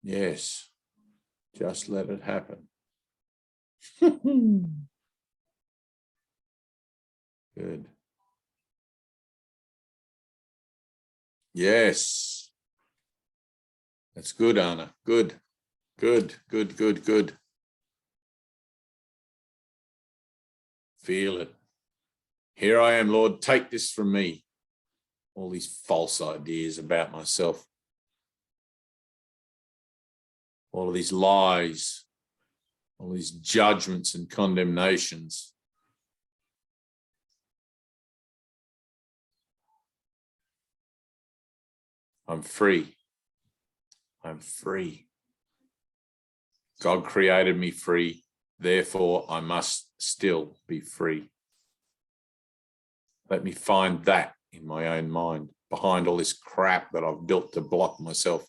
Yes. Just let it happen. Good. Yes. That's good, Anna. Good. Good, good, good, good. Feel it. Here I am, Lord. Take this from me. All these false ideas about myself. All of these lies. All these judgments and condemnations. I'm free. I'm free. God created me free. Therefore, I must still be free. Let me find that in my own mind, behind all this crap that I've built to block myself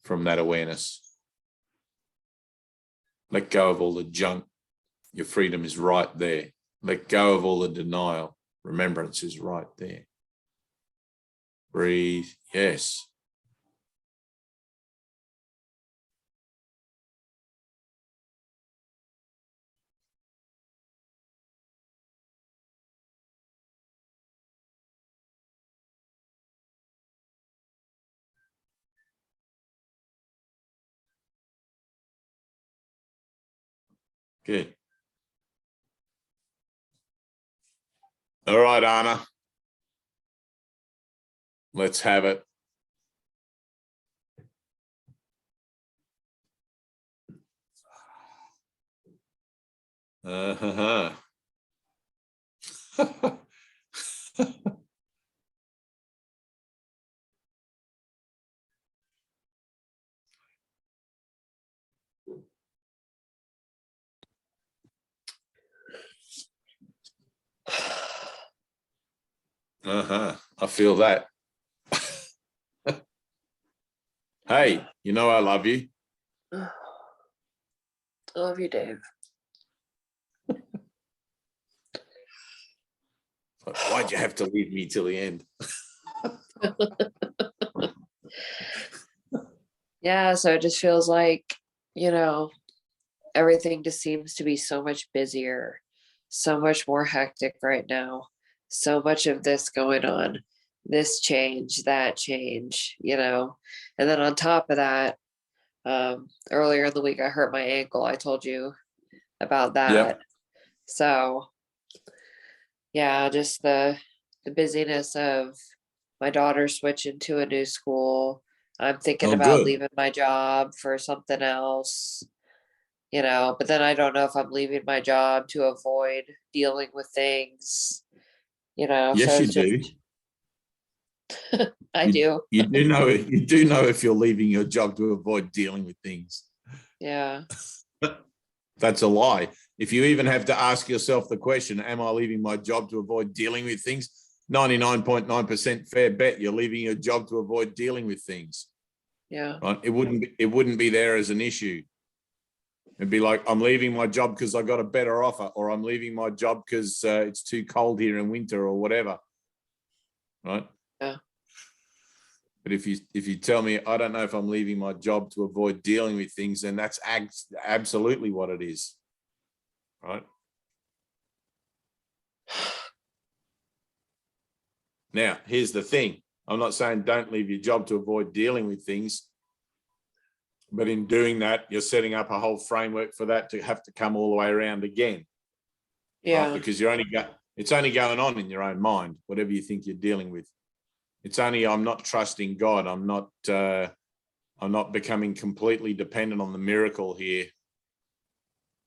from that awareness. Let go of all the junk. Your freedom is right there. Let go of all the denial. Remembrance is right there. Breathe. Yes. Good. All right, Anna. Let's have it. Uh-huh. Uh-huh. I feel that. Hey, you know I love you. I love you, Dave. Why'd you have to leave me till the end? Yeah, so it just feels like, everything just seems to be so much busier, so much more hectic right now. So much of this going on, this change, that change, and then on top of that, Earlier in the week, I hurt my ankle. I told you about that. Yep. So yeah, just the busyness of my daughter switching to a new school. I'm thinking Oh, about good. leaving my job for something else, but then I don't know if I'm leaving my job to avoid dealing with things, Yes, so you it's just, do. I You, do. you do know. You do know if you're leaving your job to avoid dealing with things. Yeah. That's a lie. If you even have to ask yourself the question, am I leaving my job to avoid dealing with things? 99.9% fair bet you're leaving your job to avoid dealing with things. Yeah. Right? It wouldn't be there as an issue. It'd be like, I'm leaving my job because I got a better offer, or I'm leaving my job because it's too cold here in winter, or whatever. Right? Yeah. But if you tell me I don't know if I'm leaving my job to avoid dealing with things, then that's absolutely what it is. Right? Now, here's the thing. I'm not saying don't leave your job to avoid dealing with things, but in doing that, you're setting up a whole framework for that to have to come all the way around again. Yeah. Right? Because it's only going on in your own mind, whatever you think you're dealing with. It's only, I'm not trusting God. I'm not becoming completely dependent on the miracle here.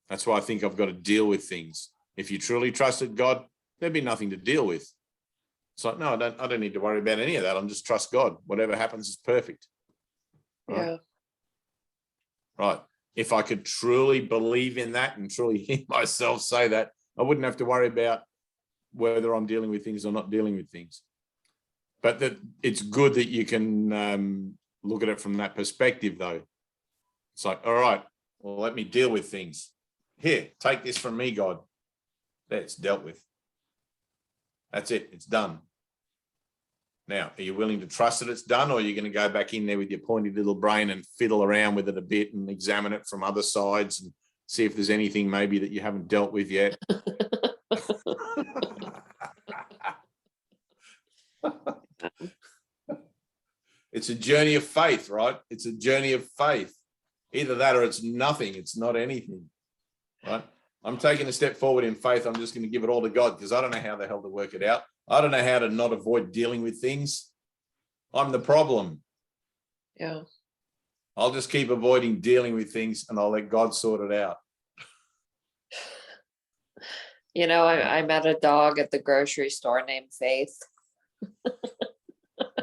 That's why I think I've got to deal with things. If you truly trusted God, there'd be nothing to deal with. It's like, no, I don't need to worry about any of that. I'm just trust God. Whatever happens is perfect. Right? Yeah. Right. If I could truly believe in that and truly hear myself say that, I wouldn't have to worry about whether I'm dealing with things or not dealing with things. But it's good that you can look at it from that perspective, though. It's like, all right, well, let me deal with things. Here, take this from me, God. That's dealt with. That's it. It's done. Now, are you willing to trust that it's done, or are you going to go back in there with your pointy little brain and fiddle around with it a bit and examine it from other sides and see if there's anything maybe that you haven't dealt with yet? It's a journey of faith, right? It's a journey of faith. Either that or it's nothing. It's not anything, right? I'm taking a step forward in faith. I'm just going to give it all to God because I don't know how the hell to work it out. I don't know how to not avoid dealing with things. I'm the problem. Yeah. I'll just keep avoiding dealing with things and I'll let God sort it out. I met a dog at the grocery store named Faith.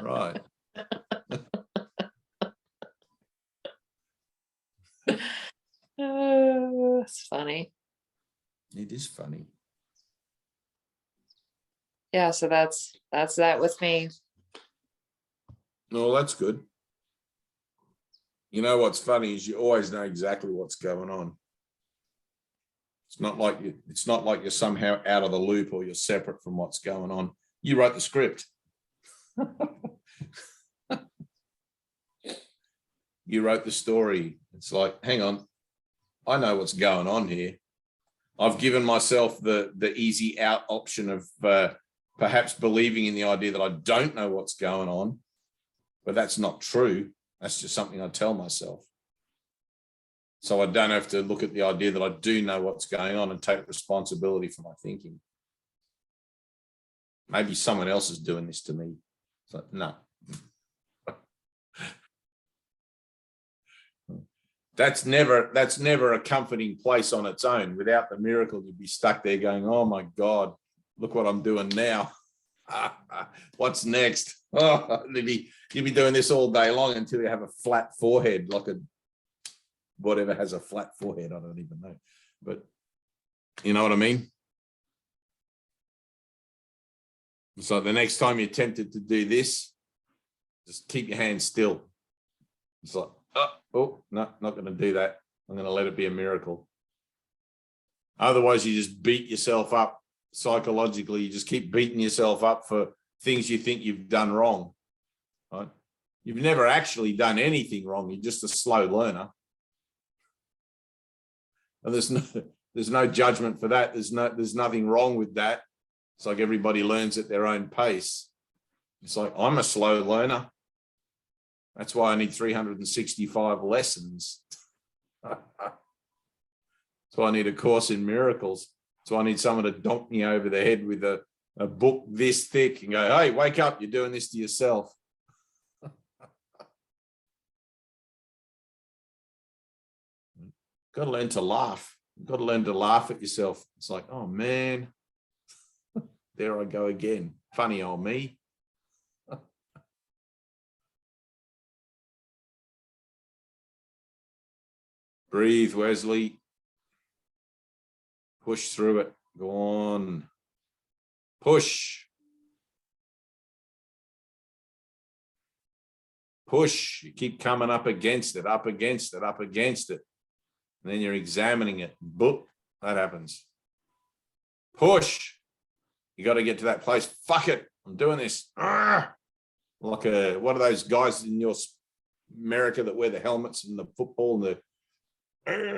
Right. Oh, it's funny. It is funny. Yeah, so that's that with me. No, that's good. You know what's funny is you always know exactly what's going on. It's not like you're somehow out of the loop or you're separate from what's going on. You wrote the script. You wrote the story. It's like, hang on, I know what's going on here. I've given myself the easy out option of perhaps believing in the idea that I don't know what's going on, but that's not true. That's just something I tell myself. So I don't have to look at the idea that I do know what's going on and take responsibility for my thinking. Maybe someone else is doing this to me. So no. That's never a comforting place on its own. Without the miracle, you'd be stuck there going, oh my God, look what I'm doing now. What's next? Oh, you'd be doing this all day long until you have a flat forehead, like whatever has a flat forehead. I don't even know. But you know what I mean? So the next time you're tempted to do this, just keep your hands still. It's like, oh, no, not going to do that. I'm going to let it be a miracle. Otherwise, you just beat yourself up psychologically. You just keep beating yourself up for things you think you've done wrong. Right? You've never actually done anything wrong. You're just a slow learner. And there's no judgment for that. There's nothing wrong with that. It's like everybody learns at their own pace. It's like, I'm a slow learner. That's why I need 365 lessons. That's why I need a course in miracles. That's why I need someone to donk me over the head with a book this thick and go, hey, wake up, you're doing this to yourself. Got to learn to laugh. You've got to learn to laugh at yourself. It's like, oh man, there I go again. Funny old me. Breathe, Wesley. Push through it. Go on. Push. Push. You keep coming up against it, up against it, up against it. And then you're examining it. Boop, that happens. Push. You got to get to that place. Fuck it. I'm doing this. Like what are those guys in your America that wear the helmets and the football and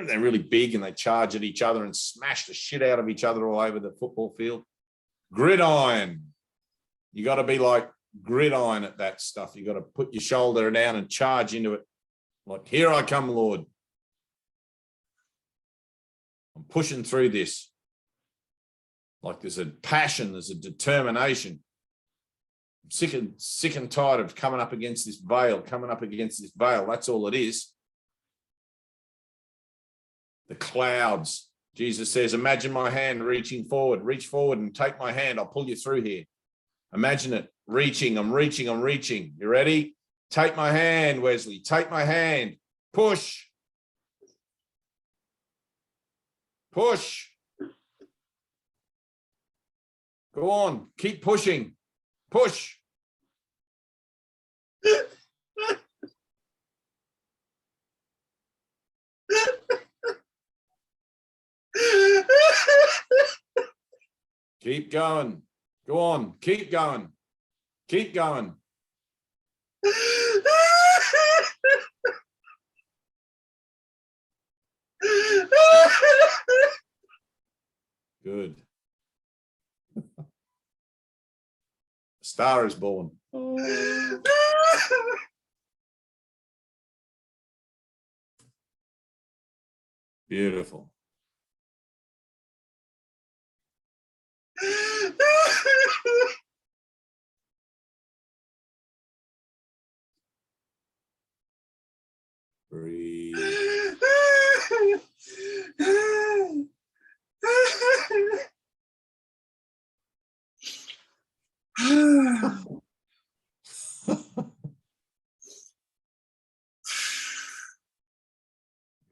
they're really big and they charge at each other and smash the shit out of each other all over the football field. Gridiron. You got to be like gridiron at that stuff. You got to put your shoulder down and charge into it. Like, here I come, Lord. I'm pushing through this. Like there's a passion, there's a determination. I'm sick and tired of coming up against this veil, That's all it is. The clouds. Jesus says, imagine my hand reaching forward. Reach forward and take my hand. I'll pull you through here. Imagine it. Reaching. I'm reaching. You ready? Take my hand, Wesley. Take my hand. Push. Push. Go on. Keep pushing. Push. Keep going. Go on. Keep going. Keep going. Good. Star is born. Beautiful. Breathe.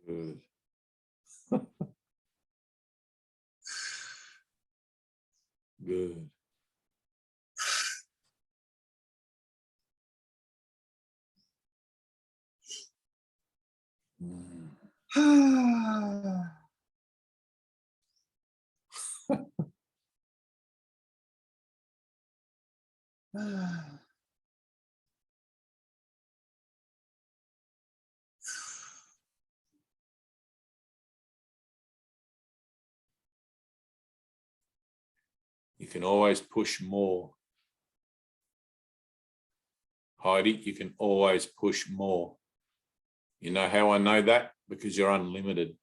Good. Good. You can always push more. Heidi, you can always push more. You know how I know that? Because you're unlimited.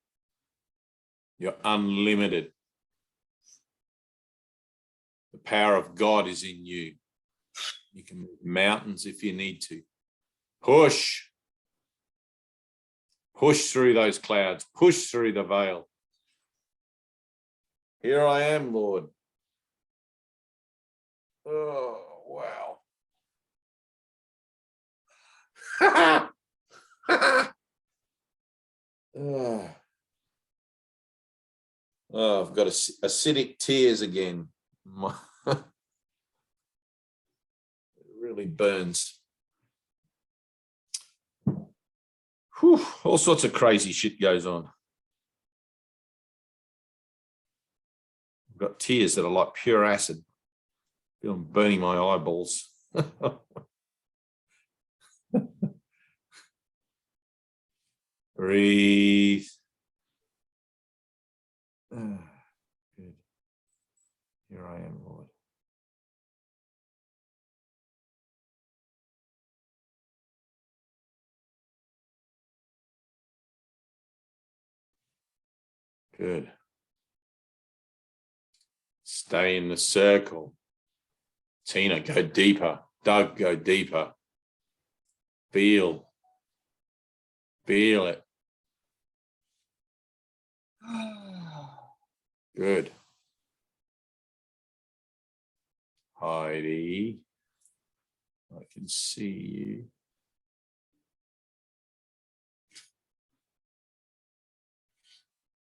You're unlimited. The power of God is in you. You can move mountains if you need to. Push. Push through those clouds. Push through the veil. Here I am, Lord. Oh, wow. Oh, I've got acidic tears again. It really burns. Whew, all sorts of crazy shit goes on. I've got tears that are like pure acid. I feel I'm burning my eyeballs. Breathe. Good. Here I am, Lord. Good. Stay in the circle. Tina, go deeper. Doug, go deeper. Feel it. Good. Heidi, I can see you.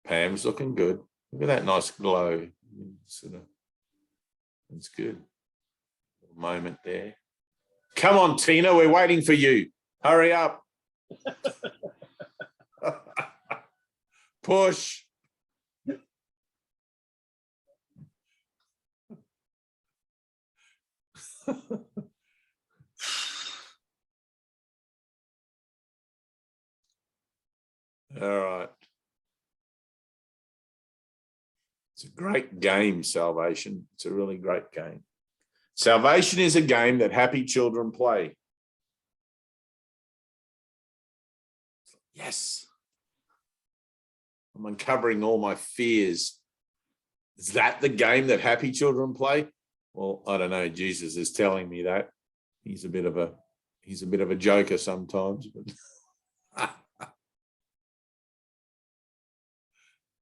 Pam's looking good. Look at that nice glow. That's good. Moment there. Come on, Tina, we're waiting for you. Hurry up. Push. All right. It's a great game, salvation. It's a really great game. Salvation is a game that happy children play. Yes. I'm uncovering all my fears. Is that the game that happy children play? Well, I don't know. Jesus is telling me that. He's a bit of a joker sometimes, but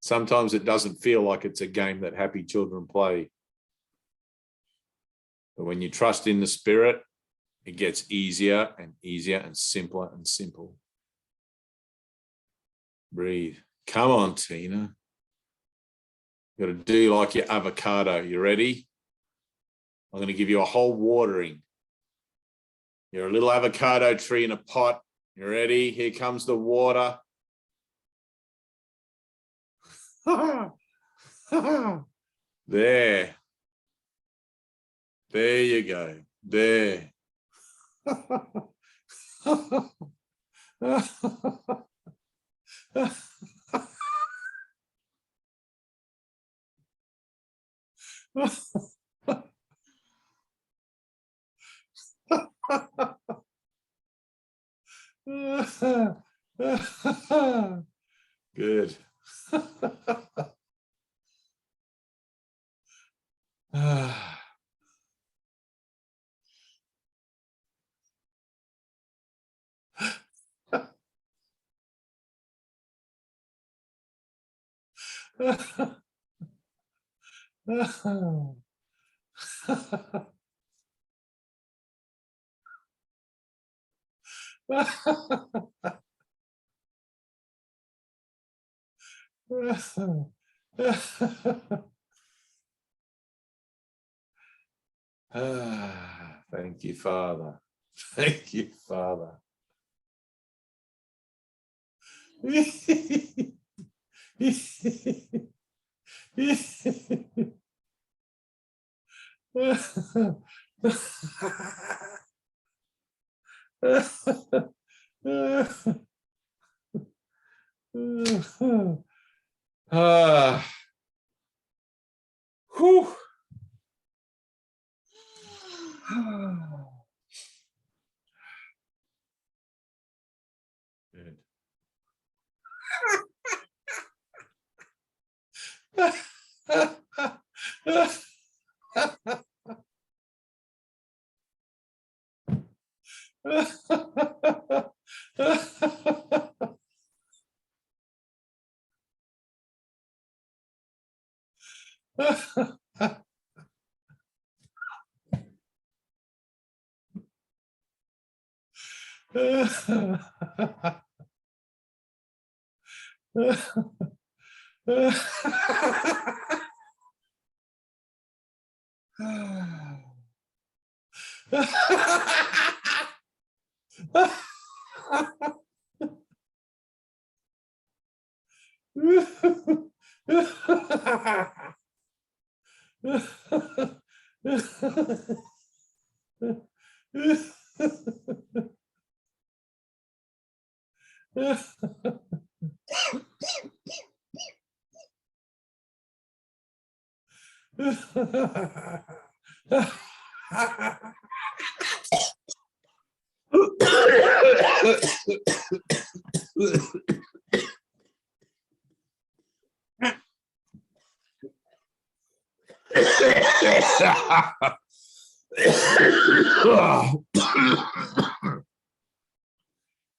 sometimes it doesn't feel like it's a game that happy children play. But when you trust in the Spirit, it gets easier and easier and simpler and simple. Breathe. Come on, Tina. You've got to do like your avocado. You ready? I'm going to give you a whole watering. You're a little avocado tree in a pot. You ready? Here comes the water. There. There you go. There. Good. Thank you, Father. Thank you, Father. Whew. Good.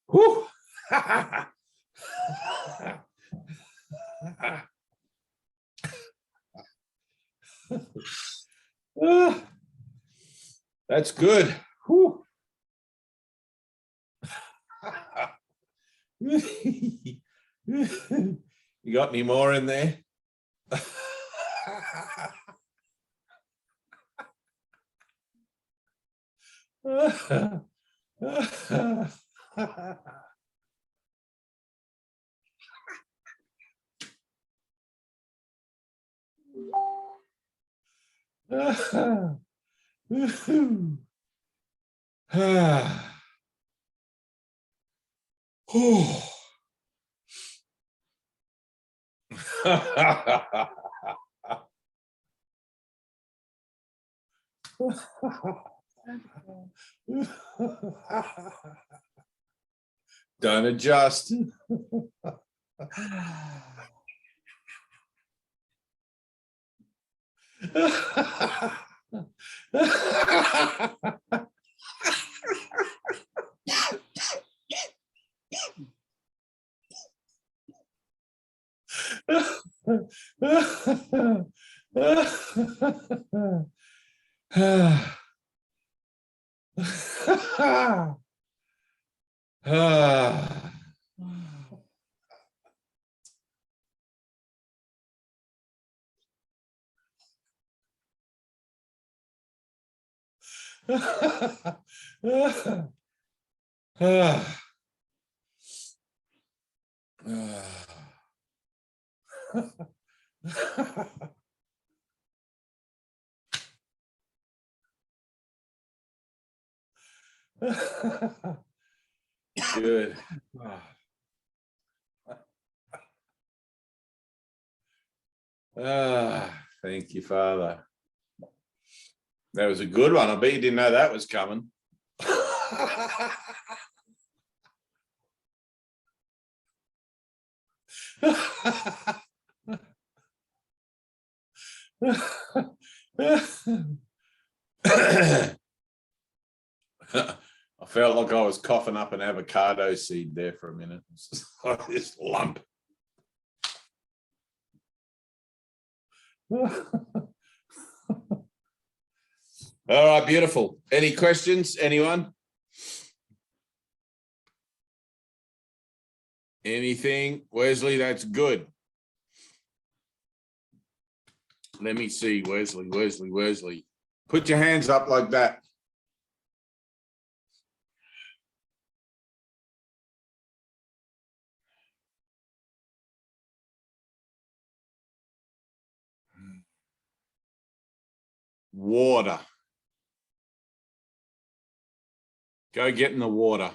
Whew. That's good. Whew. You got any more in there? Don't adjust. Good. Thank you, Father. That was a good one. I bet you didn't know that was coming. I felt like I was coughing up an avocado seed there for a minute. It's just like this lump. All right, beautiful. Any questions, anyone? Anything? Wesley, that's good. Let me see, Wesley. Put your hands up like that. Water. Go get in the water.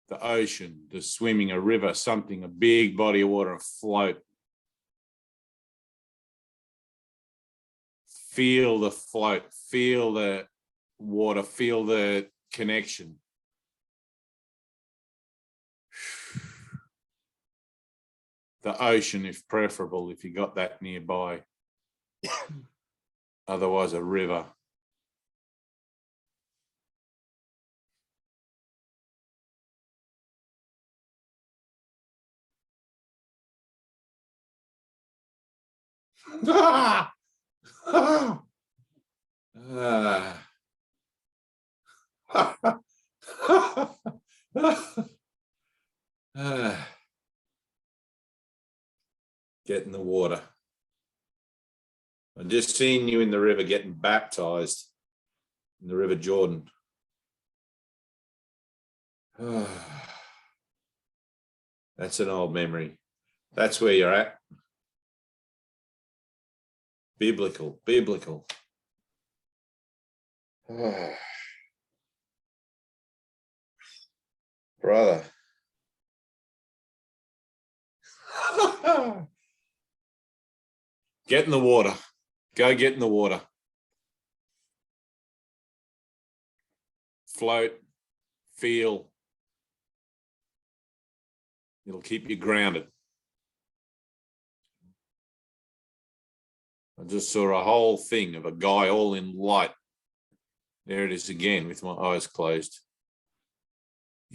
The ocean, the swimming, a river, something, a big body of water, afloat. Feel the float, feel the water, feel the connection. The ocean, if preferable, if you got that nearby. Otherwise, a river. Ah! Ah! Get in the water. I'm just seeing you in the river getting baptized in the River Jordan. That's an old memory. That's where you're at. Biblical. Brother. Get in the water. Go get in the water. Float, feel. It'll keep you grounded. I just saw a whole thing of a guy all in light. There it is again with my eyes closed.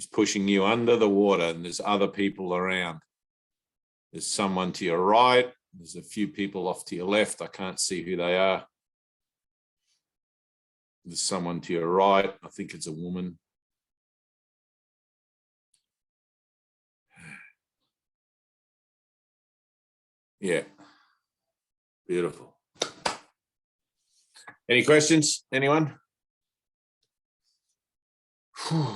is pushing you under the water, and there's other people around. There's someone to your right. There's a few people off to your left. I can't see who they are. There's someone to your right. I think it's a woman. Yeah. Beautiful. Any questions? Anyone? Whew.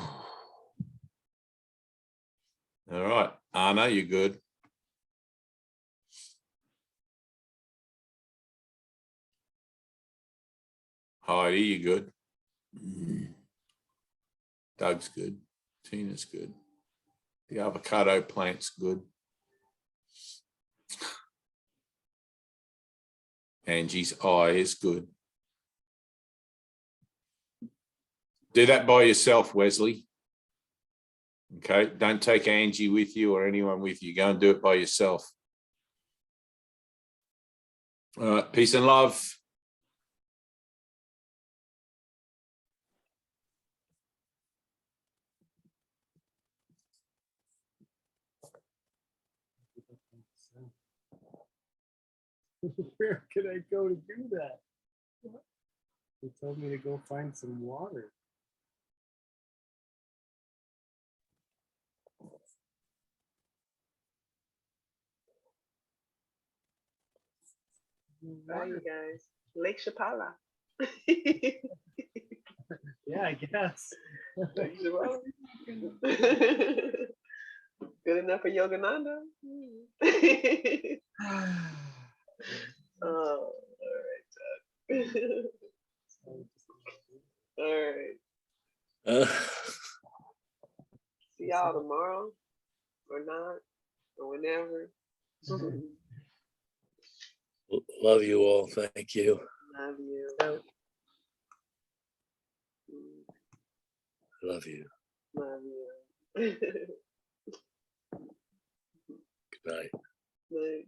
All right. Anna, you good? Heidi, you good? Doug's good. Tina's good. The avocado plant's good. Angie's eye is good. Do that by yourself, Wesley. Okay, don't take Angie with you or anyone with you. Go and do it by yourself. All right, peace and love. Where could I go to do that? They told me to go find some water. Bye, you guys. Lake Chapala. Yeah, I guess. Good enough for Yogananda. Oh, all right, Todd. All right. See y'all tomorrow, or not, or whenever. Love you all. Thank you. Love you. Love you. Love you. Good night. Night.